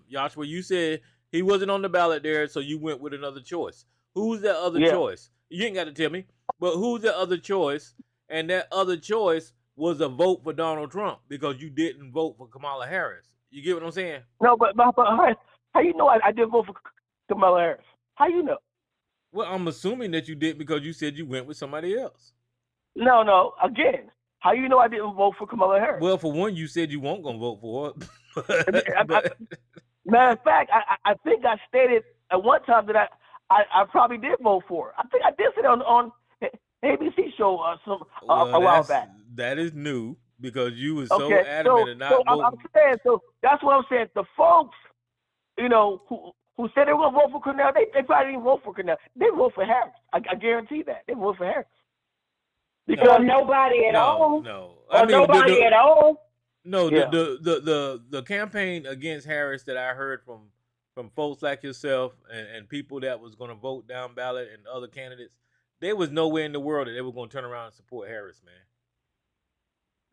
Joshua, you said he wasn't on the ballot there, so you went with another choice. Who's that other choice? You ain't got to tell me, but who's the other choice? And that other choice was a vote for Donald Trump because you didn't vote for Kamala Harris. You get what I'm saying? No, but how you know I didn't vote for Kamala Harris? How you know? Well, I'm assuming that you did because you said you went with somebody else. No. Again, how you know I didn't vote for Kamala Harris? Well, for one, you said you weren't going to vote for her. Matter of fact, I think I stated at one time that I probably did vote for her. I think I did say that on ABC show a while back. That is new because you were so adamant and not voting. So that's what I'm saying. The folks, who said they were going to vote for Cornel, they probably didn't vote for Cornel. They vote for Harris. I guarantee that. They vote for Harris. Because nobody at all. No. Nobody at all. No, the campaign against Harris that I heard from folks like yourself and people that was going to vote down ballot and other candidates, there was nowhere in the world that they were going to turn around and support Harris, man.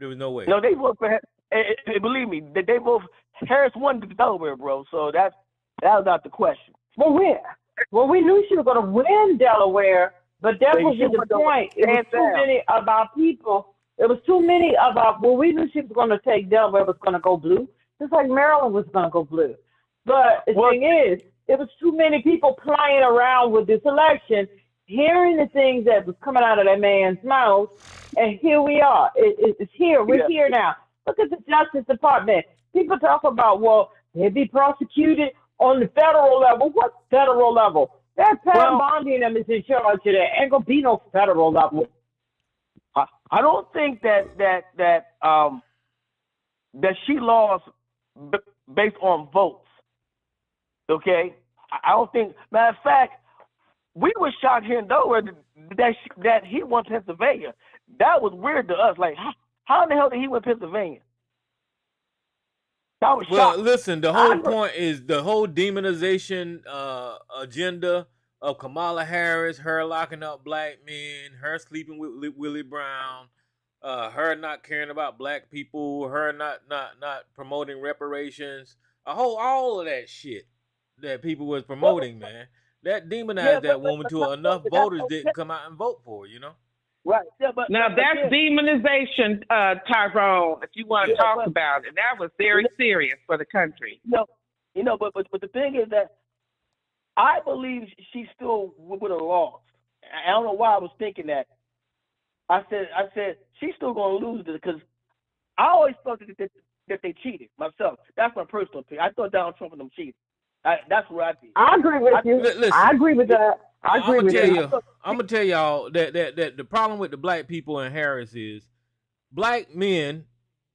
There was no way. No, they voted for Harris. And believe me, they both Harris won Delaware, bro. So that was not the question. Well, we knew she was going to win Delaware, but that wasn't the point. It was too many of our people. It was too many of our. Well, we knew she was going to take Delaware, was going to go blue, just like Maryland was going to go blue. But the thing is, it was too many people playing around with this election, hearing the things that was coming out of that man's mouth, and here we are. It's here. We're here now. Look at the Justice Department. People talk about, well, they'd be prosecuted on the federal level. What federal level? That Pam Bondi and them is in charge of that. Ain't gonna be no federal level. I don't think that she lost based on votes. Okay, I don't think. Matter of fact, we were shocked here in Delaware that he won Pennsylvania. That was weird to us. Like, how in the hell did he win Pennsylvania? That was well, shocking. Listen, the whole point is the whole demonization agenda of Kamala Harris, her locking up black men, her sleeping with Willie Brown, her not caring about black people, her not promoting reparations, all of that shit that people was promoting, man. That demonized that woman to enough voters didn't come out and vote for, you know? Right. Yeah, now that's demonization, Tyrone, if you want to talk about it. That was very serious for the country. But the thing is that I believe she still would have lost. I don't know why I was thinking that. I said she's still going to lose because I always thought that they cheated myself. That's my personal opinion. I thought Donald Trump and them cheated. That's what I think. I agree with you. Listen, I agree with that. I'm gonna tell y'all that the problem with the black people in Harris is black men,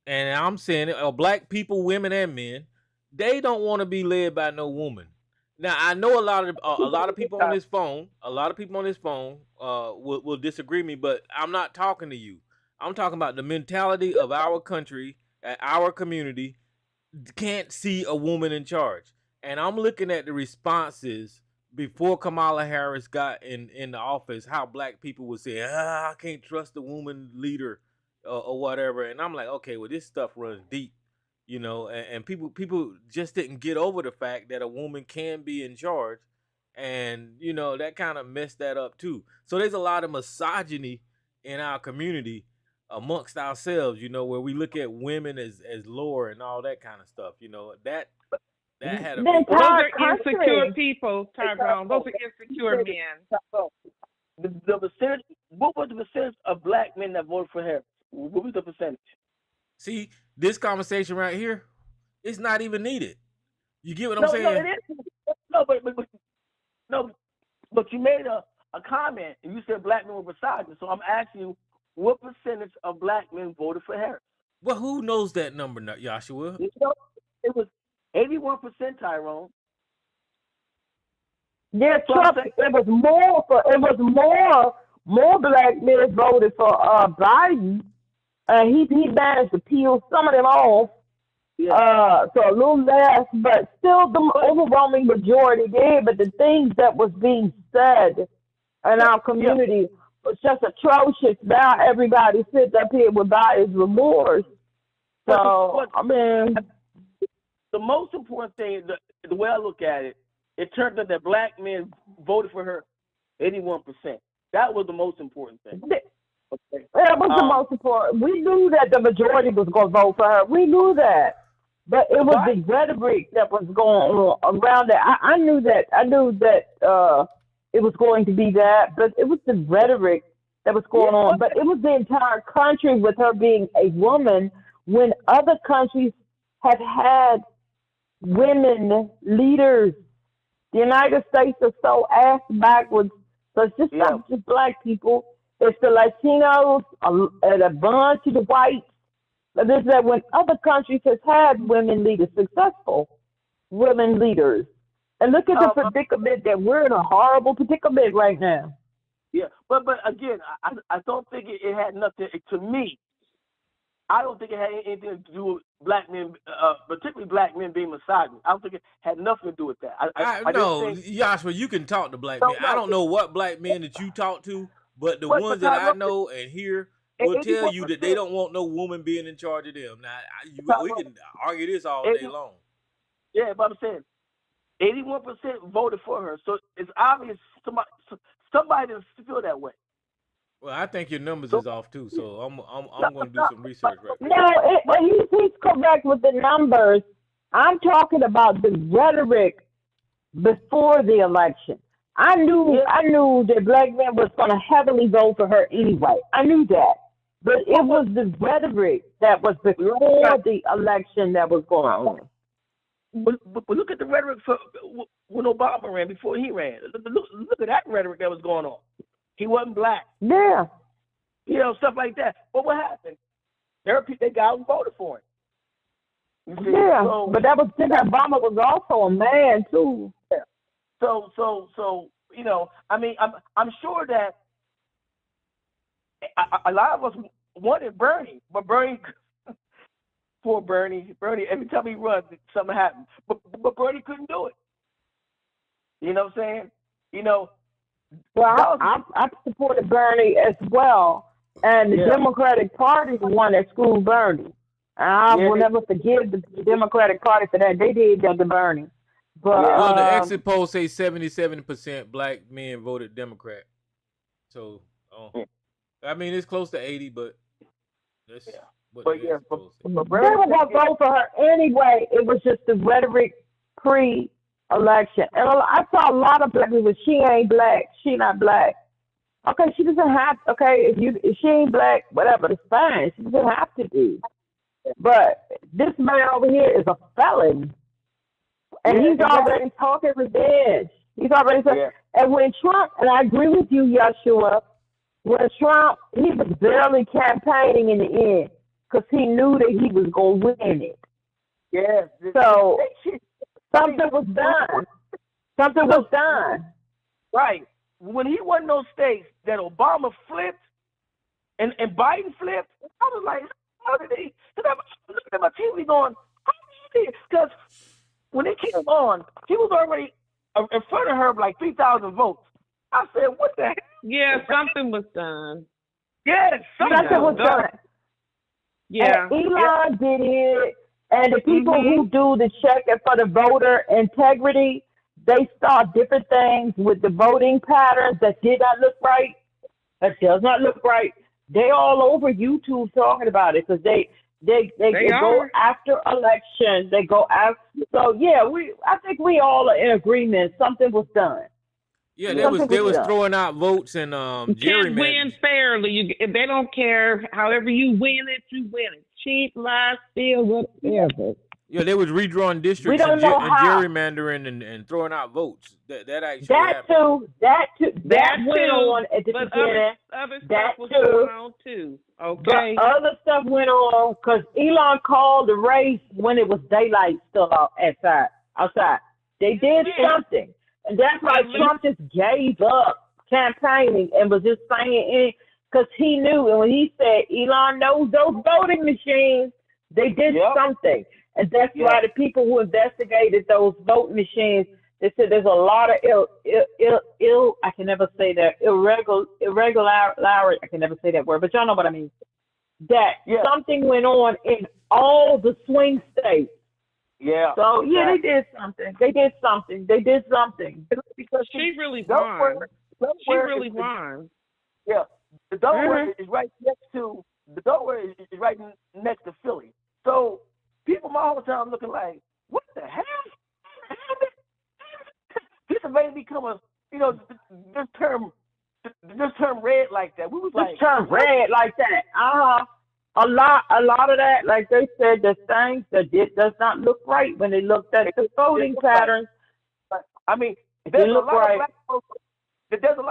and I'm saying it, or black people, women and men, they don't want to be led by no woman. Now I know a lot of people on this phone, will disagree with me, but I'm not talking to you. I'm talking about the mentality of our country, our community can't see a woman in charge. And I'm looking at the responses before Kamala Harris got in the office, how black people would say, I can't trust a woman leader or whatever. And I'm like, okay, well, this stuff runs deep, you know, and people just didn't get over the fact that a woman can be in charge. And, you know, that kind of messed that up, too. So there's a lot of misogyny in our community amongst ourselves, you know, where we look at women as lower and all that kind of stuff, you know, that had a those are insecure people, Tyrone. Those are insecure men. The percentage. What was the percentage of black men that voted for Harris? What was the percentage? See, this conversation right here, it's not even needed. You get what I'm saying? No, it is. But you made a comment and you said black men were misogynist. So I'm asking you, what percentage of black men voted for Harris? Well, who knows that number, Joshua? You know, it was 81%, Tyrone. Yeah, Trump. It was more black men voted for Biden, and he managed to peel some of them off. Yeah. So a little less, but still the overwhelming majority did. But the things that was being said in our community was just atrocious. Now everybody sits up here with buyer's remorse. So I mean. The most important thing, the way I look at it, it turned out that black men voted for her 81%. That was the most important thing. Okay. That was the most important. We knew that the majority was going to vote for her. We knew that. But it was the rhetoric that was going on around that. I knew that. I knew that it was going to be that, but it was the rhetoric that was going on. But it was the entire country with her being a woman when other countries have had women leaders. The United States is so ass backwards. So it's just not just black people. It's the Latinos and a bunch of the whites. But it's that when other countries have had women leaders, successful women leaders. And look at the predicament that we're in, a horrible predicament right now. Yeah, but again, I don't think it had nothing, to me, I don't think it had anything to do with black men, particularly black men being misogynist. I don't think it had nothing to do with that. I no, Joshua, you can talk to black men. I don't know what black men that you talk to, but the ones that I know and hear, will tell you that they don't want no woman being in charge of them. Now, we can argue this all day long. Yeah, but I'm saying 81% voted for her, so it's obvious somebody doesn't feel that way. Well, I think your numbers is off too, so I'm going to do some research right now. No, he's correct with the numbers. I'm talking about the rhetoric before the election. I knew that black men was going to heavily vote for her anyway. I knew that. But it was the rhetoric that was before the election that was going on. But look at the rhetoric for when Obama ran, before he ran. Look at that rhetoric that was going on. He wasn't black. Yeah. You know, stuff like that. But what happened? There are people that got out and voted for him. Yeah, so, but that was Obama was also a man too. Yeah. So you know, I mean, I'm sure that a lot of us wanted Bernie, but Bernie, poor Bernie, every time he runs, something happens. But Bernie couldn't do it. You know what I'm saying? You know. Well, I supported Bernie as well, and the Democratic Party the one that screwed Bernie. I will never forgive the Democratic Party for that. They did that to Bernie. But well, the exit polls say 77% black men voted Democrat. So, I mean, it's close to 80, but that's what the exit polls say. They were going to vote for her anyway. It was just the rhetoric pre-election. And I saw a lot of black people. She ain't black. She not black. Okay, she doesn't have. Okay, if she ain't black, whatever, it's fine. She doesn't have to be. But this man over here is a felon. And he's already talking revenge. He's already saying, and when Trump, and I agree with you, Yeshua, when Trump, he was barely campaigning in the end because he knew that he was going to win it. Yes. So something was done. Something was done. Right. When he won those states that Obama flipped and Biden flipped, I was like, how did he? Because I'm looking at my TV going, how did he? Because when they came on, he was already in front of her by like 3,000 votes. I said, what the heck? Yeah, something was done. Yes, something was done. Yeah. And Elon did it, and the people who do the checking for the voter integrity, they saw different things with the voting patterns that did not look right. That does not look right. They all over YouTube talking about it because they go after election. They go after. So yeah, I think we all are in agreement. Something was done. Yeah, they was throwing out votes and you can't win fairly. They don't care. However you win it, you win it. Cheap, lie, steal, whatever. Yeah, they was redrawing districts and gerrymandering and throwing out votes. That actually happened. That went on at the beginning. Other stuff was going on too. Okay. But other stuff went on because Elon called the race when it was daylight still outside. They did something. And that's why Trump just gave up campaigning and was just saying it because he knew. And when he said Elon knows those voting machines, they did something. And that's why the people who investigated those vote machines, they said there's a lot of I can never say that, irregularity, I can never say that word, but y'all know what I mean. That something went on in all the swing states. Yeah. So, they did something. Because she really won. She really won. Yeah. The Delaware is right next to, Philly. So, people my whole time looking like, what the hell? This may become this term red like that. We was this term red like that. A lot of that, like they said, the things that does not look right when they looked at the voting patterns. I mean, there's a lot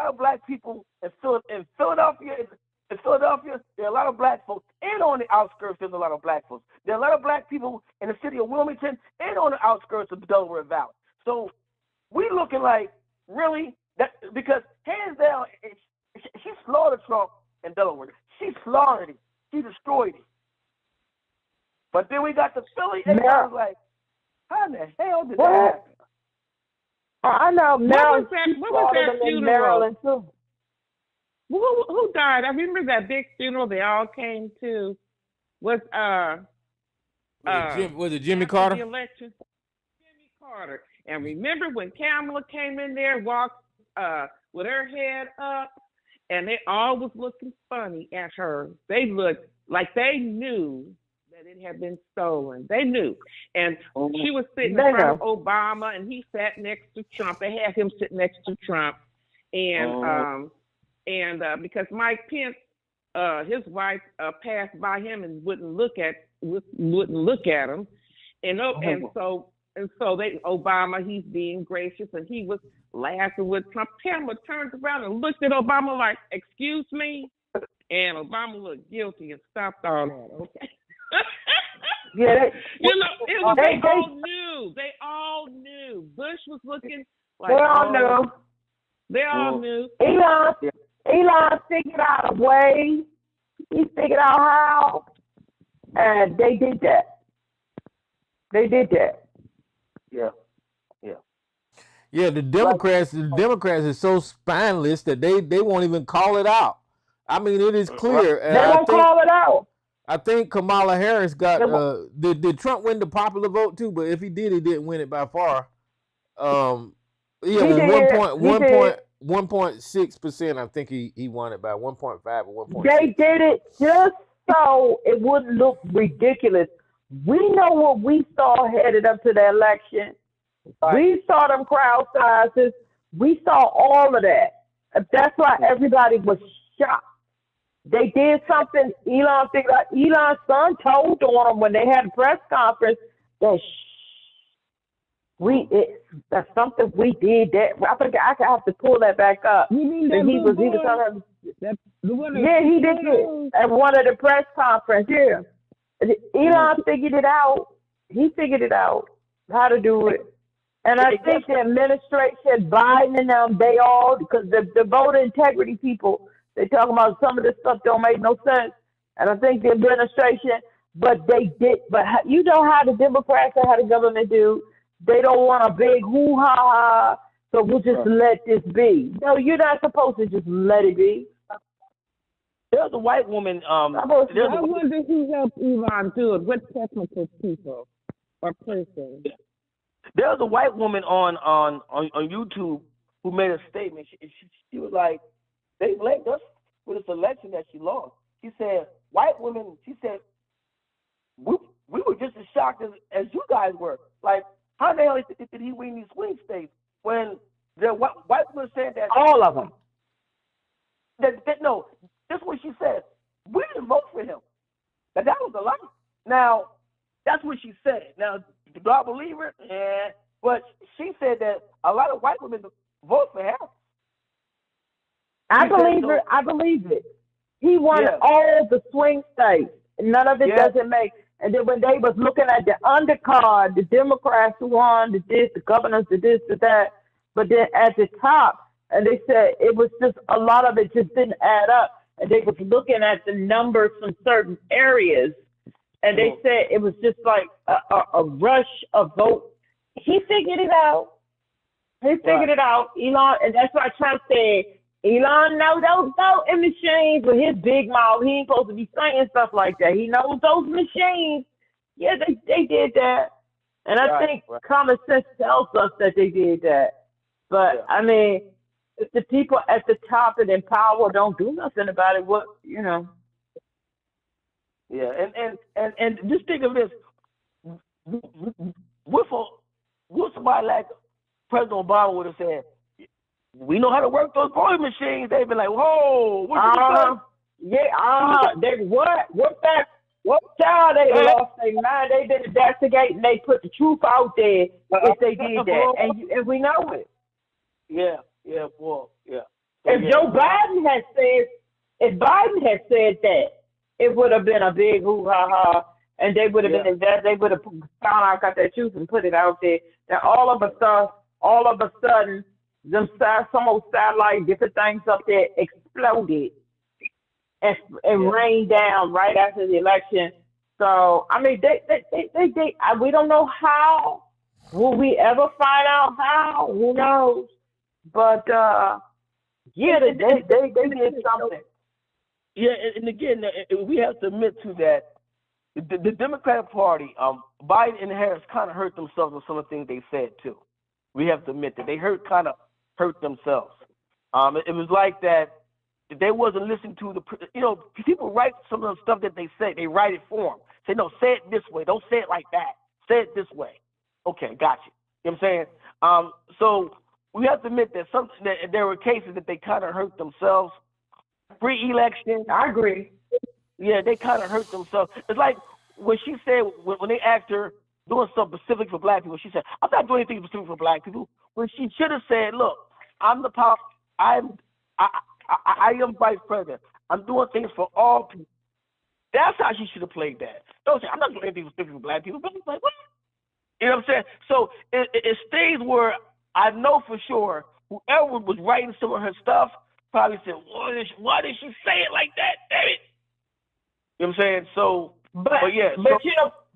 of black people in Philadelphia. In Philadelphia, there are a lot of black folks, and on the outskirts, there's a lot of black folks. There are a lot of black people in the city of Wilmington and on the outskirts of the Delaware Valley. So we looking like, really? Because hands down, she slaughtered Trump in Delaware. She slaughtered him. She destroyed him. But then we got the Philly, and I was like, how in the hell did that happen? I know. What was that funeral? Maryland, too. Who died? I remember that big funeral they all came to. Was it Jimmy Carter? The election, Jimmy Carter. And remember when Kamala came in there, walked with her head up, and they all was looking funny at her. They looked like they knew that it had been stolen. They knew. And she was sitting in front of Obama, and he sat next to Trump. They had him sit next to Trump. And because Mike Pence, his wife passed by him and wouldn't look at him. And so they Obama, he's being gracious, and he was laughing with Trump. Pamela turned around and looked at Obama like, "Excuse me," and Obama looked guilty and stopped all that. Okay. Yeah, they all knew. They all knew. Bush was looking like they all knew. They all knew. Elon figured out a way. He figured out how, and they did that. Yeah, the Democrats is so spineless that they won't even call it out. I mean, it is clear. They won't call it out. I think Kamala Harris got did Trump win the popular vote too? But if he did, he didn't win it by far. 1.6%. I think he won it by 1.5 or 1.6. They did it just so it wouldn't look ridiculous. We know what we saw headed up to the election. We saw them crowd sizes. We saw all of that. That's why everybody was shocked. They did something. Elon's son told on them when they had a press conference that that's something we did. That I think I have to pull that back up. You mean that he did it at one of the press conference. Yeah, Elon figured it out. He figured it out how to do it. And I think the administration, Biden and them, they all, because the voter integrity people, they talking about some of this stuff don't make no sense. And I think the administration, but you know how the Democrats and how the government do. They don't want a big hoo-ha, so we'll just let this be. No, you're not supposed to just let it be. There's a white woman. I wonder who helped Elon do it. What technical people or person? There's a white woman on YouTube who made a statement. She was like, they blamed us for this election that she lost. She said, white women, she said, we were just as shocked as you guys were. Like, how the hell did he win these swing states when the white women said that? All of them. No, that's what she said. We didn't vote for him. That was a lie. Now, that's what she said. Now, do I believe her? Yeah. But she said that a lot of white women vote for him. I believe her. I believe it. He won all the swing states. None of it doesn't make. And then when they was looking at the undercard, the Democrats won, the governors, the this, the that. But then at the top, and they said it was just a lot of it just didn't add up. And they was looking at the numbers from certain areas, and they said it was just like a rush of votes. He figured it out. It out, Elon, and that's why Trump said, Elon knows those voting machines with his big mouth. He ain't supposed to be saying stuff like that. He knows those machines. Yeah, they did that. And I think common sense tells us that they did that. But, I mean, if the people at the top and in power don't do nothing about it, what, you know. Yeah, and just think of this. What somebody like President Obama would have said, we know how to work those voting machines. They'd be like, whoa, what you they child they lost their mind. They did investigate and they put the truth out there if they did that. And we know it. Yeah, boy, yeah. So, if Biden had said that, it would have been a big hoo-ha-ha, and they would have been invested. They would have found out, got that truth, and put it out there. Now all of a sudden, some old satellite, different things up there exploded and rained down right after the election. So I mean, they we don't know how. Will we ever find out how? Who knows? But Yeah, they did something. Yeah, and again, we have to admit to that the Democratic Party, Biden and Harris kind of hurt themselves with some of the things they said too. We have to admit that they kind of hurt themselves. It was like that they wasn't listening to people write some of the stuff that they say. They write it for them. Say, no, say it this way. Don't say it like that. Say it this way. Okay, got you. You know what I'm saying? So we have to admit that there were cases that they kind of hurt themselves. Pre-election. I agree. Yeah, they kind of hurt themselves. It's like when she said, when they asked her doing something specific for black people, she said, I'm not doing anything specific for black people. When she should have said, look, I am vice president. I'm doing things for all people. That's how she should have played that. Don't say, I'm not doing anything specific for black people. But it's like, what? You know what I'm saying? So it stays where I know for sure whoever was writing some of her stuff probably said, why did she say it like that? Damn it. You know what I'm saying? So, but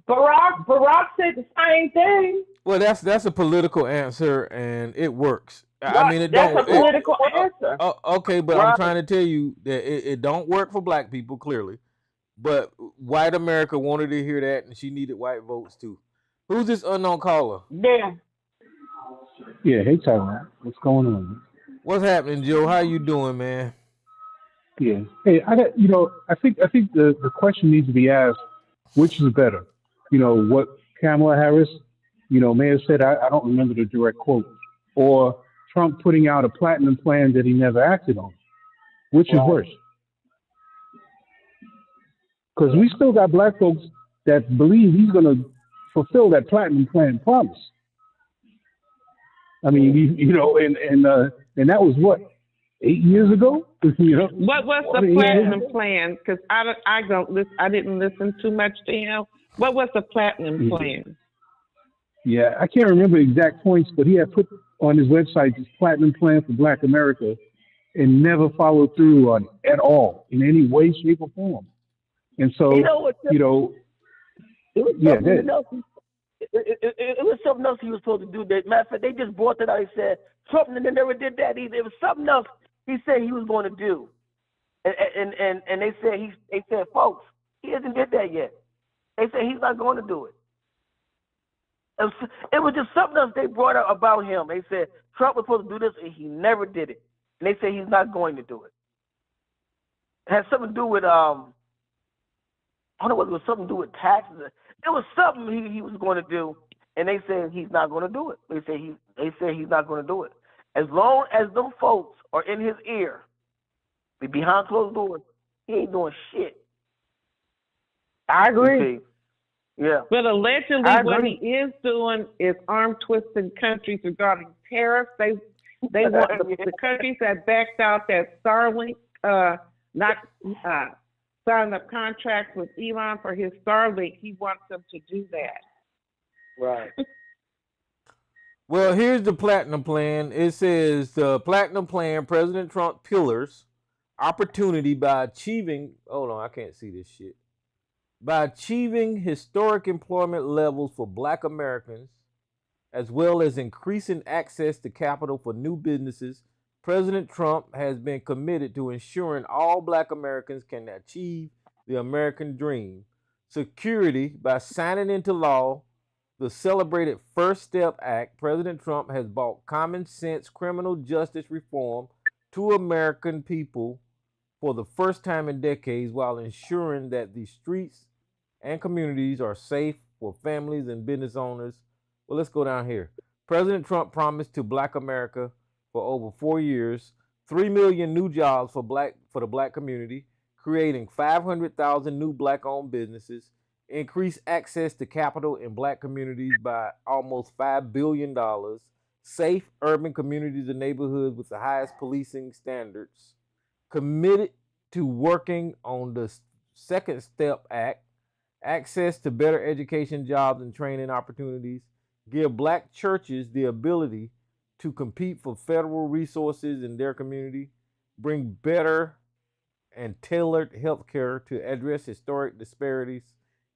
Barack said the same thing. Well, that's a political answer, and it works. I mean, that's a political answer. Okay, but I'm trying to tell you that it don't work for black people, clearly. But white America wanted to hear that, and she needed white votes too. Who's this unknown caller? Yeah. Yeah, hey Tyrone. What's going on? What's happening, Joe? How you doing, man? Yeah. Hey, I think the question needs to be asked, which is better? What Kamala Harris, may have said, I don't remember the direct quote, or Trump putting out a platinum plan that he never acted on. Which is worse? Because we still got black folks that believe he's going to fulfill that platinum plan promise. I mean, and that was what, 8 years ago? What was the platinum plan? Because I didn't listen too much to him. What was the platinum plan? Yeah, I can't remember exact points, but he had put on his website this platinum plan for Black America and never followed through on it at all in any way, shape, or form. And so, it was something else he was supposed to do. Matter of fact, they just brought that out. He said Trump never did that either. It was something else he said he was going to do, and they said, folks, he hasn't did that yet. They said he's not going to do it. It was just something else they brought out about him. They said Trump was supposed to do this, and he never did it. And they said he's not going to do it. It had something to do with I don't know whether it was something to do with taxes. It was something he was going to do, and they said he's not going to do it. They said he's not going to do it. As long as them folks are in his ear, behind closed doors, he ain't doing shit. I agree. Yeah. But allegedly, what he is doing is arm twisting countries regarding tariffs. They want the countries that backed out that Starlink not signing up contracts with Elon for his Starlink. He wants them to do that. Right. Well, here's the platinum plan. It says the platinum plan, President Trump pillars opportunity by achieving, hold on, I can't see this shit. By achieving historic employment levels for Black Americans, as well as increasing access to capital for new businesses, President Trump has been committed to ensuring all Black Americans can achieve the American dream. Security, by signing into law the celebrated First Step Act, President Trump has brought common sense criminal justice reform to American people for the first time in decades, while ensuring that the streets and communities are safe for families and business owners. Well, let's go down here. President Trump promised to Black America for over 4 years, 3 million new jobs for the Black community, creating 500,000 new Black-owned businesses, increase access to capital in Black communities by almost $5 billion, safe urban communities and neighborhoods with the highest policing standards, committed to working on the Second Step Act, access to better education, jobs, and training opportunities, give Black churches the ability to compete for federal resources in their community, bring better and tailored health care to address historic disparities,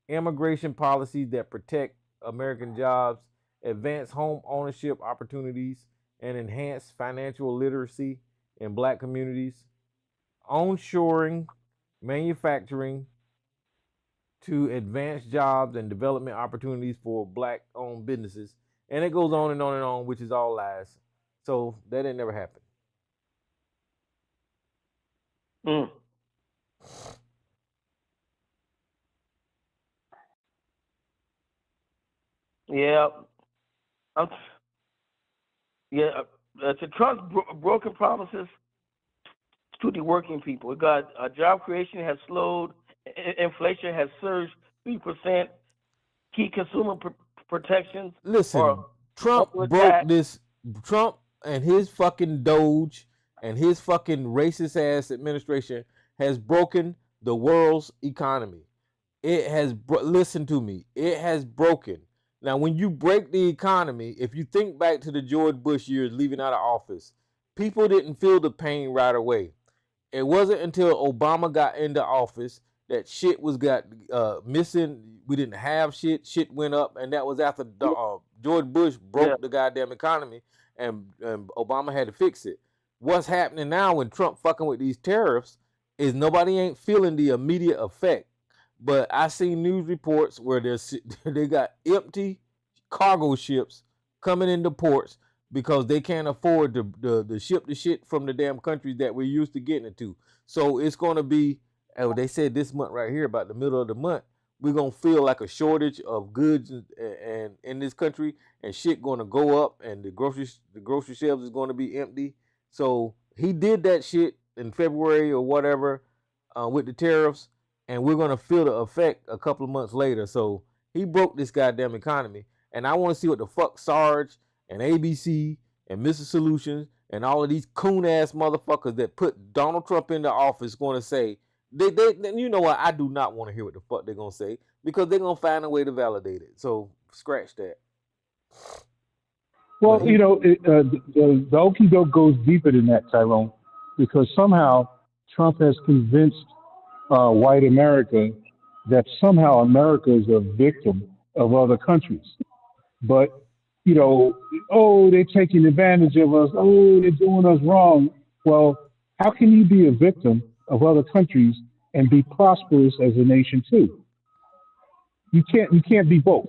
immigration policies that protect American jobs, advance home ownership opportunities, and enhance financial literacy, in black communities, onshoring manufacturing to advance jobs and development opportunities for black-owned businesses. And it goes on and on and on, which is all lies. So that didn't never happen. Yeah. To Trump's broken promises to the working people. We got job creation has slowed, inflation has surged 3%, key consumer protections. Listen, Trump broke this. Trump and his fucking Doge and his fucking racist ass administration has broken the world's economy. It has, listen to me, it has broken. Now, when you break the economy, if you think back to the George Bush years leaving out of office, people didn't feel the pain right away. It wasn't until Obama got into office that shit was missing. We didn't have shit. Shit went up, and that was after George Bush broke the goddamn economy, and Obama had to fix it. What's happening now when Trump fucking with these tariffs is nobody ain't feeling the immediate effect. But I seen news reports where they got empty cargo ships coming into ports because they can't afford to ship the shit from the damn countries that we're used to getting it to. So it's going to be, they said this month right here, about the middle of the month, we're going to feel like a shortage of goods and in this country, and shit going to go up, and the grocery shelves is going to be empty. So he did that shit in February or whatever with the tariffs, and we're going to feel the effect a couple of months later. So he broke this goddamn economy, and I want to see what the fuck Sarge and ABC and Mr. Solutions and all of these coon-ass motherfuckers that put Donald Trump into office going to say. They you know what? I do not want to hear what the fuck they're going to say, because they're going to find a way to validate it. So scratch that. Well, the okie doke goes deeper than that, Tyrone, because somehow Trump has convinced white America that somehow America is a victim of other countries. But, they're taking advantage of us. Oh, they're doing us wrong. Well, how can you be a victim of other countries and be prosperous as a nation too? You can't be both.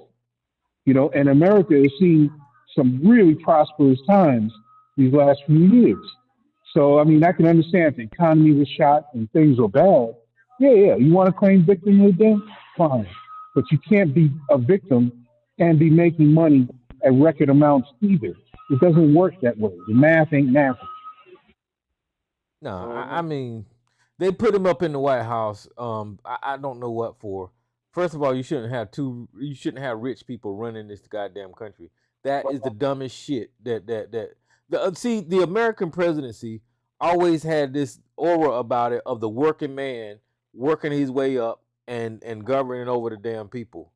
And America has seen some really prosperous times these last few years. So, I can understand if the economy was shot and things were bad. Yeah. You want to claim victimhood then? Fine. But you can't be a victim and be making money at record amounts either. It doesn't work that way. The math ain't math. No, they put him up in the White House. I don't know what for. First of all, you shouldn't have rich people running this goddamn country. That is the dumbest shit. The American presidency always had this aura about it of the working man working his way up and governing over the damn people.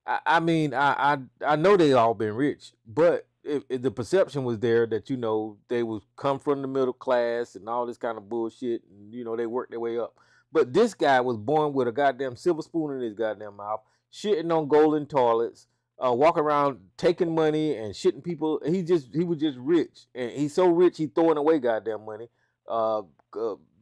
I know they all been rich, but if the perception was there that they would come from the middle class and all this kind of bullshit, and they worked their way up. But this guy was born with a goddamn silver spoon in his goddamn mouth, shitting on golden toilets, walking around taking money and shitting people. He was just rich, and he's so rich he throwing away goddamn money,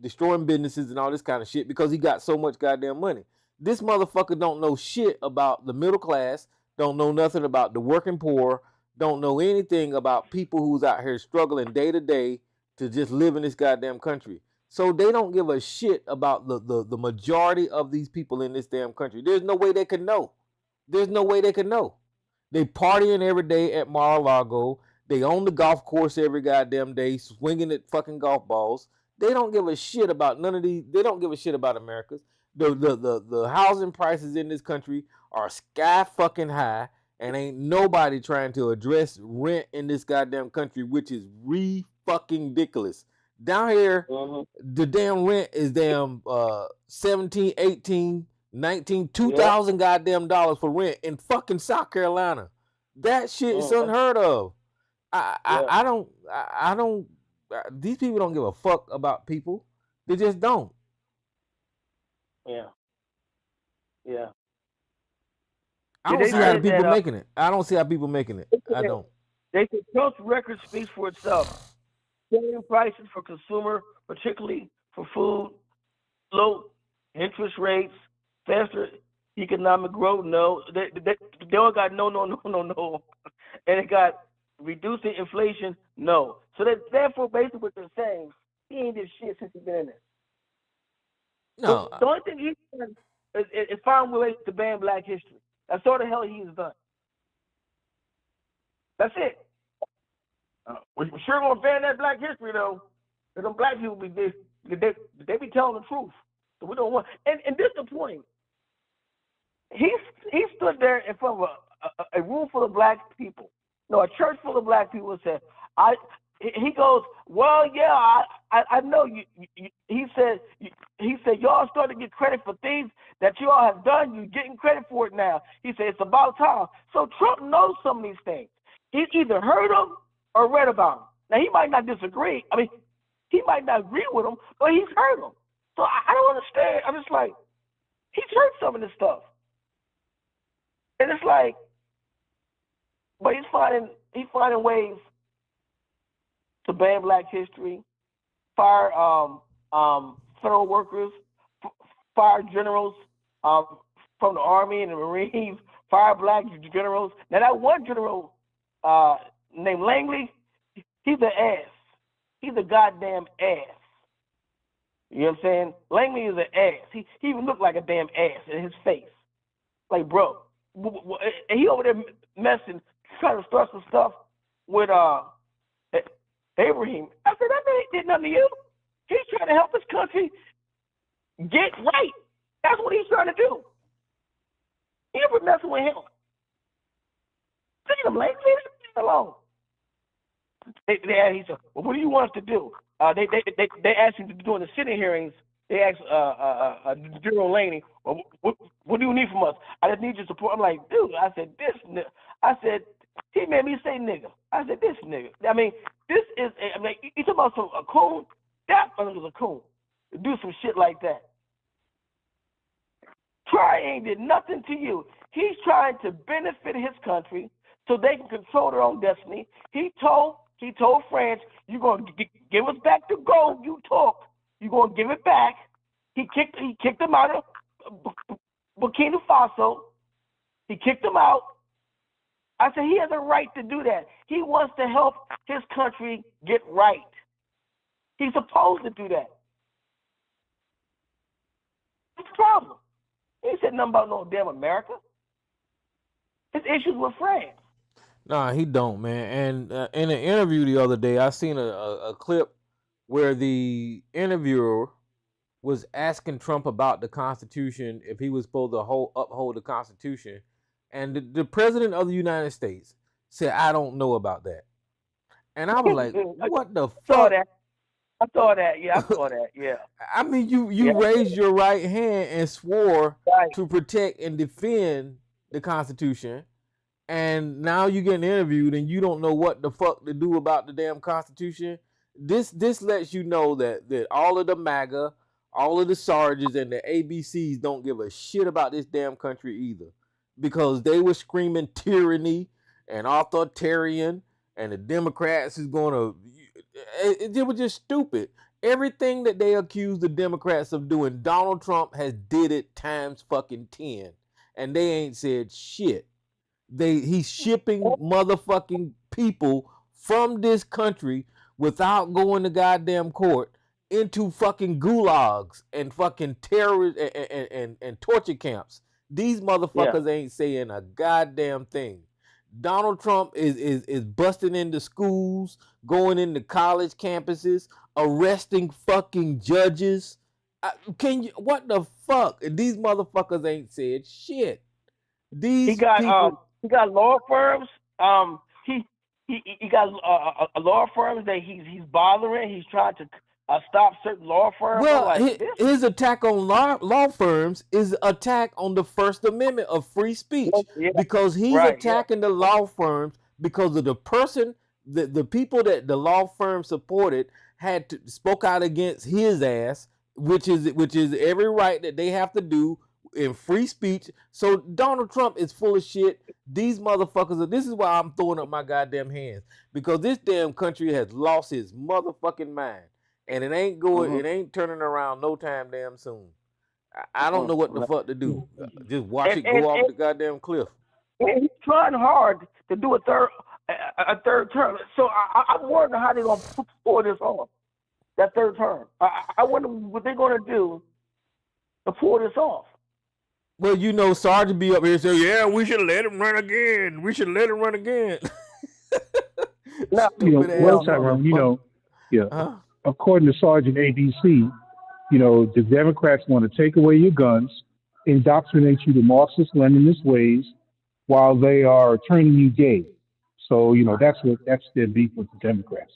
destroying businesses and all this kind of shit because he got so much goddamn money. This motherfucker don't know shit about the middle class, don't know nothing about the working poor, don't know anything about people who's out here struggling day to day to just live in this goddamn country. So they don't give a shit about the majority of these people in this damn country. There's no way they can know. There's no way they can know. They partying every day at Mar-a-Lago. They own the golf course every goddamn day, swinging at fucking golf balls. They don't give a shit about none of these. They don't give a shit about America's. The housing prices in this country are sky fucking high, and ain't nobody trying to address rent in this goddamn country, which is fucking ridiculous. Down here, the damn rent is damn 17, 18, 19, 2,000 goddamn dollars for rent in fucking South Carolina. That shit is unheard of. I don't. These people don't give a fuck about people. They just don't. Yeah. I don't see how people making it. I don't see how people making it. I don't. They say Trump's record speaks for itself. Soaring prices for consumer, particularly for food, low interest rates, faster economic growth. No, they all got no, and it got reducing inflation. No, so that therefore, basically, what they're saying, he ain't did shit since he's been in there. No, The only thing he's done is find ways to ban Black history. That's all the hell he's done. That's it. We're sure gonna ban that Black history though. Cause them Black people they be telling the truth. So we don't want. And this is the point. He stood there in front of a room full of Black people, no, a church full of Black people, and said, He goes, well, yeah, I know you. He said, y'all starting to get credit for things that you all have done. You're getting credit for it now. He said it's about time. So Trump knows some of these things. He's either heard them or read about them. Now he might not disagree. I mean, he might not agree with them, but he's heard them. So I don't understand. I'm just like, he's heard some of this stuff, and it's like, but he's finding ways to ban Black history, fire federal workers, fire generals from the Army and the Marines, fire Black generals. Now that one general named Langley, he's an ass. He's a goddamn ass. You know what I'm saying? Langley is an ass. He even looked like a damn ass in his face. Like, bro, and he over there messing, trying to start some stuff with Abraham. I said, that man did nothing to you. He's trying to help his country get right. That's what he's trying to do. You ever messing with him? Leave him, Langley. Leave him alone. He said, well, what do you want us to do? They asked him to do in the Senate hearings. They asked General Laney, well, what do you need from us? I just need your support. I'm like, dude, I said, he made me say nigga. I said, this nigga. I mean, this is, I mean, you talking about a coon? That one was a coon. To do some shit like that. Try ain't did nothing to you. He's trying to benefit his country so they can control their own destiny. He told France, you're going to give us back the gold you took. You're going to give it back. He kicked them out of Burkina Faso. He kicked them out. I said he has a right to do that. He wants to help his country get right. He's supposed to do that. What's the problem? He ain't said nothing about no damn America. His issues with France. Nah, he don't, man. And in an interview the other day, I seen a clip where the interviewer was asking Trump about the Constitution, if he was supposed to uphold the Constitution. And the president of the United States said, I don't know about that. And I was like, what the fuck? I saw that. Yeah, I saw that. Yeah. I mean, you raised your right hand and swore to protect and defend the Constitution. And now you getting interviewed and you don't know what the fuck to do about the damn Constitution. This lets you know that all of the MAGA, all of the sergeants and the ABCs don't give a shit about this damn country either. Because they were screaming tyranny and authoritarian, and the Democrats is going to... It was just stupid. Everything that they accused the Democrats of doing, Donald Trump has did it times fucking 10. And they ain't said shit. He's shipping motherfucking people from this country without going to goddamn court into fucking gulags and fucking terrorist and torture camps. These motherfuckers ain't saying a goddamn thing. Donald Trump is busting into schools, going into college campuses, arresting fucking judges. What the fuck? And these motherfuckers ain't said shit. He got law firms. He got law firms that he's bothering. He's trying to stop certain law firms. Well, his attack on law firms is attack on the First Amendment of free speech, because he's attacking the law firms because of the person, the people that the law firm supported spoke out against his ass, which is every right that they have to do in free speech. So Donald Trump is full of shit. These motherfuckers this is why I'm throwing up my goddamn hands, because this damn country has lost its motherfucking mind, and it ain't turning around no time damn soon. I don't know what the fuck to do. Just watch it go off the goddamn cliff. And he's trying hard to do a third term. So I'm wondering how they're going to pull this off, that third term. I wonder what they're going to do to pull this off. Well, you know, Sergeant be up here saying, yeah, we should let him run again. Now, Tyrone, according to Sergeant ADC, the Democrats want to take away your guns, indoctrinate you to Marxist-Leninist ways, while they are turning you gay. So, that's their beef with the Democrats.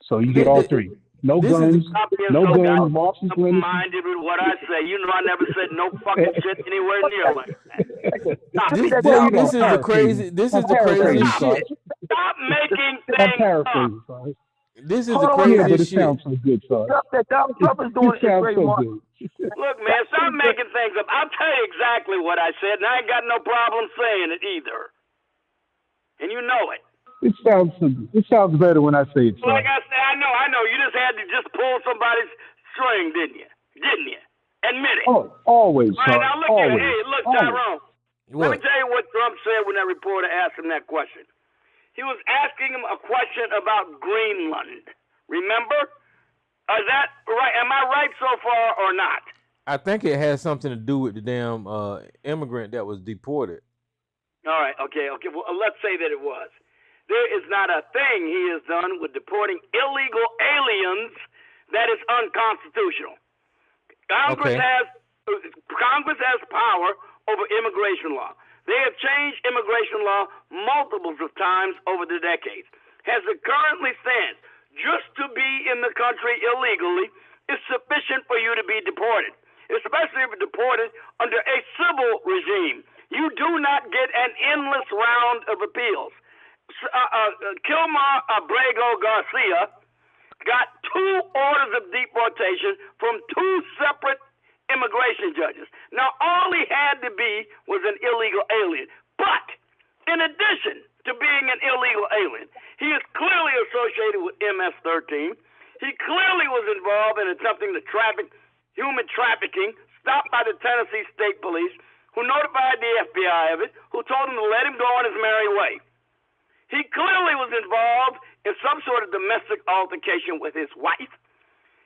So you get all three. No guns, Marxist-Leninist. Minded with what I say. I never said no fucking shit anywhere near like that. This is the crazy shit. Stop making things up. This is the craziest but it shit. Sounds so good, son. That Donald Trump is doing it sounds so good. Look, man, stop making things up. I'll tell you exactly what I said, and I ain't got no problem saying it either. And you know it. It sounds better when I say it, son. Like I said, I know. You just had to just pull somebody's string, didn't you? Admit it. Oh, always, right, son. now look always. Look, Tyrone. Let me tell you what Trump said when that reporter asked him that question. He was asking him a question about Greenland. Remember? Is that right? Am I right so far or not? I think it has something to do with the damn immigrant that was deported. All right. Okay. Well, let's say that it was. There is not a thing he has done with deporting illegal aliens that is unconstitutional. Congress has power over immigration law. They have changed immigration law multiples of times over the decades. As it currently stands, just to be in the country illegally is sufficient for you to be deported, especially if you're deported under a civil regime. You do not get an endless round of appeals. Kilmar Abrego Garcia got 2 orders of deportation from 2 separate immigration judges. Now, all he had to be was an illegal alien. But, in addition to being an illegal alien, he is clearly associated with MS-13. He clearly was involved in attempting to human trafficking, stopped by the Tennessee State Police, who notified the FBI of it, who told him to let him go on his merry way. He clearly was involved in some sort of domestic altercation with his wife.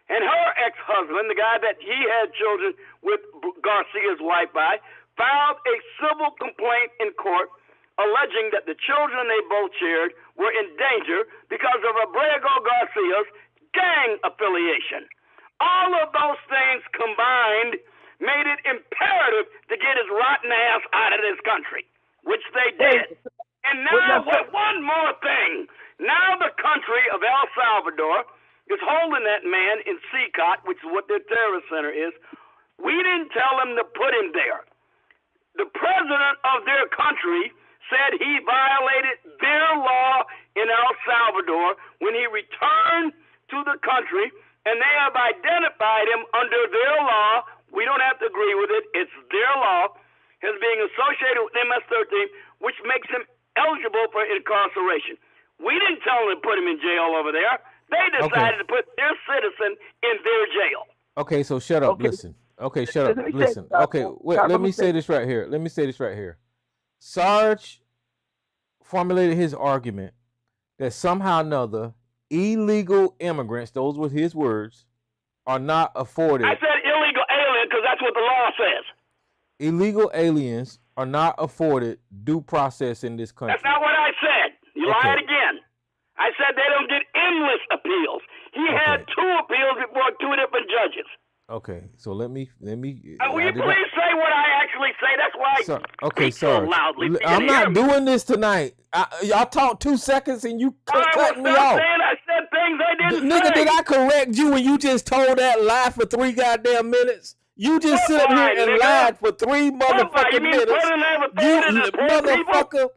And her ex-husband, the guy that he had children with Garcia's wife by, filed a civil complaint in court alleging that the children they both shared were in danger because of Abrego Garcia's gang affiliation. All of those things combined made it imperative to get his rotten ass out of this country, which they did. And now, one more thing. Now the country of El Salvador is holding that man in CCOT, which is what their terrorist center is. We didn't tell them to put him there. The president of their country said he violated their law in El Salvador when he returned to the country, and they have identified him under their law. We don't have to agree with it. It's their law as being associated with MS-13, which makes him eligible for incarceration. We didn't tell them to put him in jail over there. They decided to put their citizen in their jail. Okay, so shut up. Okay. Listen. Okay, shut up. Listen. Okay, wait. Let me say this right here. Sarge formulated his argument that somehow or another illegal immigrants, those were his words, are not afforded. I said illegal alien because that's what the law says. Illegal aliens are not afforded due process in this country. That's not what I said. You lied again. I said they don't get endless appeals. He had 2 appeals before 2 different judges. Okay, so let me. Will you please say what I actually say? That's why I speak so loudly. I'm not doing this tonight. Y'all talk 2 seconds and you cut me off. I said things I didn't say. Nigga, did I correct you when you just told that lie for 3 goddamn minutes? You just sit up here and lied for 3 motherfucking minutes. You motherfucker.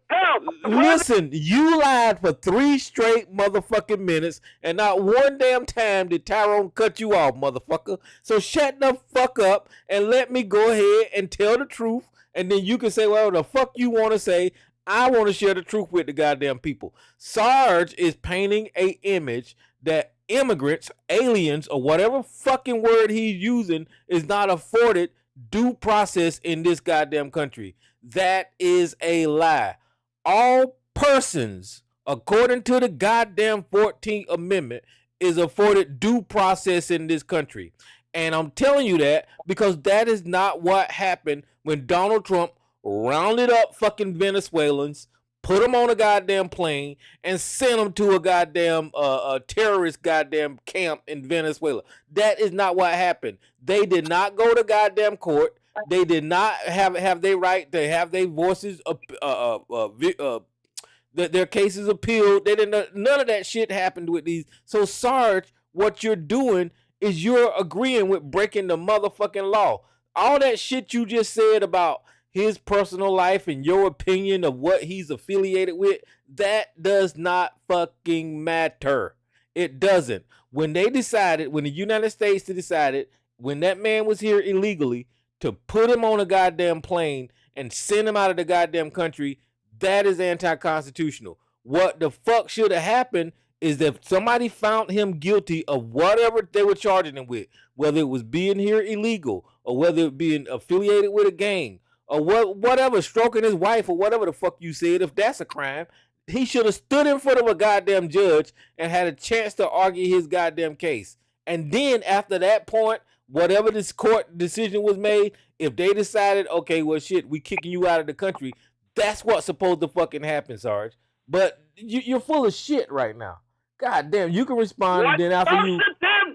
Listen, you lied for 3 straight motherfucking minutes, and not one damn time did Tyrone cut you off, motherfucker. So shut the fuck up and let me go ahead and tell the truth, and then you can say whatever the fuck you want to say. I want to share the truth with the goddamn people. Sarge is painting a image that immigrants, aliens, or whatever fucking word he's using is not afforded due process in this goddamn country. That is a lie. All persons, according to the goddamn 14th Amendment, is afforded due process in this country. And I'm telling you that because that is not what happened when Donald Trump rounded up fucking Venezuelans, put them on a goddamn plane, and sent them to a goddamn terrorist goddamn camp in Venezuela. That is not what happened. They did not go to goddamn court. They did not have their right to have their voices, their cases appealed. They didn't. None of that shit happened with these. So Sarge, what you're doing is you're agreeing with breaking the motherfucking law. All that shit you just said about his personal life and your opinion of what he's affiliated with, that does not fucking matter. It doesn't. When they decided, when the United States decided, when that man was here illegally, to put him on a goddamn plane and send him out of the goddamn country, that is anti-constitutional. What the fuck should have happened is that somebody found him guilty of whatever they were charging him with, whether it was being here illegal or whether it being affiliated with a gang, or whatever, stroking his wife or whatever the fuck you said. If that's a crime, he should have stood in front of a goddamn judge and had a chance to argue his goddamn case. And then after that point, whatever this court decision was made, if they decided, okay, well shit, we kicking you out of the country, that's what's supposed to fucking happen, Sarge. But you're full of shit right now. God damn, you can respond and then after you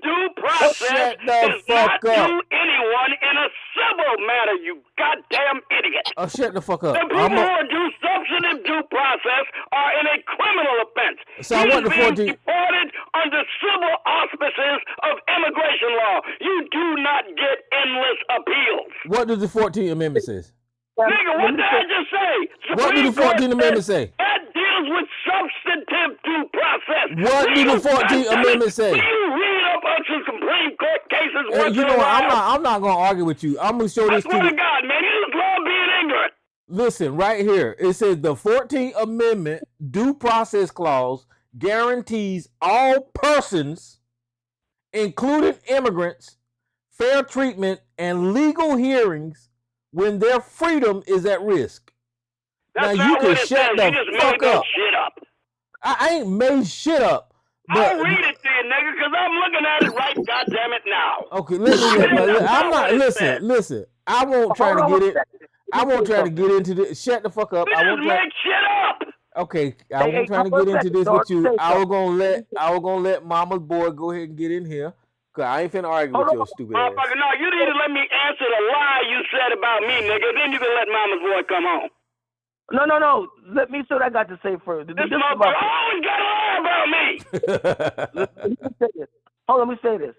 due process shut the fuck not up. do anyone in a civil matter, you goddamn idiot. Oh, shut the fuck up. The people who are due substantive due process are in a criminal offense. So I want the 14. Deported under civil auspices of immigration law. You do not get endless appeals. What does the 14th Amendment say? Nigga, what did I just say? What did the 14th Amendment say? That deals with substantive due process. What did the 14th Amendment say? You read up on some Supreme Court cases. You know what? I'm not gonna argue with you. I'm gonna show this to you. I swear to God, man, you just love being ignorant. Listen, right here. It says the 14th Amendment due process clause guarantees all persons, including immigrants, fair treatment and legal hearings when their freedom is at risk. That's now you can shut the fuck up. Shit up. I ain't made shit up. I'll read it to you, nigga, because I'm looking at it right goddamn it now. Okay, I'm not listen. I won't try to get it. I won't try to get into this. Shut the fuck up. I won't make shit up. Okay, I won't try to get into this with you. I was gonna let Mama's boy go ahead and get in here. Cause I ain't finna argue with your stupid ass. No, you need to let me answer the lie you said about me, nigga. Then you can let Mama's boy come on. No. Let me see what I got to say first. This motherfucker always got to lie about me. Let me say this. Hold on, let me say this.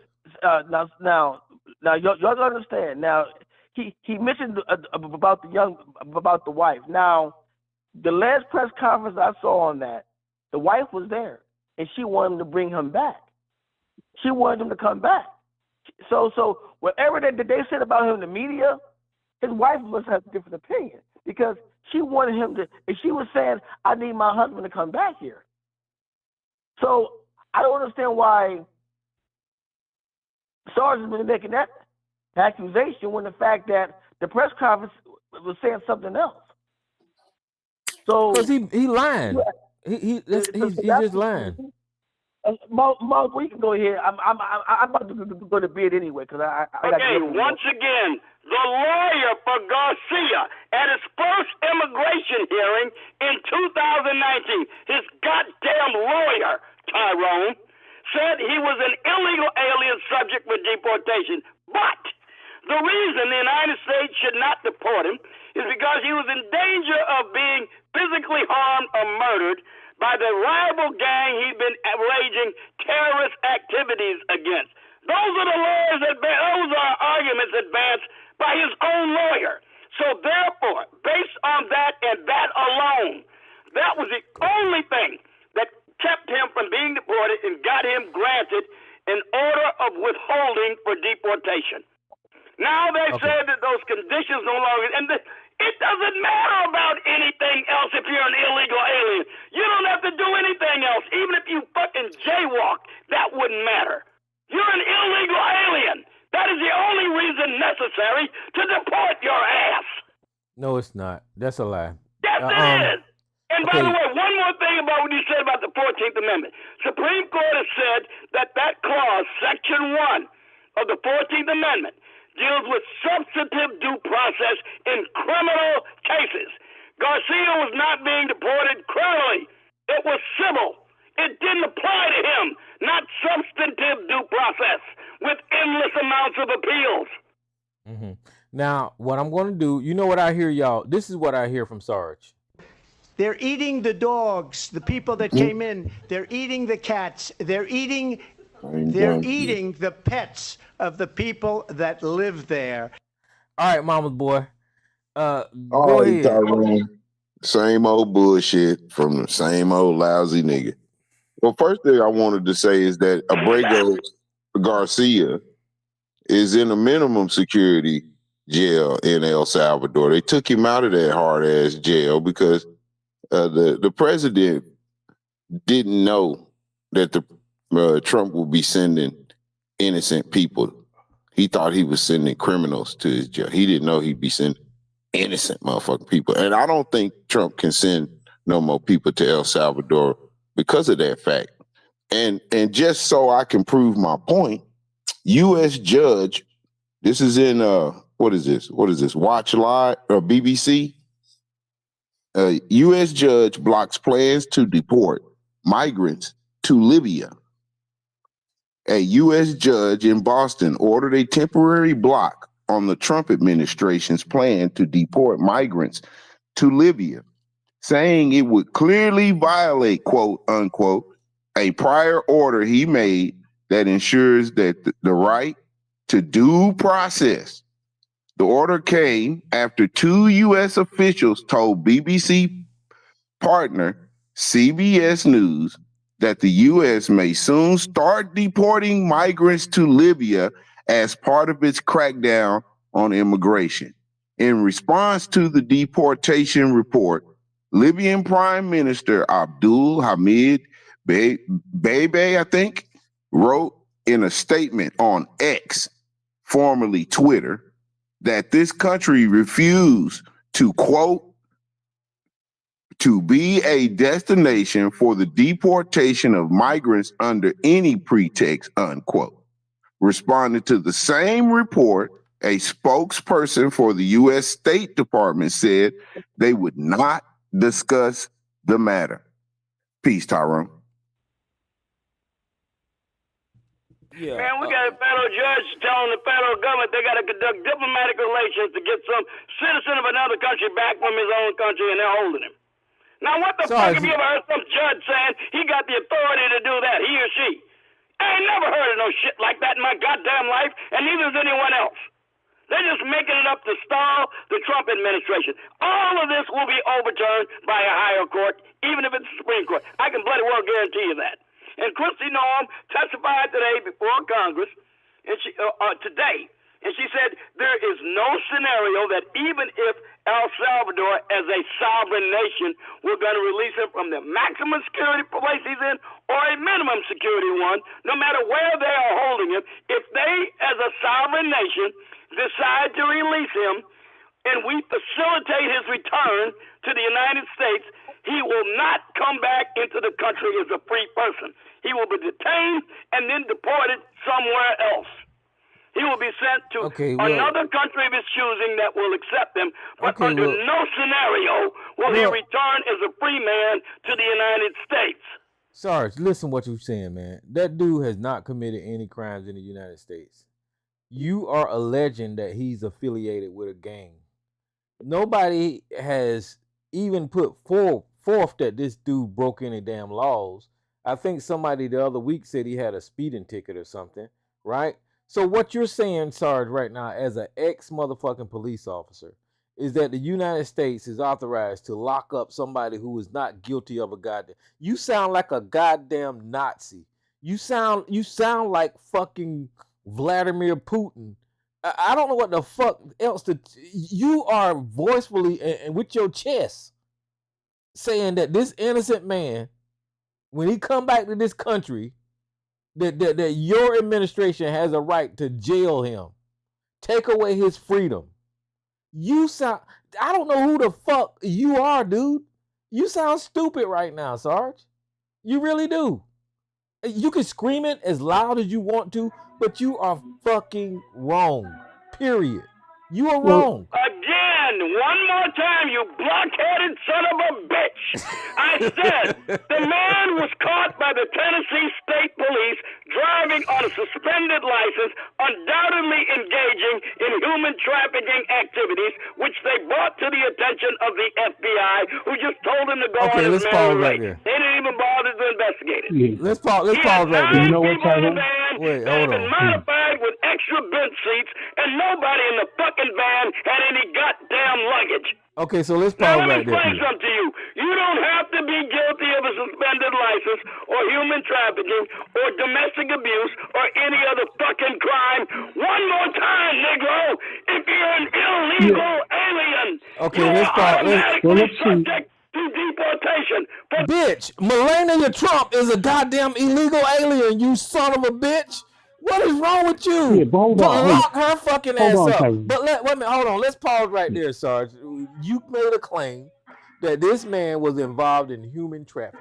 Now, y'all gotta understand. Now, he mentioned about the wife. Now, the last press conference I saw on that, the wife was there, and she wanted to bring him back. She wanted him to come back. So whatever they said about him in the media, his wife must have a different opinion because she wanted him to. And she was saying, "I need my husband to come back here." So I don't understand why Sarge has been making that accusation when the fact that the press conference was saying something else. So because he lying. He's just lying. Mark, we can go here. I'm about to go to bed anyway because I got to get once again, the lawyer for Garcia at his first immigration hearing in 2019, his goddamn lawyer, Tyrone, said he was an illegal alien subject for deportation. But the reason the United States should not deport him is because he was in danger of being physically harmed or murdered by the rival gang he'd been waging terrorist activities against. Those are the lawyers those are arguments advanced by his own lawyer. So therefore, based on that and that alone, that was the only thing that kept him from being deported and got him granted an order of withholding for deportation. Now they said that those conditions no longer, and it doesn't matter about anything else if you're an illegal alien. You don't have to do anything else. Even if you fucking jaywalk, that wouldn't matter. You're an illegal alien. That is the only reason necessary to deport your ass. No, it's not. That's a lie. Yes, it is. And by the way, one more thing about what you said about the 14th Amendment. Supreme Court has said that clause, Section 1 of the 14th Amendment, deals with substantive due process in criminal cases. Garcia was not being deported criminally. It was civil. It didn't apply to him, not substantive due process with endless amounts of appeals. Mm-hmm. Now, what I'm going to do, you know what I hear, y'all? This is what I hear from Sarge. They're eating the dogs, the people that came in. They're eating the cats. They're eating the pets of the people that live there. All right, mama's boy. Go ahead. Tyrone. Same old bullshit from the same old lousy nigga. Well, first thing I wanted to say is that Abrego Garcia is in a minimum security jail in El Salvador. They took him out of that hard-ass jail because the president didn't know that Trump would be sending innocent people. He thought he was sending criminals to his jail. He didn't know he'd be sending innocent motherfucking people. And I don't think Trump can send no more people to El Salvador because of that fact. And just so I can prove my point, U.S. judge, this is in what is this? Watch Live or BBC? U.S. judge blocks plans to deport migrants to Libya. A U.S. judge in Boston ordered a temporary block on the Trump administration's plan to deport migrants to Libya, saying it would clearly violate, quote unquote, a prior order he made that ensures that the right to due process. The order came after two U.S. officials told BBC partner CBS News that the U.S. may soon start deporting migrants to Libya as part of its crackdown on immigration. In response to the deportation report, Libyan Prime Minister Abdul Hamid Bebe, I think, wrote in a statement on X, formerly Twitter, that this country refused to, quote, to be a destination for the deportation of migrants under any pretext, unquote. Responding to the same report, a spokesperson for the U.S. State Department said they would not discuss the matter. Peace, Tyrone. Yeah. Man, we got a federal judge telling the federal government they got to conduct diplomatic relations to get some citizen of another country back from his own country, and they're holding him. Now, what the fuck have you ever heard some judge saying he got the authority to do that, he or she? I ain't never heard of no shit like that in my goddamn life, and neither is anyone else. They're just making it up to stall the Trump administration. All of this will be overturned by a higher court, even if it's the Supreme Court. I can bloody well guarantee you that. And Kristi Noem testified today before Congress, and today, and she said there is no scenario that even if El Salvador, as a sovereign nation, we're going to release him from the maximum security place he's in or a minimum security one, no matter where they are holding him. If they, as a sovereign nation, decide to release him and we facilitate his return to the United States, he will not come back into the country as a free person. He will be detained and then deported somewhere else. He will be sent to another country of his choosing that will accept him, but under no scenario will he return as a free man to the United States. Sarge, listen what you're saying, man. That dude has not committed any crimes in the United States. You are alleging that he's affiliated with a gang. Nobody has even put forth that this dude broke any damn laws. I think somebody the other week said he had a speeding ticket or something, right? So what you're saying, Sarge, right now, as an ex-motherfucking police officer, is that the United States is authorized to lock up somebody who is not guilty of a goddamn. You sound like a goddamn Nazi. You sound like fucking Vladimir Putin. I don't know what the fuck else to. You are voicefully and with your chest saying that this innocent man, when he come back to this country, that your administration has a right to jail him, take away his freedom. You sound, I don't know who the fuck you are, dude. You sound stupid right now, Sarge. You really do. You can scream it as loud as you want to, but you are fucking wrong. Period. You are wrong. Again, one more time, you blockheaded son of a bitch. I said the man was caught by the Tennessee State Police driving on a suspended license, undoubtedly engaging in human trafficking activities, which they brought to the attention of the FBI, who just told him to go on his merry way. They didn't even bother to investigate it. Yeah. Let's pause right there. You know what, Tyler? Wait, hold on. Modified with extra bench seats, and nobody in the fucking van had any goddamn luggage. Okay, so let's pause right there. Now, let me explain something to you. You don't have to be guilty of a suspended license or human trafficking or domestic abuse or any other fucking crime. One more time, Negro. If you're an illegal alien, okay, let's pause. Let's subject to deportation. Bitch, Melania Trump is a goddamn illegal alien, you son of a bitch. What is wrong with you? Yeah, but hold on. Lock her fucking ass up. Tyler. But wait a minute, hold on. Let's pause right there, Sarge. You made a claim that this man was involved in human trafficking.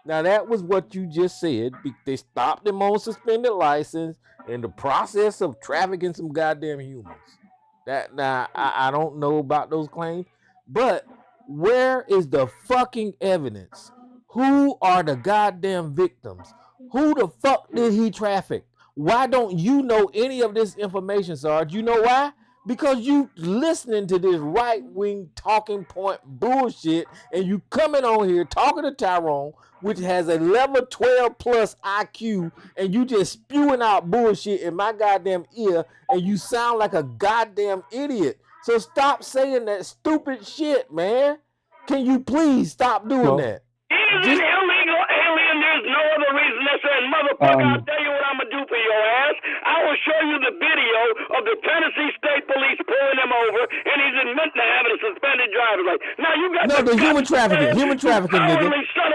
Now, that was what you just said. They stopped him on suspended license in the process of trafficking some goddamn humans. I don't know about those claims, but where is the fucking evidence? Who are the goddamn victims? Who the fuck did he traffic? Why don't you know any of this information, Sarge? You know why? Because you listening to this right-wing talking point bullshit, and you coming on here talking to Tyrone, which has a level 12 plus IQ, and you just spewing out bullshit in my goddamn ear, and you sound like a goddamn idiot. So stop saying that stupid shit, man. Can you please stop doing that? He's an illegal alien. There's no other reason to say, motherfucker, I'll tell you what I'm going to do for your ass. I will show you the video of the Tennessee State Police pulling him over, and he's admitting to having a suspended driver's license. Now, you got the human trafficking, nigga. Son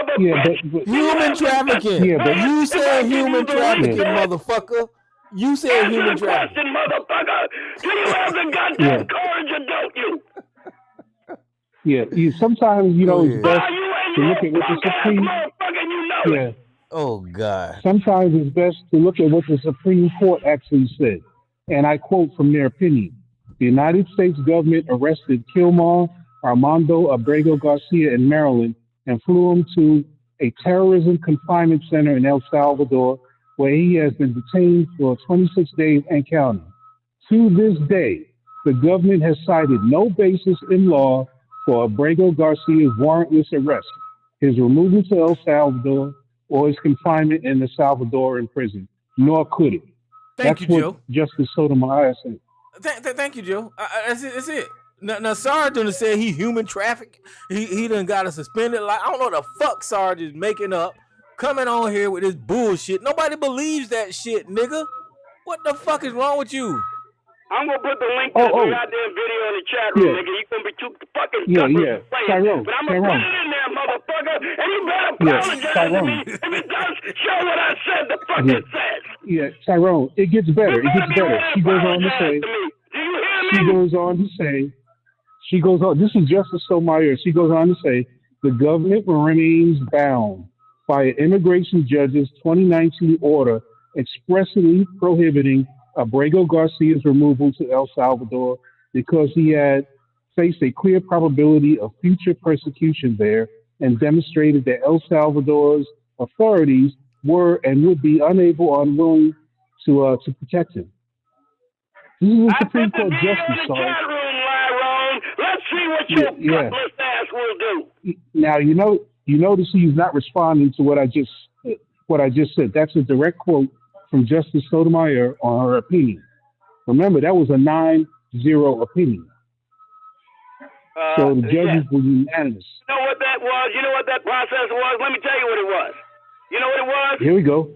of a bitch. Human trafficking. Yeah, but you said human trafficking, motherfucker. You said human trafficking. Motherfucker. Do you have the goddamn courage or don't you? Yeah, sometimes, it's best to look at what the Supreme... Yeah. Oh, God. Sometimes it's best to look at what the Supreme Court actually said. And I quote from their opinion. The United States government arrested Kilmar Armando Abrego Garcia in Maryland and flew him to a terrorism confinement center in El Salvador, where he has been detained for 26 days and counting. To this day, the government has cited no basis in law for Abrego Garcia's warrantless arrest, his removal to El Salvador, or his confinement in the Salvadoran prison, nor could it. That's what Joe. Justice Sotomayor said. Thank you, Joe. That's it. Now Sarge done said he human traffic. He done got a suspended license. I don't know what the fuck Sarge is making up, coming on here with this bullshit. Nobody believes that shit, nigga. What the fuck is wrong with you? I'm going to put the link to the goddamn video in the chat room, nigga. You're going to be too fucking Tyrone. But I'm going to put it in there, motherfucker, and you better apologize to me if it does show what I said the fuck it says. Yeah, Tyrone, it gets better. She goes on to say, this is Justice Sotomayor. She goes on to say, the government remains bound by an immigration judge's 2019 order expressly prohibiting Abrego Garcia's removal to El Salvador because he had faced a clear probability of future persecution there and demonstrated that El Salvador's authorities were and would be unable or unwilling to protect him. This is a Supreme Court justice, Sarge. Let's see what your gutless ass will do. Now you notice he's not responding to what I just said. That's a direct quote from Justice Sotomayor on her opinion. Remember, that was a 9-0 opinion. So the judges were unanimous. You know what that was? You know what that process was? Let me tell you what it was. You know what it was? Here we go.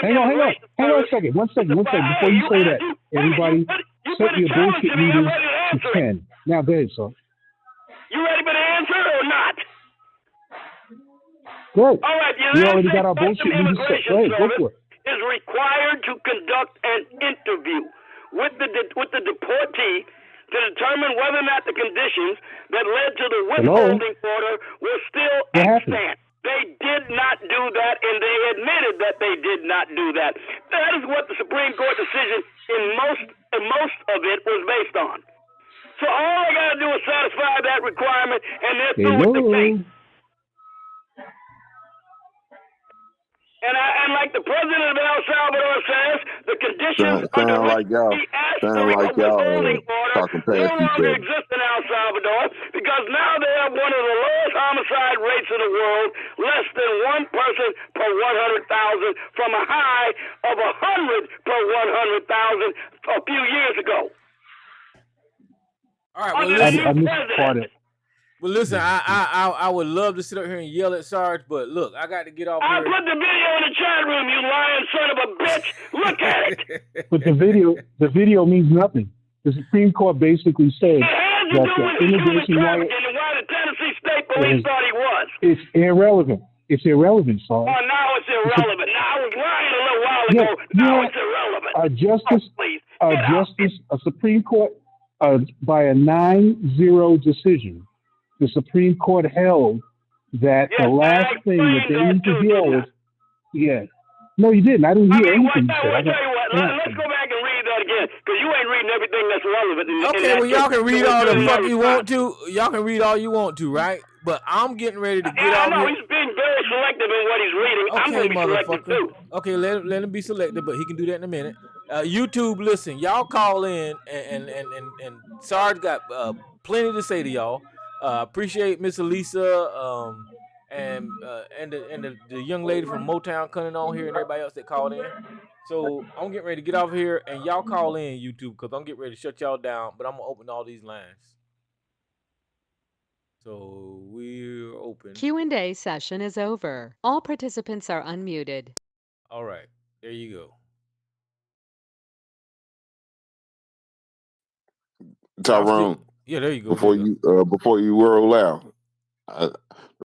Hang on a second. One second. Before you say that, everybody set your bullshit meters to 10. Now, go ahead, sir. You ready for the answer or not? Good. All right. We already got our bullshit meters set. Go ahead. Go for it. Is required to conduct an interview with the deportee to determine whether or not the conditions that led to the withholding order were still extant. They did not do that, and they admitted that they did not do that. That is what the Supreme Court decision in most of it was based on. So all I got to do is satisfy that requirement, and they're through with the case. And like the president of El Salvador says, the conditions under which he asked for a withholding order no longer exist in El Salvador because now they have one of the lowest homicide rates in the world, less than one person per 100,000 from a high of 100 per 100,000 a few years ago. All right, well, I missed part of it. Well, listen, I would love to sit up here and yell at Sarge, but look, I got to get off here. I put the video in the chat room, you lying son of a bitch. Look at it. But the video means nothing. The Supreme Court basically said that the immigration riot and why the Tennessee State Police thought he was. It's irrelevant. It's irrelevant, Sarge. Oh, now it's irrelevant. Now I was lying a little while ago. Now it's irrelevant. A Supreme Court, by a 9-0 decision, the Supreme Court held that the last thing that they need to deal with. Yeah. No, you didn't. I didn't hear anything you said. Let's go back and read that again, because you ain't reading everything that's relevant. Okay, well, y'all can read all the fuck you want to. Y'all can read all you want to, right? But I'm getting ready to get out here. He's being very selective in what he's reading. Okay, I'm going to be selective too. Okay, let him be selective, but he can do that in a minute. YouTube, listen, y'all call in, and Sarge got plenty to say to y'all. Appreciate Miss Elisa and the young lady from Motown coming on here and everybody else that called in. So I'm getting ready to get off here and y'all call in YouTube because I'm getting ready to shut y'all down, but I'm gonna open all these lines. So we're open. Q&A session is over. All participants are unmuted. All right, there you go. Tyrone. Yeah, there you go. Before you roll out,